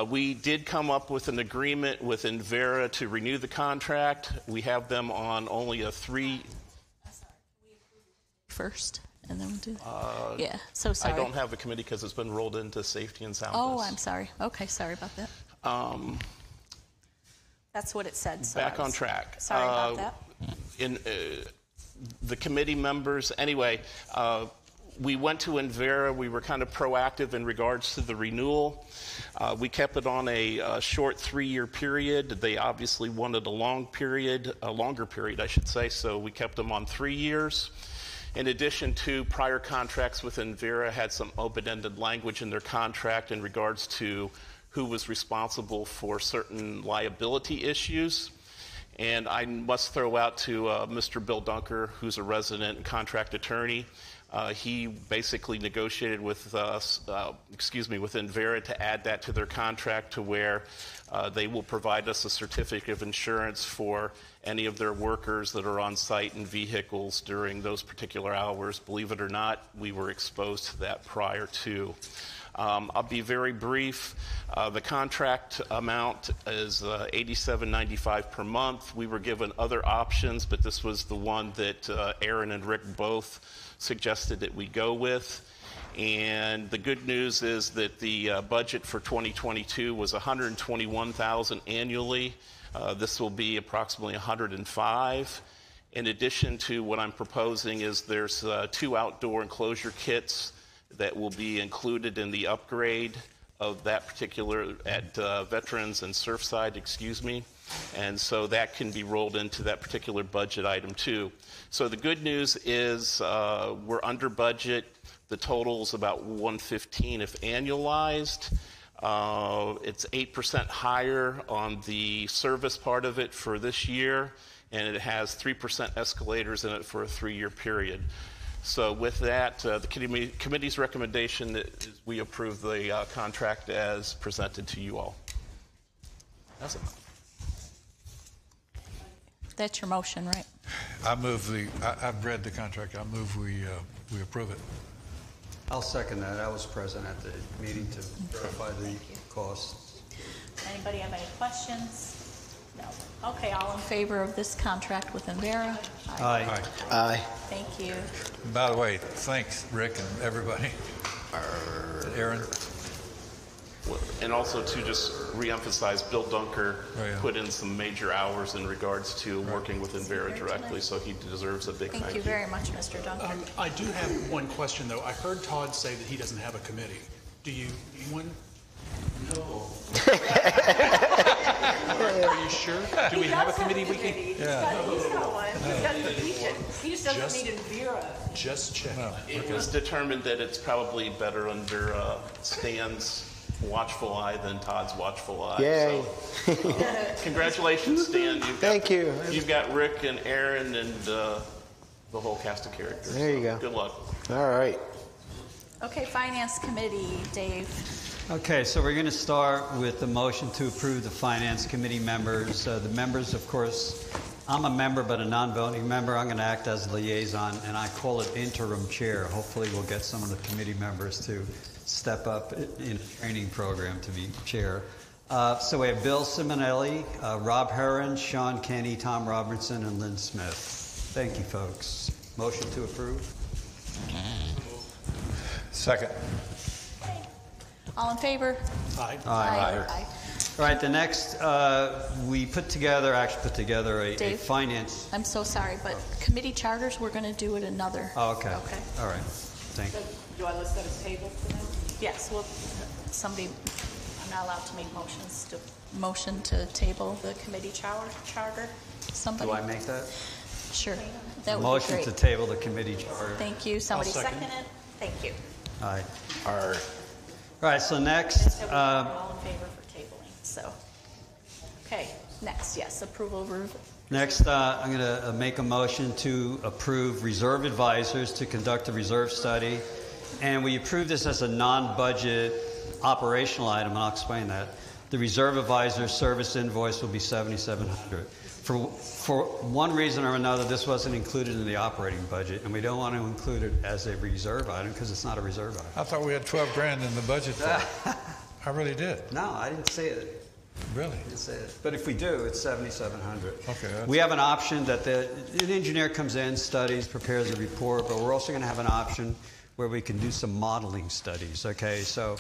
We did come up with an agreement with ENVERA to renew the contract. We have them on only a 3... First, and then we'll do... yeah, so sorry. I don't have a committee because it's been rolled into safety and soundness. Oh, I'm sorry. Okay, sorry about that. That's what it said. So back on track. Sorry about that. The committee members, anyway, we went to ENVERA. We were kind of proactive in regards to the renewal. We kept it on a short 3-year period. They obviously wanted a longer period, I should say, so we kept them on 3 years. In addition to prior contracts with ENVERA had some open-ended language in their contract in regards to who was responsible for certain liability issues. And I must throw out to Mr. Bill Gunter, who's a resident and contract attorney. He basically negotiated with with ENVERA to add that to their contract to where they will provide us a certificate of insurance for any of their workers that are on site in vehicles during those particular hours. Believe it or not, we were exposed to that prior to. I'll be very brief. The contract amount is $87.95 per month. We were given other options, but this was the one that Aaron and Rick both suggested that we go with. And the good news is that the budget for 2022 was $121,000 annually. This will be approximately $105,000. In addition to what I'm proposing is there's 2 outdoor enclosure kits that will be included in the upgrade of that particular at Veterans and Surfside, and so that can be rolled into that particular budget item too. So the good news is we're under budget. The total is about $115 if annualized. It's 8% higher on the service part of it for this year, and it has 3% escalators in it for a 3-year period. So with that, the committee's recommendation is we approve the contract as presented to you all. That's it. That's your motion, right? I've read the contract. I move we approve it. I'll second that. I was present at the meeting to verify the costs. Anybody have any questions? No. Okay, all in favor of this contract with ENVERA? Aye. Aye. Thank you. By the way, thanks, Rick and everybody. Aaron. And also to just reemphasize, Bill Gunter put in some major hours in regards to working with ENVERA directly, so he deserves a big thank you. Thank you very much, Mr. Gunter. I do have one question, though. I heard Todd say that he doesn't have a committee. Do you? Anyone? No. Are you sure? Do we have a committee? We can. Yeah. He's got one. He's got the region. He just doesn't need ENVERA. Just check. No. It was determined that it's probably better under Stan's watchful eye than Todd's watchful eye. Yay. So, congratulations, Stan. Thank you. You've got Rick and Aaron and the whole cast of characters. There you go. Good luck. All right. Okay, Finance Committee, Dave. Okay, so we're going to start with the motion to approve the Finance Committee members. The members, of course, I'm a member but a non-voting member. I'm going to act as liaison, and I call it interim chair. Hopefully we'll get some of the committee members to step up in a training program to be chair. So we have Bill Simonelli, Rob Herron, Sean Kenny, Tom Robertson, and Lynn Smith. Thank you, folks. Motion to approve? Second. All in favor? Aye. Aye. All right, the next, we put together a Dave, finance. I'm so sorry, but committee charters, we're going to do it another. Oh, okay. Okay. All right. Thank you. Do I list that as table for now? Yes, well, somebody, I'm not allowed to make motions to motion to table the committee charter. Somebody. Do I make that? Sure. That would Motion be to great. table the committee charter. Thank you. Somebody I'll second. second it? Thank you. Aye. All right, so next. We're all in favor for tabling, so. Okay, next, yes, approval of. Next, I'm going to make a motion to approve reserve advisors to conduct a reserve study. And we approve this as a non-budget operational item, and I'll explain that. The reserve advisor service invoice will be $7,700. For one reason or another, this wasn't included in the operating budget, and we don't want to include it as a reserve item because it's not a reserve item. I thought we had 12 grand in the budget for it. I really did. No, I didn't say it. Really? I didn't say it. But if we do, it's $7,700. Okay. We have an option that the engineer comes in, studies, prepares a report, but we're also going to have an option where we can do some modeling studies. Okay, so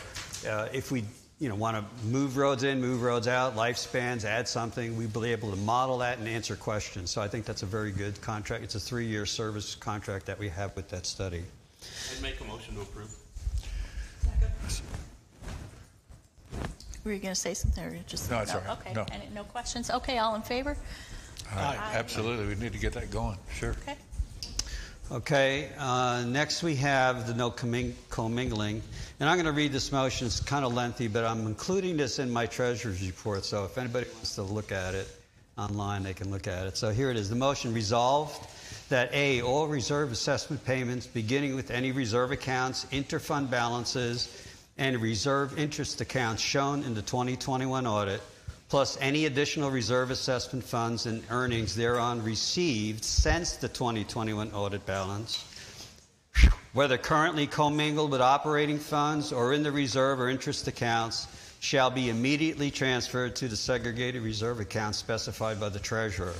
if we want to move roads in, move roads out, lifespans, add something, we'll be able to model that and answer questions. So I think that's a very good contract. It's a 3-year service contract that we have with that study. I'd make a motion to approve. Were you going to say something or just? No, it's all right. Okay, No. no questions? Okay, all in favor? Aye. Absolutely. We need to get that going. Sure. Okay. Okay, next we have the no commingling. And I'm going to read this motion. It's kind of lengthy, but I'm including this in my treasurer's report. So if anybody wants to look at it online, they can look at it. So here it is. The motion resolved that A, all reserve assessment payments beginning with any reserve accounts, interfund balances, and reserve interest accounts shown in the 2021 audit, plus any additional reserve assessment funds and earnings thereon received since the 2021 audit balance, whether currently commingled with operating funds or in the reserve or interest accounts, shall be immediately transferred to the segregated reserve account specified by the treasurer.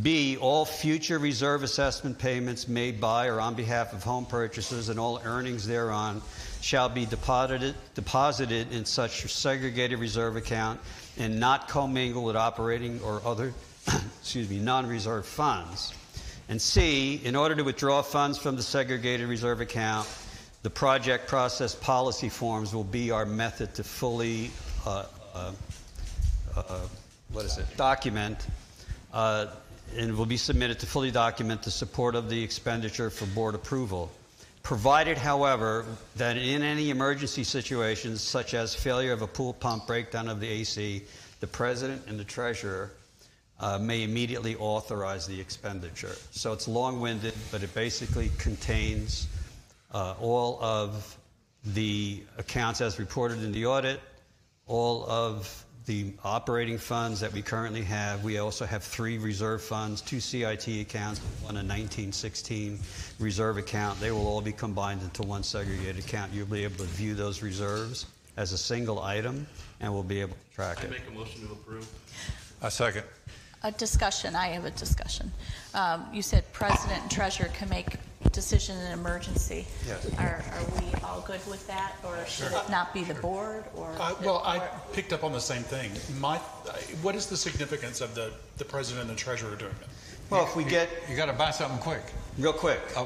B, all future reserve assessment payments made by or on behalf of home purchasers and all earnings thereon shall be deposited in such segregated reserve account and not commingled with operating or other non-reserve funds. And C, in order to withdraw funds from the segregated reserve account, the project process policy forms will be our method to fully document and will be submitted to fully document the support of the expenditure for board approval. Provided, however, that in any emergency situations, such as failure of a pool pump, breakdown of the AC, the president and the treasurer may immediately authorize the expenditure. So it's long-winded, but it basically contains all of the accounts as reported in the audit, all of the operating funds that we currently have. We also have 3 reserve funds, 2 CIT accounts, one a 1916 reserve account. They will all be combined into one segregated account. You'll be able to view those reserves as a single item, and we'll be able to track it. I make a motion to approve. A second. A discussion. I have a discussion. You said president and treasurer can make decision in an emergency. Yes. Are we all good with that, or should it not be the board? Or Well, I picked up on the same thing. What is the significance of the president and the treasurer doing it? Well, if we get... You got to buy something quick. Real quick. A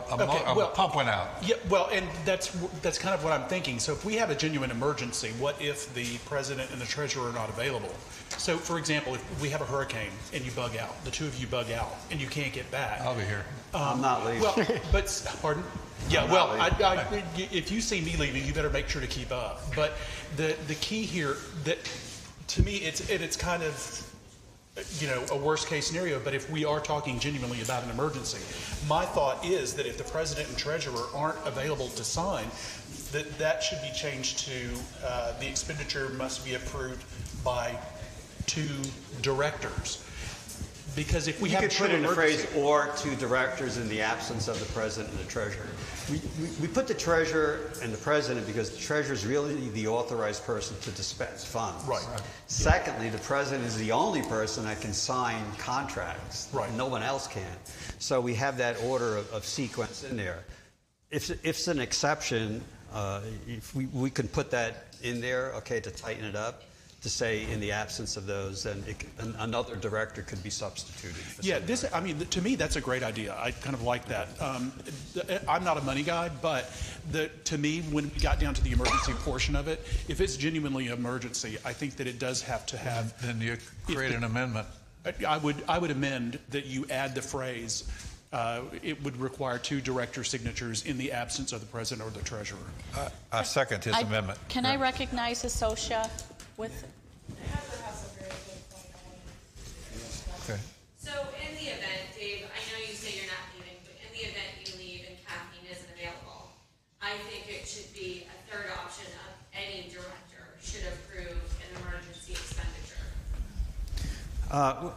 pump went out. Yeah, well, and that's kind of what I'm thinking. So if we have a genuine emergency, what if the president and the treasurer are not available? So, for example, if we have a hurricane and you bug out, the two of you bug out, and you can't get back. I'll be here. I'm not leaving. Well, but, pardon? Yeah, well, if you see me leaving, you better make sure to keep up. But the key here, that to me, it's kind of, a worst case scenario, but if we are talking genuinely about an emergency, my thought is that if the president and treasurer aren't available to sign, that should be changed to the expenditure must be approved by 2 directors. Because if we have could put in the phrase "or 2 directors" in the absence of the president and the treasurer. We put the treasurer and the president because the treasurer is really the authorized person to dispense funds. Right. Secondly, the president is the only person that can sign contracts. Right. No one else can. So we have that order of sequence in there. If it's an exception, if we can put that in there, okay, to tighten it up. To say in the absence of those, then another director could be substituted. Yeah, to me, that's a great idea. I kind of like that. I'm not a money guy, but to me, when we got down to the emergency portion of it, if it's genuinely an emergency, I think that it does have to have. Then you create an amendment. I would amend that you add the phrase. It would require 2 director signatures in the absence of the president or the treasurer. I second his amendment. Can I recognize Associa with? Okay. So in the event, Dave, I know you say you're not leaving, but in the event you leave and Kathleen isn't available, I think it should be a third option of any director should approve an emergency expenditure.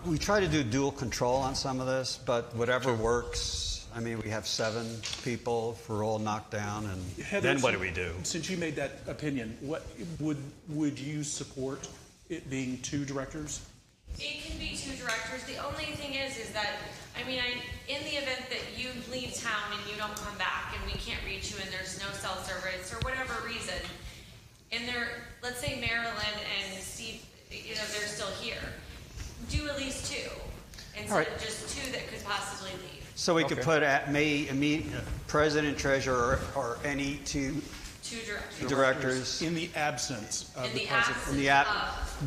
We try to do dual control on some of this, but whatever works. I mean, we have 7 people. If we're all knocked down, and Heather, then what do we do? Since you made that opinion, what would you support it being 2 directors? It can be 2 directors. The only thing is that, in the event that you leave town and you don't come back and we can't reach you and there's no cell service or whatever reason, and let's say Marilyn and Steve, they're still here, do at least 2 instead of just 2 that could possibly leave. So we could put president, treasurer, or any 2 directors. In the absence of the president.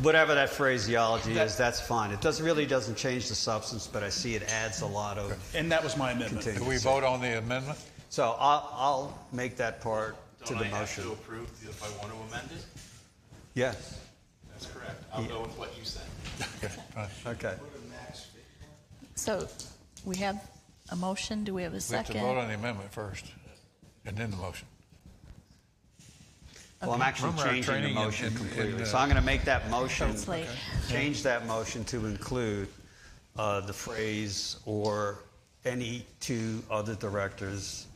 Whatever that phraseology is, that's fine. It really doesn't change the substance, but I see it adds a lot of. And that was my amendment. Do we vote on the amendment? So I'll make that part to the motion. I have to approve if I want to amend it? Yes. That's correct. I'll go with what you said. Okay. So we have a motion. Do we have a second? We have to vote on the amendment first, and then the motion. Well, I'm actually changing the motion completely. So I'm going to make that motion, change that motion to include the phrase "or any 2 other directors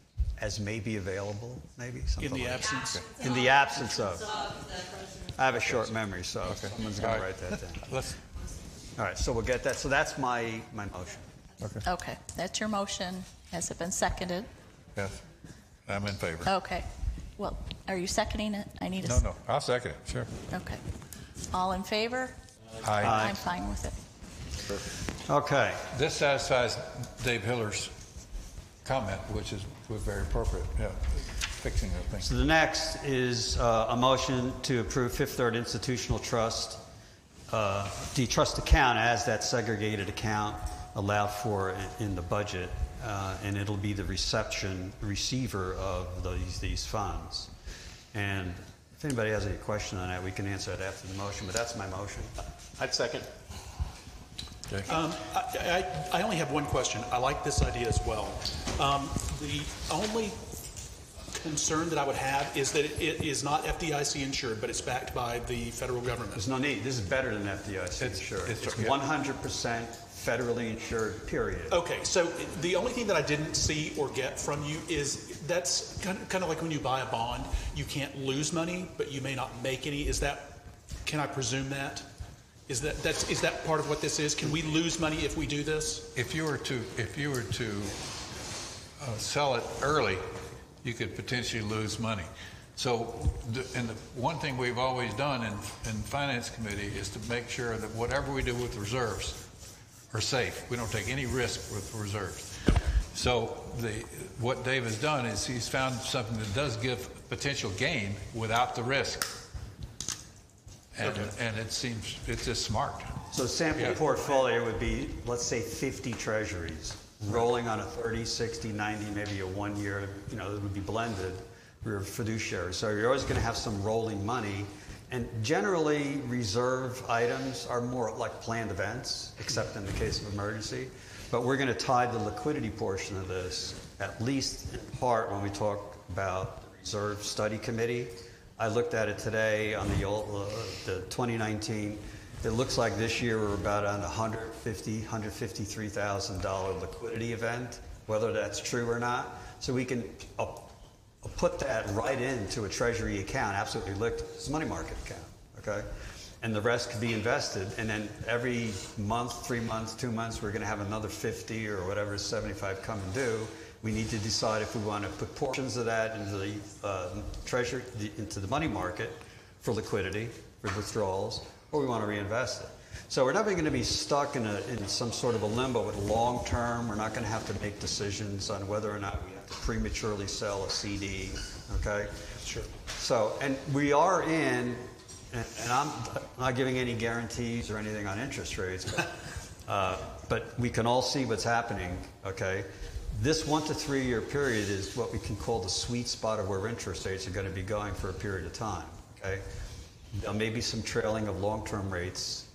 as may be available," maybe something in the like absence. That. In the absence of. I have a short memory, so someone's going to write that down. All right, so we'll get that. So that's my motion. Okay, that's your motion. Has it been seconded? Yes, I'm in favor. Okay. Well, are you seconding it? I need a... No, I'll second it, sure. Okay. All in favor? Aye. I'm fine with it. Okay. This satisfies Dave Hiller's comment, which was very appropriate. Yeah, fixing the thing. So the next is a motion to approve Fifth Third Institutional Trust, the trust account as that segregated account allowed for in the budget. and it'll be the receiver of these funds. And if anybody has any question on that, we can answer it after the motion, but that's my motion. I'd second. Okay. I only have one question. I like this idea as well. The only concern that I would have is that it is not FDIC insured, but it's backed by the federal government. There's no need. This is better than FDIC insured. It's 100% federally insured, period. Okay, so the only thing that I didn't see or get from you is that's kind of like when you buy a bond, you can't lose money, but you may not make any. Is that, can I presume that? Is that part of what this is? Can we lose money if we do this? If you were to sell it early, you could potentially lose money. So, and the one thing we've always done in Finance Committee is to make sure that whatever we do with reserves are safe. We don't take any risk with reserves. So what Dave has done is he's found something that does give potential gain without the risk. And, and it seems, it's just smart. So sample portfolio would be, let's say 50 treasuries, rolling on a 30, 60, 90, maybe a 1 year, it would be blended. We're fiduciary. So you're always going to have some rolling money. And generally, reserve items are more like planned events, except in the case of emergency. But we're going to tie the liquidity portion of this, at least in part, when we talk about the Reserve Study Committee. I looked at it today on the 2019. It looks like this year we're about on $153,000 liquidity event, whether that's true or not. So we can put that right into a treasury account, absolutely liquid. It's a money market account, okay? And the rest could be invested, and then every month, 3 months, 2 months, we're going to have another 50 or whatever, 75 come and due. We need to decide if we want to put portions of that into the treasury, into the money market for liquidity, for withdrawals, or we want to reinvest it. So we're never going to be stuck in some sort of a limbo with long term. We're not going to have to make decisions on whether or not we have to prematurely sell a CD, okay? Sure. So, and we are in, and I'm not giving any guarantees or anything on interest rates, but we can all see what's happening, okay? This 1 to 3 year period is what we can call the sweet spot of where interest rates are going to be going for a period of time, okay? There may be some trailing of long-term rates,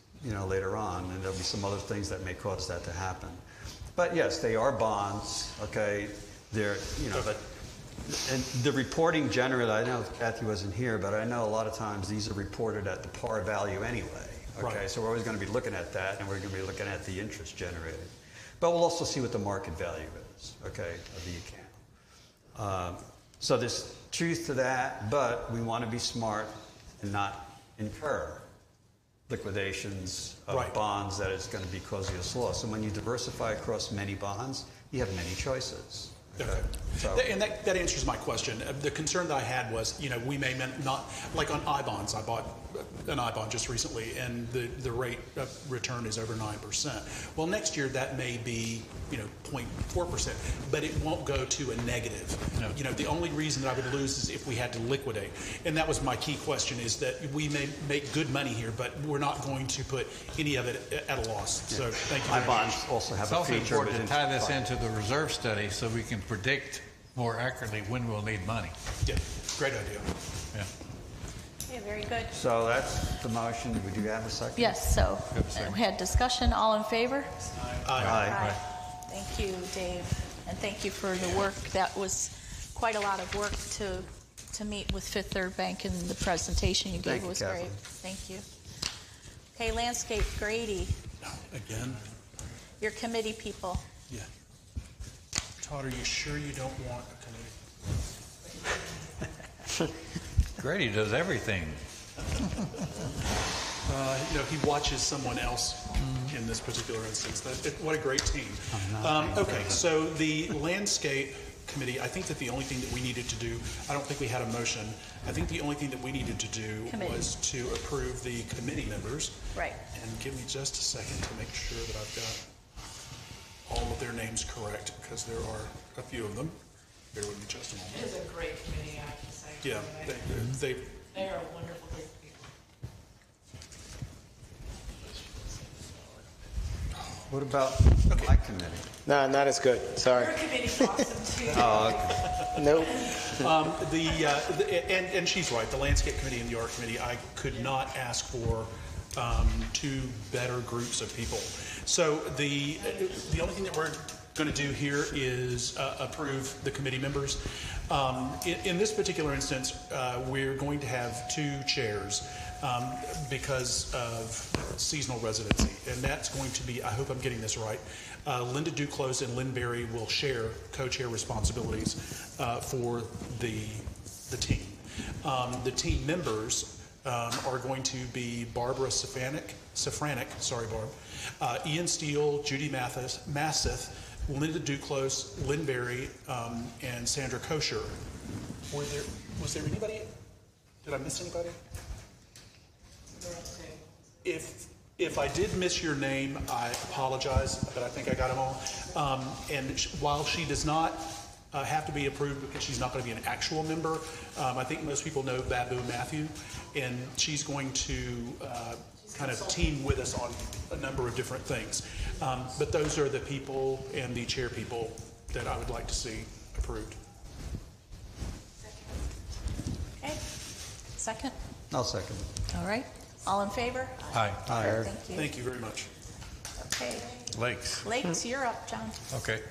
later on, and there'll be some other things that may cause that to happen. But yes, they are bonds, okay? They're, and the reporting generally, I know Kathy wasn't here, but I know a lot of times these are reported at the par value anyway, okay? Right. So we're always going to be looking at that, and we're going to be looking at the interest generated. But we'll also see what the market value is, okay, of the account. So there's truth to that, but we want to be smart and not incur liquidations of bonds that is going to be causing us loss. And when you diversify across many bonds, you have many choices. Okay. So. And that answers my question. The concern that I had was, we may not, like on I-bonds, I bought an I-bond just recently, and the rate of return is over 9%. Well, next year that may be, 0.4%, but it won't go to a negative. No. The only reason that I would lose is if we had to liquidate. And that was my key question, is that we may make good money here, but we're not going to put any of it at a loss. Yeah. So thank you. I-bonds also have a feature. It's also important to tie this into the reserve study so we can predict more accurately when we'll need money. Yeah, great idea. Yeah. Okay, very good. So that's the motion. Would you have a second? Yes, so we had discussion. All in favor? Aye. Aye. Thank you, Dave. And thank you for the work. That was quite a lot of work to meet with Fifth Third Bank, and the presentation you gave was great. Thank you. Okay, Landscape, Grady. Again? Your committee people. Yeah. Todd, are you sure you don't want a committee? Grady does everything. He watches someone else in this particular instance. What a great team. Okay, so the landscape committee, I think that the only thing that we needed to do, I don't think we had a motion. I think the only thing that we needed to do was to approve the committee members. Right. And give me just a second to make sure that I've got all of their names correct, because there are a few of them. Bear with me just a moment. It is a great committee, I can say. Yeah, they are a wonderful group of people. What about my committee? No, not as good. Sorry. Your committee's awesome too. Oh, okay. Nope. And she's right. The Landscape Committee and the Art Committee, I could not ask for two better groups of people. So the only thing that we're going to do here is approve the committee members. In this particular instance, we're going to have two chairs because of seasonal residency, and that's going to be, I hope I'm getting this right, Linda Duclos and Lynn Berry will share co-chair responsibilities for the team. The team members are going to be Barbara Safranek, sorry Barb, Ian Steele, Judy Masseth, Linda Duclos, Lynn Berry, and Sandra Kosher. Was there anybody? Did I miss anybody? If I did miss your name, I apologize, but I think I got them all. And while she does not have to be approved because she's not going to be an actual member, I think most people know Babu Matthew, and she's going to kind of team with us on a number of different things. But those are the people and the chair people that I would like to see approved. Okay. Second? I'll second. All right. All in favor? Aye. Aye. Thank you. Thank you very much. Okay. Lakes. Lakes, you're up, John. Okay.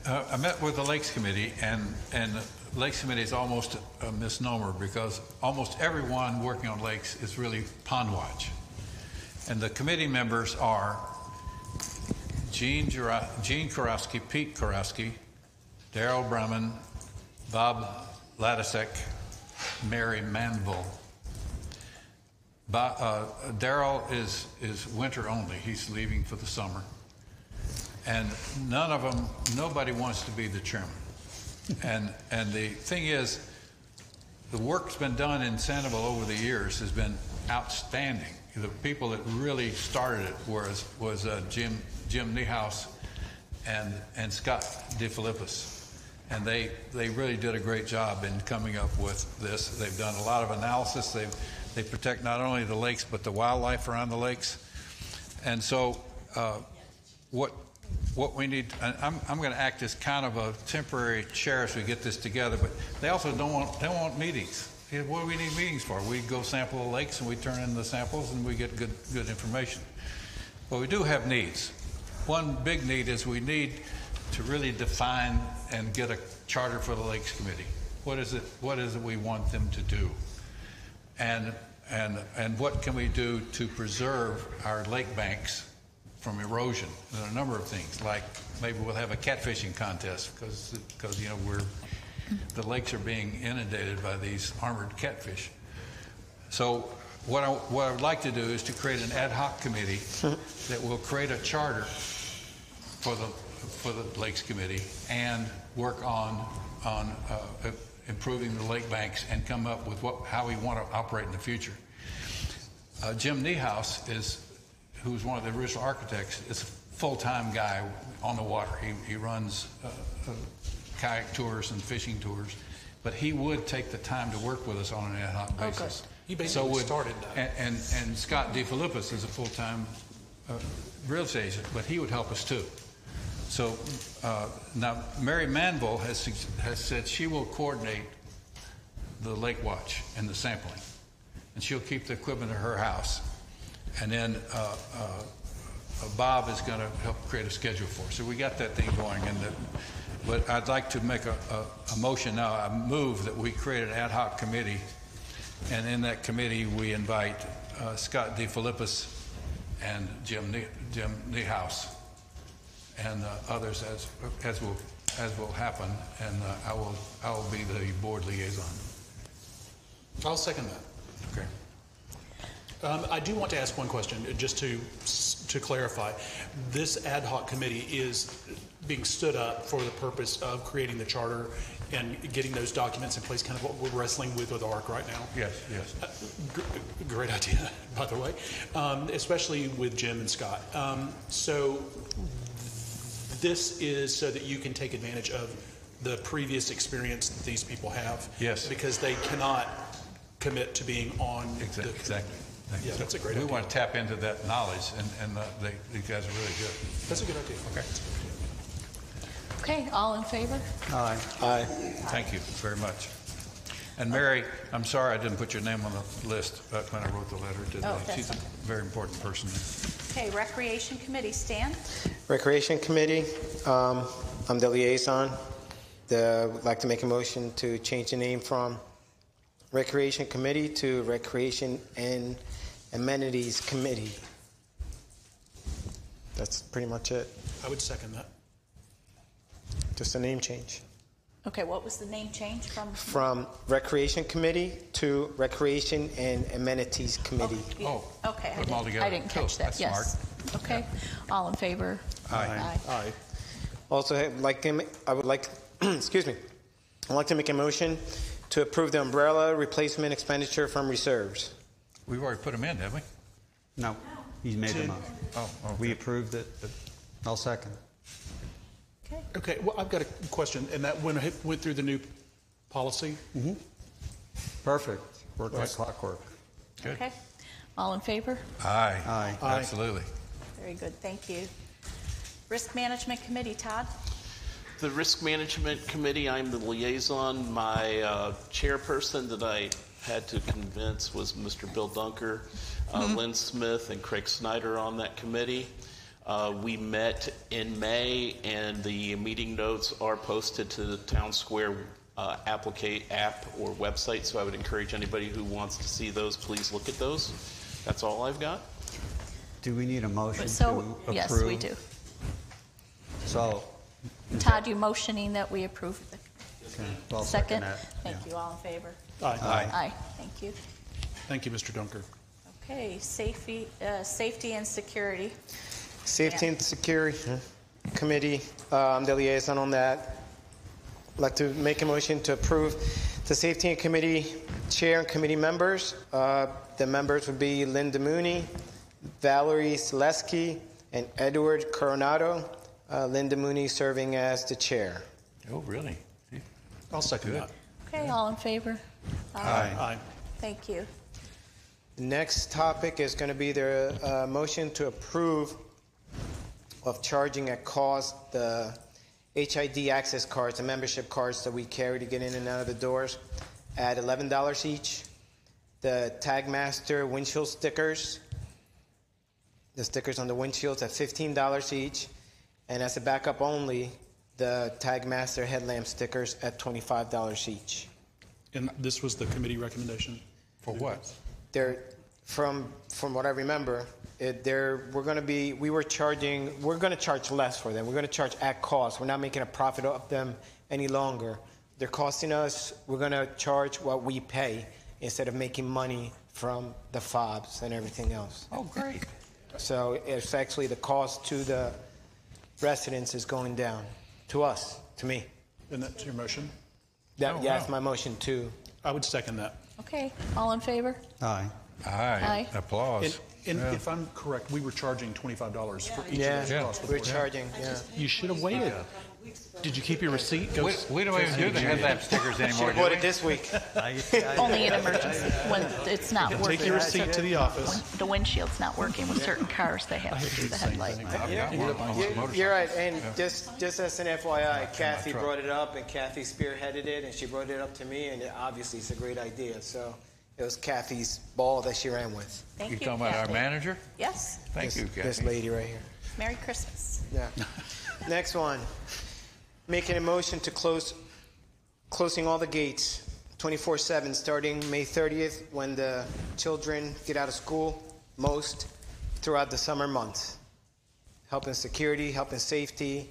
I met with the Lakes Committee, and the Lakes Committee is almost a misnomer because almost everyone working on lakes is really pond watch. And the committee members are Gene Kurowski, Pete Kurowski, Daryl Brumman, Bob Ladisek, Mary Manville. Daryl is winter only. He's leaving for the summer. And nobody wants to be the chairman. And the thing is, the work's been done in Sandoval over the years has been outstanding. The people that really started it was Jim Niehaus and Scott DeFilippis. And they really did a great job in coming up with this. They've done a lot of analysis. They protect not only the lakes but the wildlife around the lakes. And so what we need, I'm going to act as kind of a temporary chair as we get this together, but they also don't want meetings. What do we need meetings for? We go sample the lakes and we turn in the samples and we get good information. But we do have needs. One big need is we need to really define and get a charter for the Lakes Committee. What is it we want them to do? And what can we do to preserve our lake banks from erosion? There are a number of things, like maybe we'll have a catfishing contest because the lakes are being inundated by these armored catfish. So what I would like to do is to create an ad hoc committee that will create a charter for the Lakes Committee and work on improving the lake banks and come up with how we want to operate in the future. Jim Niehaus who's one of the original architects, is a full-time guy on the water. He runs kayak tours and fishing tours, but he would take the time to work with us on an ad hoc basis. Okay. He basically started that. And Scott DeFilippis is a full-time real estate agent, but he would help us too. So now Mary Manville has said she will coordinate the lake watch and the sampling, and she'll keep the equipment at her house. And then Bob is going to help create a schedule for us. So we got that thing going. But I'd like to make a motion now. I move that we create an ad hoc committee, and in that committee we invite Scott DeFilippis and Jim Niehaus and others as will happen. And I will be the board liaison. I'll second that. Okay. I do want to ask one question, just to clarify. This ad hoc committee is being stood up for the purpose of creating the charter and getting those documents in place, kind of what we're wrestling with ARC right now? Yes. Great idea, by the way, especially with Jim and Scott. So this is so that you can take advantage of the previous experience that these people have. Yes. Because they cannot commit to being on Exactly. Yeah, that's a great We idea. want to tap into that knowledge, and these guys are really good. That's a good idea. Okay. Okay, all in favor? Aye. Aye. Thank you very much. And Mary, I'm sorry I didn't put your name on the list when I wrote the letter today. Oh, that's She's a very important person. Okay, Recreation Committee, Stan? Recreation Committee, I'm the liaison. Would like to make a motion to change the name from Recreation Committee to Recreation and Amenities Committee. That's pretty much it. I would second that. Just a name change. Okay, what was the name change from? From Recreation Committee to Recreation and Amenities Committee. Okay, put them all together. I didn't catch that, That's yes. Okay, all in favor? Aye. Aye. Also, I would like, excuse me, I'd like to make a motion to approve the umbrella replacement expenditure from reserves. We've already put them in, haven't we? No, he's made them up. Oh, okay. We approved it, but I'll second. Okay, well, I've got a question, and that went through the new policy? Mm-hmm. Perfect. Worked like clockwork. Good. Okay, all in favor? Aye. Aye. Absolutely. Very good, thank you. Risk Management Committee, Todd? The Risk Management Committee, I'm the liaison. My chairperson that I had to convince was Mr. Bill Gunter, Lynn Smith, and Craig Snyder on that committee. We met in May, and the meeting notes are posted to the Town Square app or website, so I would encourage anybody who wants to see those, please look at those. That's all I've got. Do we need a motion So, to approve? yes, we do. So, Todd, you motioning that we approve the okay, well, I'll second? that. Thank Yeah. you, all in favor? Aye. Aye, thank you. Thank you, Mr. Dunker. Okay, safety and security. Safety and Security Committee, I'm the liaison on that. I'd like to make a motion to approve the Safety and Committee Chair and Committee members. The members would be Linda Mooney, Valerie Selesky, and Edward Coronado. Linda Mooney serving as the chair. Oh, really? I'll second that. Okay, all in favor? Aye. Thank you. The next topic is going to be the motion to approve of charging at cost the HID access cards, the membership cards that we carry to get in and out of the doors, at $11 each. The Tagmaster windshield stickers, the stickers on the windshields at $15 each. And as a backup only, the Tagmaster headlamp stickers at $25 each. And this was the committee recommendation? For what? They're, from what I remember, we're going to charge less for them. We're going to charge at cost. We're not making a profit off them any longer. They're costing us, we're going to charge what we pay instead of making money from the fobs and everything else. Oh, great. So it's actually the cost to the residents is going down. To us, to me. And that's your motion? That's my motion too. I would second that. Okay, all in favor? Aye. Aye. Applause. And if I'm correct, we were charging $25 for each Yeah, of those across the we're board. charging, yeah. You should have waited. Did you keep your receipt? We don't even do the headlamp stickers anymore. Should've bought it this week. Only in emergency, when it's not working. Take your receipt to the office. When the windshield's not working with certain cars, they have to do the headlight. You're right, and just as an FYI, Kathy brought it up, and Kathy spearheaded it, and she brought it up to me, and obviously it's a great idea. So it was Kathy's ball that she ran with. Thank you, You talking about our Kathy. manager? Yes. Thank you, Kathy. This lady right here. Merry Christmas. Yeah. Next one. Making a motion to closing all the gates 24/7 starting May 30th when the children get out of school, most throughout the summer months. Helping security, helping safety.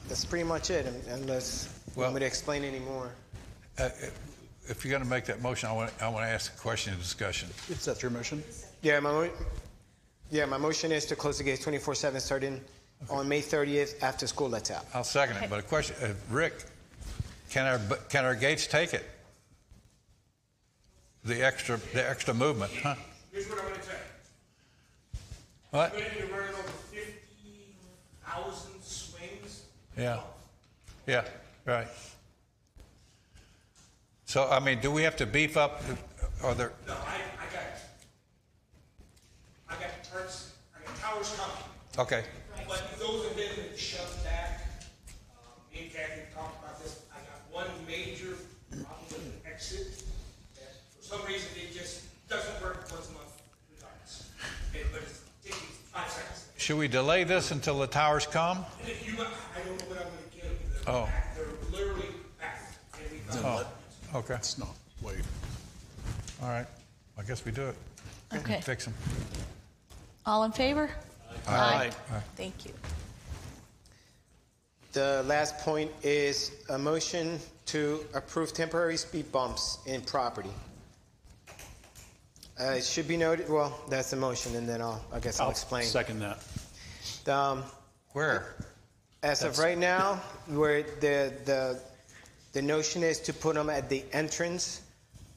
That's pretty much it, unless you want me to explain any more. If you're going to make that motion, I want to ask a question and discussion. Is that your motion? Yeah, my motion is to close the gates 24/7 starting on May 30th after school lets out. I'll second it, but a question, Rick, can our gates take it? The extra movement, huh? Here's what I'm going to tell you. What? I'm going to run over 50,000 swings. Yeah, right. So, I mean, do we have to beef up? Are there? No, I got Okay. But those have been shoved back. Me and Kathy talked about this. I got one major problem with an exit that for some reason it just doesn't work once a month regardless. But it's taking 5 seconds. Should we delay this until the towers come? And if you, I don't know what I'm going to get. Oh. They're literally back. Oh, okay. It's not. Wait. All right. I guess we do it. Okay. Fix them. All in favor? Aye. Thank you. The last point is a motion to approve temporary speed bumps in property. It should be noted, well, that's the motion, and then I'll explain. Second that. Where? As of right now, where the notion is to put them at the entrance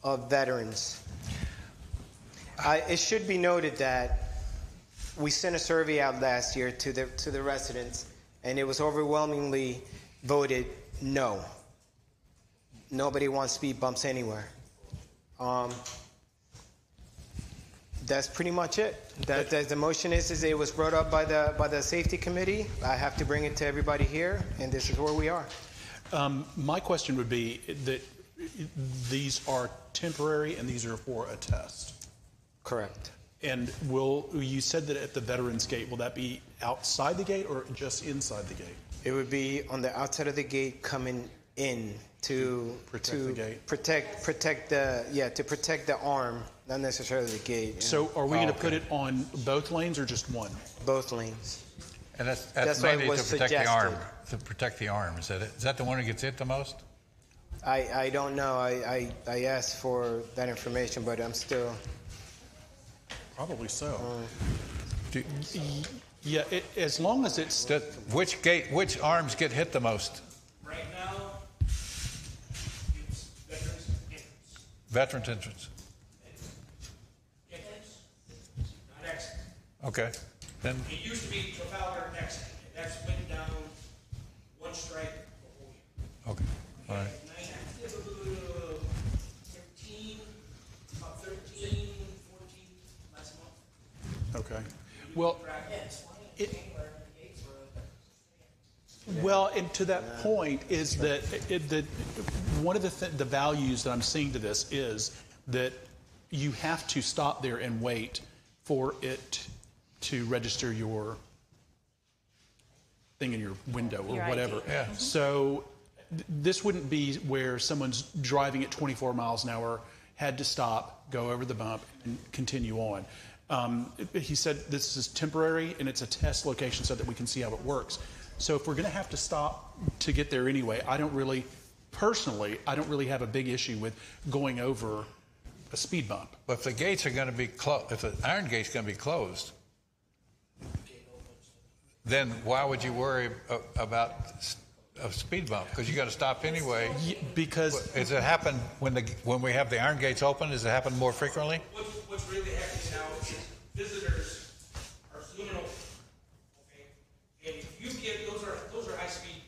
of veterans. It should be noted that we sent a survey out last year to the residents, and it was overwhelmingly voted no. Nobody wants speed bumps anywhere. That's pretty much it. The motion is it was brought up by the safety committee. I have to bring it to everybody here, and this is where we are. My question would be that these are temporary and these are for a test. Correct. And you said that at the Veterans Gate, will that be outside the gate or just inside the gate? It would be on the outside of the gate coming in to protect the gate. Protect the arm, not necessarily the gate. So are we going to put it on both lanes or just one? Both lanes. And that's mainly to protect the arm. To protect the arm, is that it? Is that the one that gets hit the most? I don't know. I asked for that information, but I'm still. Probably so. As long as it's. Which arms get hit the most? Right now, it's veterans entrance. Veterans entrance. Entrance, not exit. Okay. Then. It used to be Trafalgar exit, and that's went down one strike the whole year. Okay. All right. 13, 14 last month. Okay. Well, and to that point is that one of the values that I'm seeing to this is that you have to stop there and wait for it to register your thing in your window or whatever. Yeah. So this wouldn't be where someone's driving at 24 miles an hour, had to stop, go over the bump, and continue on. He said this is temporary and it's a test location so that we can see how it works. So if we're going to have to stop to get there anyway, I don't really have a big issue with going over a speed bump. But if the gates are going to be closed, if the iron gate's going to be closed, then why would you worry about a speed bump? Because you got to stop anyway. Because does it happen when we have the iron gates open? Does it happen more frequently? What's really happening now is visitors are zooming over. Okay, and if you get those are high speed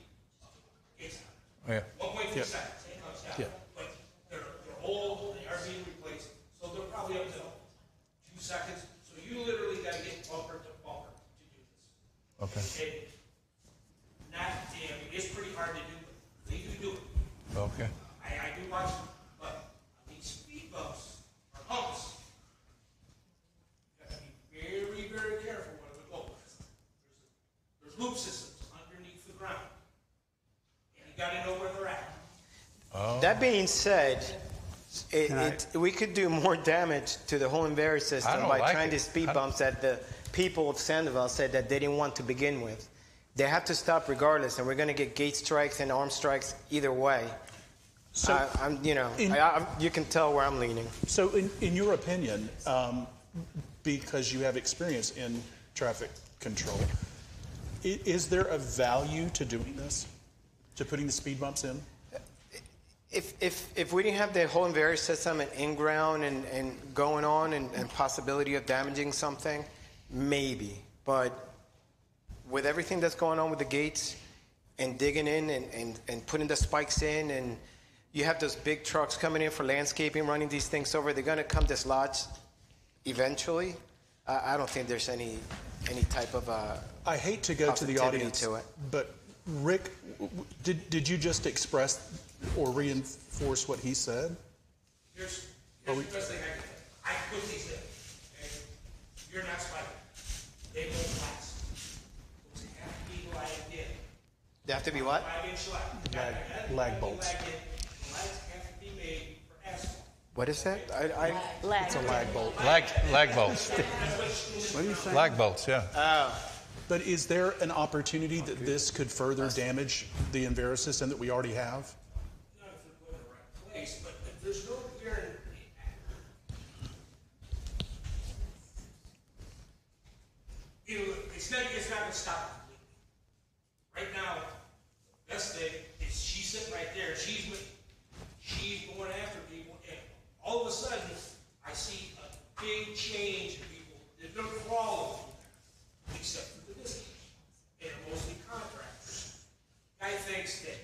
gates. Yeah. 1.2 seconds. It comes down. Yeah. But they're old. They are being replaced, so they're probably up to 2 seconds. So you literally got to get bumper to bumper to do this. Okay. It's pretty hard to do, but they do it. Okay. I do watch them, but these speed bumps are humps. You have to be very, very careful where we go. There's loop systems underneath the ground, and you got to know where they're at. Oh. That being said, we could do more damage to the whole ENVERA system by trying to speed bumps that the people of Sandoval said that they didn't want to begin with. They have to stop regardless, and we're going to get gate strikes and arm strikes either way. So, you can tell where I'm leaning. So, in your opinion, because you have experience in traffic control, is there a value to doing this, to putting the speed bumps in? If we didn't have the whole ENVERA system and in-ground and going on and possibility of damaging something, maybe. But with everything that's going on with the gates and digging in and putting the spikes in, and you have those big trucks coming in for landscaping, running these things over, they're going to come dislodge eventually. I don't think there's any any type of I hate to go to the audience, to it. but Rick, did you just express or reinforce what he said? Here's the best thing I quickly said. Okay? You're not spiking. They won't last. Those have to be lagged in. They have to be what? Lag bolts. Lags have to be made for asphalt. What is that? It's a lag bolt. Lag bolts. What are you saying? Lag bolts, yeah. Oh. But is there an opportunity that this could further damage the ENVERA system that we already have? Not if they're put in the right place, but if there's no guarantee. It's not going to stop completely. Right now, the best thing is she's sitting right there. She's going after people, and all of a sudden, I see a big change in people. They're going to crawl over there, except for the business, and mostly contractors. Guy thinks that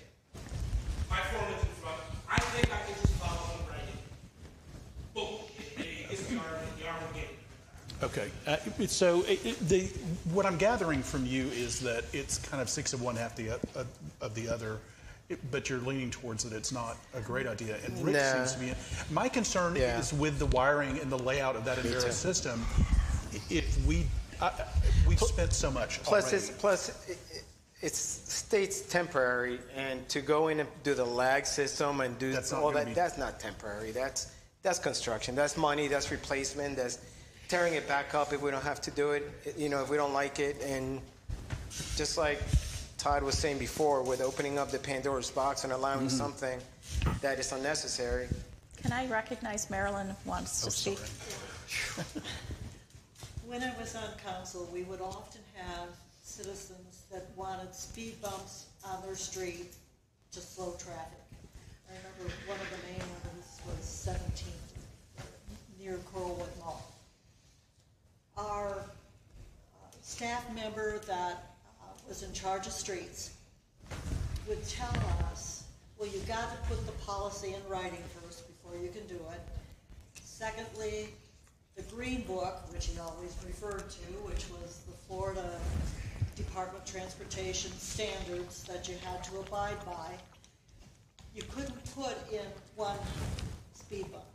my foreman's in front. I think I can just follow him right in. Boom! And he gets the arm again. Okay, so what I'm gathering from you is that it's kind of 6 of one, half of the other, but you're leaning towards that it's not a great idea. And Rick seems to be. My concern is with the wiring and the layout of that ENVERA system. If we've spent so much. Plus, it states temporary, and to go in and do the lag system and do all that, that's not temporary. That's construction. That's money. That's replacement. That's tearing it back up if we don't have to do it, if we don't like it. And just like Todd was saying before, with opening up the Pandora's box and allowing something that is unnecessary. Can I recognize Marilyn wants to speak? When I was on council, we would often have citizens that wanted speed bumps on their street to slow traffic. I remember one of the main ones was 17th, near Coralwood Mall. Our staff member that was in charge of streets would tell us, well, you've got to put the policy in writing first before you can do it. Secondly, the Green Book, which he always referred to, which was the Florida Department of Transportation standards that you had to abide by, you couldn't put in one speed bump.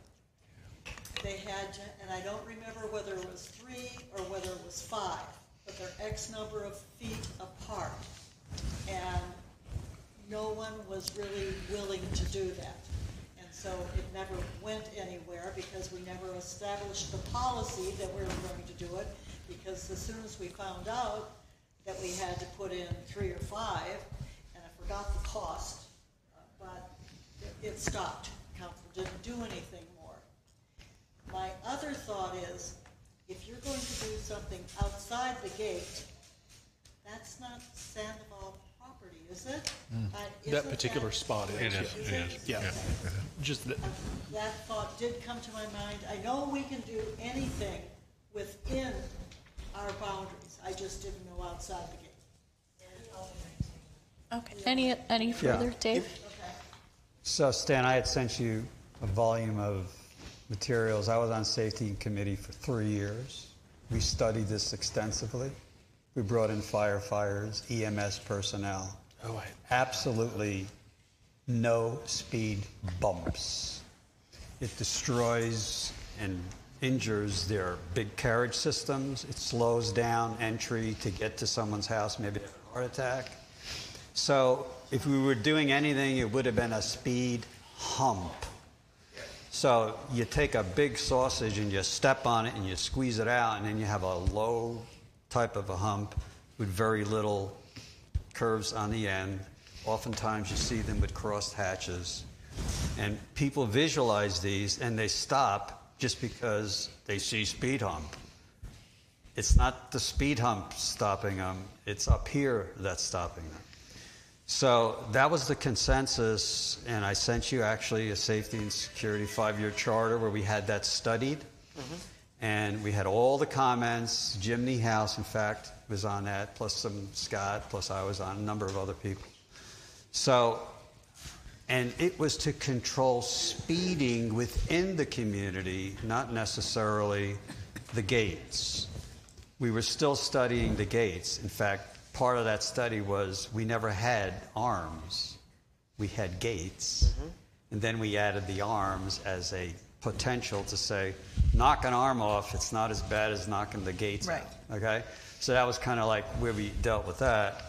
They had to, and I don't remember whether it was 3 or whether it was 5, but they're X number of feet apart. And no one was really willing to do that. And so it never went anywhere because we never established the policy that we were going to do it, because as soon as we found out that we had to put in 3 or 5, and I forgot the cost, but it stopped. Council didn't do anything more. My other thought is, if you're going to do something outside the gate, that's not Sandoval property, is it? That particular spot is. Is it? Yeah. Just that thought did come to my mind. I know we can do anything within our boundaries. I just didn't know outside the gate. Okay. Any further, Dave? Okay. So, Stan, I had sent you a volume of materials. I was on safety committee for 3 years. We studied this extensively. We brought in firefighters, EMS personnel. Absolutely no speed bumps. It destroys and injures their big carriage systems. It slows down entry to get to someone's house, maybe a heart attack. So if we were doing anything, it would have been a speed hump. So you take a big sausage and you step on it and you squeeze it out, and then you have a low type of a hump with very little curves on the end. Oftentimes you see them with crossed hatches. And people visualize these and they stop just because they see speed hump. It's not the speed hump stopping them, it's up here that's stopping them. So that was the consensus, and I sent you actually a safety and security 5-year charter where we had that studied. And we had all the comments. Jim Niehaus, in fact, was on that, plus some Scott, plus I was on, a number of other people. So, and it was to control speeding within the community, not necessarily the gates. we were still studying the gates. In fact, part of that study was we never had arms. We had gates. And then we added the arms as a potential to say, knock an arm off, it's not as bad as knocking the gates out. Okay? So that was kind of like where we dealt with that.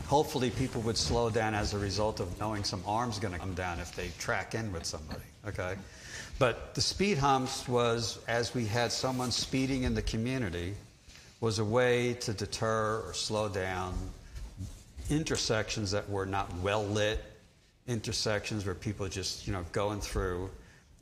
Hopefully people would slow down as a result of knowing some arm's going to come down if they track in with somebody. Okay? But the speed humps was, as we had someone speeding in the community, was a way to deter or slow down intersections that were not well lit, intersections where people just, going through,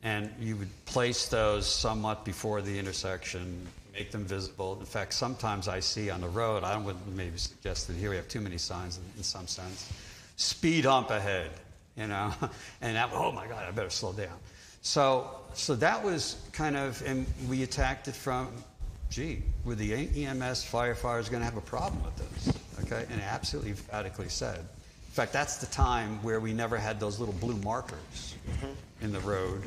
and you would place those somewhat before the intersection, make them visible. In fact, sometimes I see on the road, I wouldn't maybe suggest that here we have too many signs in some sense, speed hump ahead, and that, oh my God, I better slow down. So that was kind of, and we attacked it from, were the EMS firefighters going to have a problem with this? Okay, and absolutely emphatically said. In fact, that's the time where we never had those little blue markers in the road,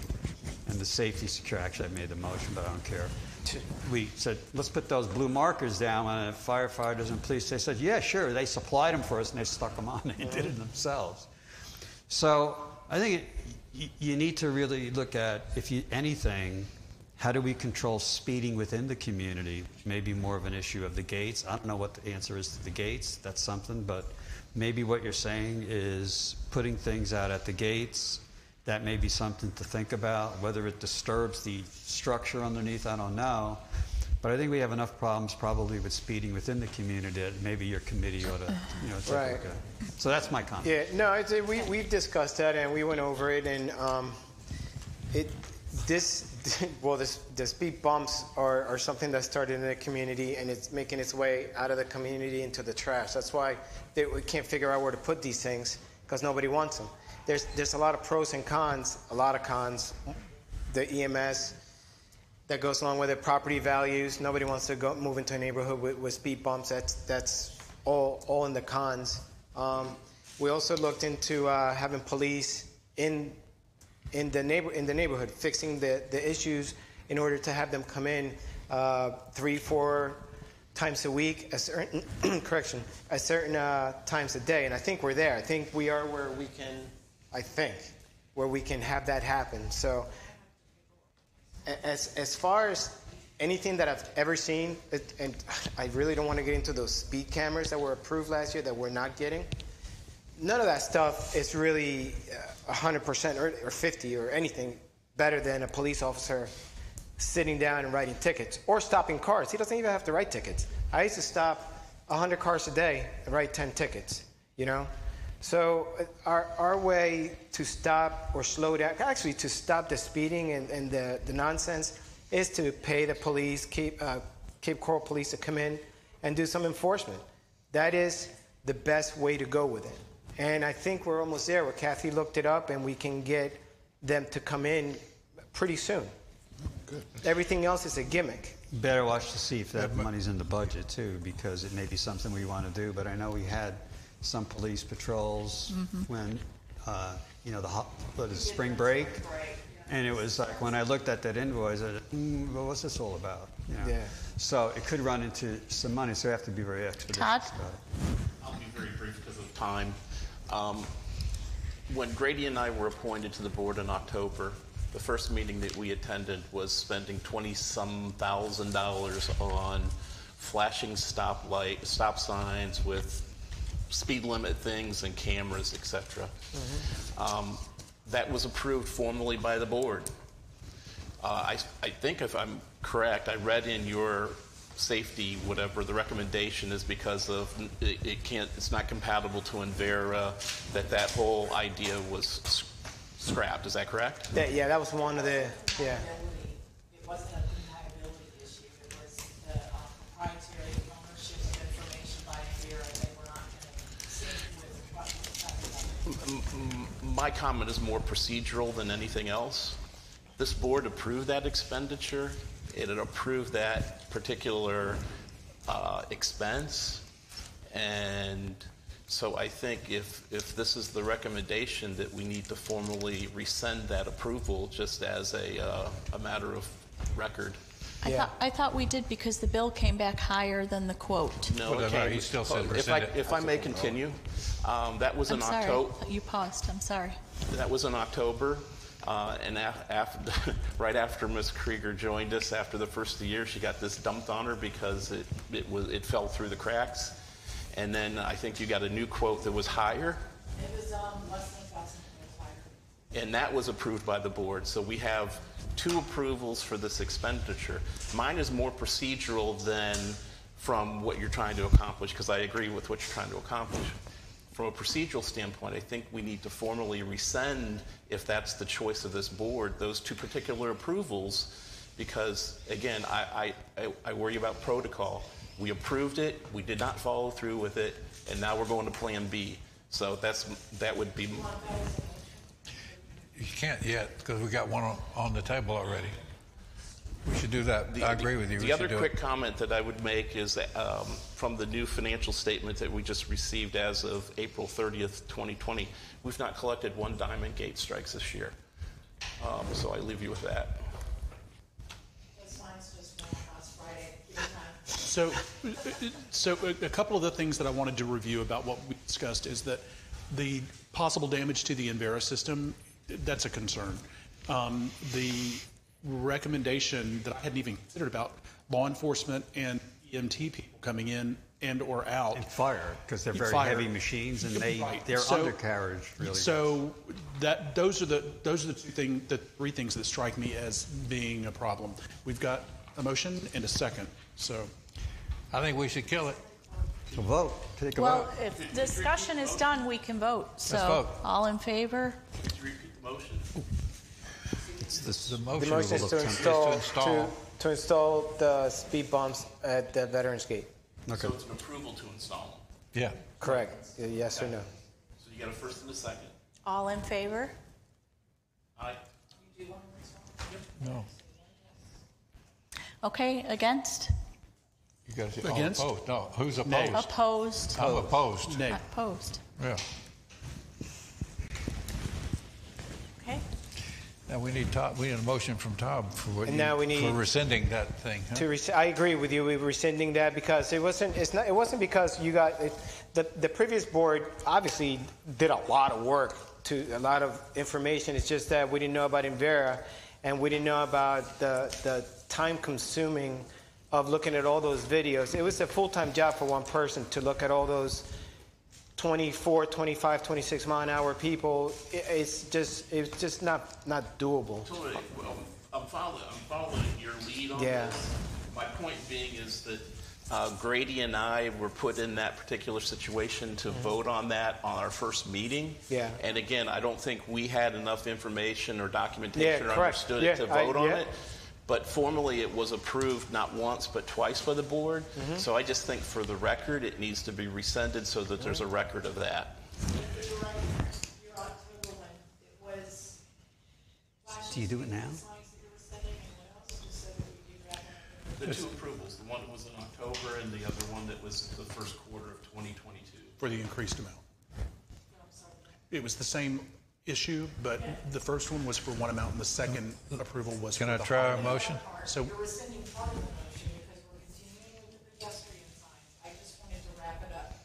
and the safety secure. Actually, I made the motion, but I don't care. We said, let's put those blue markers down, and the firefighters and police, they said, yeah, sure. They supplied them for us, and they stuck them on. They did it themselves. So I think you need to really look at, if anything, how do we control speeding within the community? Maybe more of an issue of the gates. I don't know what the answer is to the gates. That's something, but maybe what you're saying is putting things out at the gates. That may be something to think about. Whether it disturbs the structure underneath, I don't know. But I think we have enough problems probably with speeding within the community that maybe your committee ought to, take a look at. So that's my comment. Yeah, no, we've discussed that and we went over it, and the speed bumps are something that started in the community, and it's making its way out of the community into the trash. That's why we can't figure out where to put these things, because nobody wants them. There's a lot of pros and cons, a lot of cons. The EMS that goes along with it, property values. Nobody wants to move into a neighborhood with speed bumps. That's all in the cons. We also looked into having police in the neighborhood, fixing the issues in order to have them come in 3-4 times a week, a certain times a day. And I think we're there. I think we are where we can have that happen. So as far as anything that I've ever seen, and I really don't want to get into those speed cameras that were approved last year that we're not getting, none of that stuff is really 100% or 50 or anything better than a police officer sitting down and writing tickets or stopping cars. He doesn't even have to write tickets. I used to stop 100 cars a day and write 10 tickets, So our way to stop or slow down, actually to stop the speeding and the nonsense, is to pay the police, Cape Coral Police, to come in and do some enforcement. That is the best way to go with it. And I think we're almost there where Kathy looked it up and we can get them to come in pretty soon. Good. Everything else is a gimmick. Better watch to see if that money's in the budget too, because it may be something we want to do. But I know we had some police patrols when, the spring break. And it was like, when I looked at that invoice, I said, well, what's this all about? Yeah. So it could run into some money, so we have to be very expeditious about it. I'll be very brief because of time. When Grady and I were appointed to the board in October, the first meeting that we attended was spending $20-some thousand on flashing stop signs with speed limit things and cameras, etc. That was approved formally by the board. I think, if I'm correct, I read in your safety, whatever the recommendation is, because of it's not compatible to ENVERA, that whole idea was scrapped. Is that correct? Yeah, that was one of the, yeah. It wasn't a compatibility issue. It was the proprietary ownership of information by ENVERA. They were not going to sync with what was talking about. My comment is more procedural than anything else. This board approved that expenditure. It had approved that particular expense. And so I think if this is the recommendation, that we need to formally rescind that approval just as a matter of record. I thought we did because the bill came back higher than the quote. No, it no, came- he still said if rescind it. if I may continue, that was I'm in sorry. October. You paused. I'm sorry. That was in October, and after, right after Ms. Krieger joined us, after the first of the year, she got this dumped on her because it fell through the cracks. And then I think you got a new quote that was higher. It was less than 1,000 higher. And that was approved by the board. So we have 2 approvals for this expenditure. Mine is more procedural than from what you're trying to accomplish, because I agree with what you're trying to accomplish. From a procedural standpoint, I think we need to formally rescind, if that's the choice of this board, those 2 particular approvals, because again, I worry about protocol. We approved it, we did not follow through with it, and now we're going to Plan B. So that would be. You can't yet, because we got one on the table already. We should do that. I agree with you. The other quick comment that I would make is that, from the new financial statement that we just received as of April 30th, 2020, we've not collected 1 dime in gate strikes this year. So I leave you with that. Those fines just went last Friday. Give it time. So a couple of the things that I wanted to review about what we discussed is that the possible damage to the ENVERA system, that's a concern. The recommendation that I hadn't even considered about law enforcement and EMT people coming in and or out. And fire, because they're very heavy machines and they're undercarriage really. So those are the 3 things that strike me as being a problem. We've got a motion and a second. So I think we should kill it. So vote. Take a vote. Well, if discussion is done, we can vote. So vote. all in favor? Could you repeat the motion? The The motion is to install the speed bumps at the Veterans Gate. Okay. So it's an approval to install Yeah. Correct. Yes or no? them. So you got a first and a second. All in favor? Aye. No. Okay, against? You got to say Against? opposed. No, who's opposed? Nay. Opposed? I'm opposed. Nay. Opposed. Yeah. Okay. Now we need a motion from Tom for And now we need for rescinding that thing. Huh? I agree with you. We're rescinding that because it wasn't because you got the previous board obviously did a lot of work to a lot of information. It's just that we didn't know about ENVERA and we didn't know about the time consuming of looking at all those videos. It was a full-time job for one person to look at all those 24, 25, 26 mile an hour people. It's just not doable. Totally. Well, I'm following your lead on this. My point being is that Grady and I were put in that particular situation to vote on that on our first meeting. Yeah. And again, I don't think we had enough information or documentation or correct. understood it to vote on it. But formally, it was approved not once but twice by the board. So I just think for the record, it needs to be rescinded so that there's a record of that. Your October one, it was. Do you do it now? The 2 approvals, the one that was in October and the other one that was the first quarter of 2022. For the increased amount. It was the same issue, but the first one was for one amount and the second approval was for the Can I try higher a amount. motion? So You're rescinding part of the motion because we're continuing with the pedestrian signs. I just wanted to wrap it up to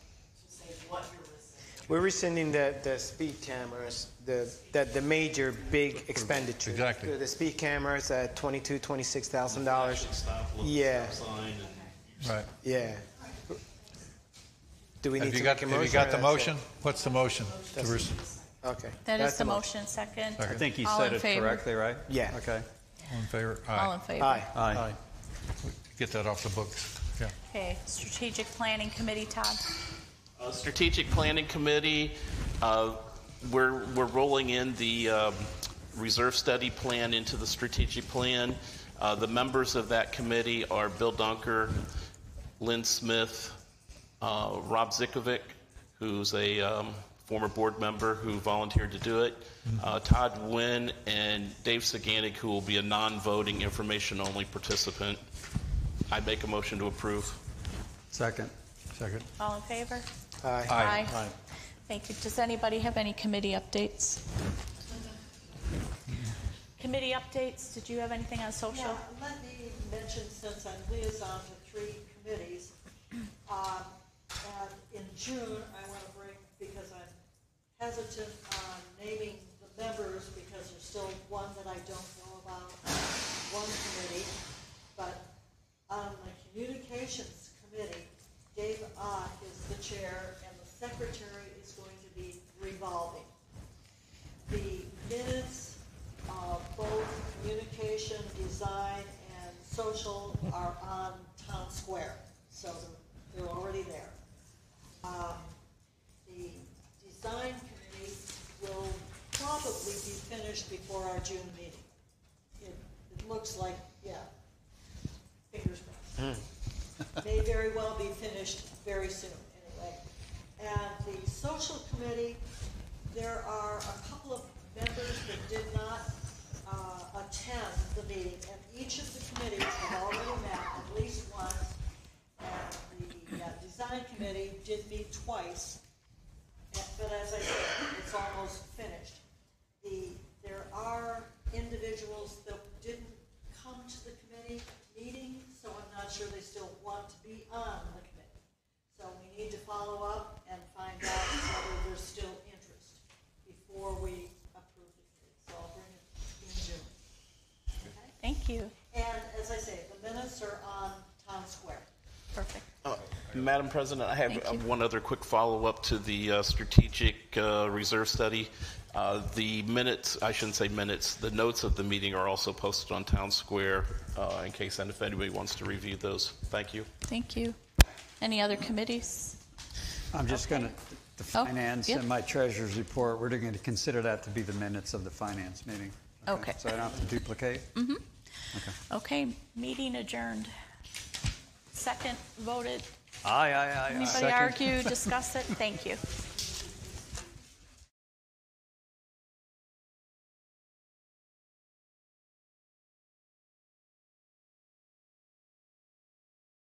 say what you're rescinding. We're rescinding the speed cameras, the major big expenditure. Exactly. The speed cameras at $26,000. Yeah. Right. Yeah. Do we need to make a motion? Have you got or the that's motion? it? What's the motion? Okay. That That's is the motion. Second. I think he All said in it favor? correctly, right? Yeah. Okay. All in favor? All in favor? Aye. Aye. Get that off the books. Yeah. Okay, Strategic Planning Committee, Todd. Strategic Planning Committee, we're rolling in the reserve study plan into the strategic plan. The members of that committee are Bill Gunter, Lynn Smith, Rob Zikovic, who's a former board member who volunteered to do it, Todd Wynn, and Dave Saganik, who will be a non-voting information-only participant. I make a motion to approve. Second. All in favor? Aye. Aye. Thank you. Does anybody have any committee updates? Committee updates, did you have anything on social? Yeah, let me mention, since I'm liaison to 3 committees, and in June, I want to bring, because I'm hesitant on naming the members because there's still one that I don't know about, one committee, but on the communications committee, Dave Ock is the chair and the secretary is going to be revolving. The minutes of both communication, design, and social are on Town Square, so they're already there. The design committee will probably be finished before our June meeting. It looks like, yeah, fingers crossed. May very well be finished very soon, anyway. And the social committee, there are a couple of members that did not attend the meeting, and each of the committees have already met at least once, and the design committee did meet twice, but as I said, it's almost finished. There are individuals that didn't come to the committee meeting, so I'm not sure they still want to be on the committee. So we need to follow up and find out whether there's still interest before we approve the committee. So I'll bring it in June. Okay? Thank you. And as I say, the minutes are on Town Square. Perfect. Madam President, I have one other quick follow-up to the strategic reserve study. The minutes, I shouldn't say minutes, the notes of the meeting are also posted on Town Square in case and if anybody wants to review those. Thank you. Thank you. Any other committees? I'm just going to, the finance and my treasurer's report, we're going to consider that to be the minutes of the finance meeting. Okay. So I don't have to duplicate? Mm-hmm. Okay. Okay, meeting adjourned. Second voted. Aye. Anybody Second. argue, discuss it? Thank you.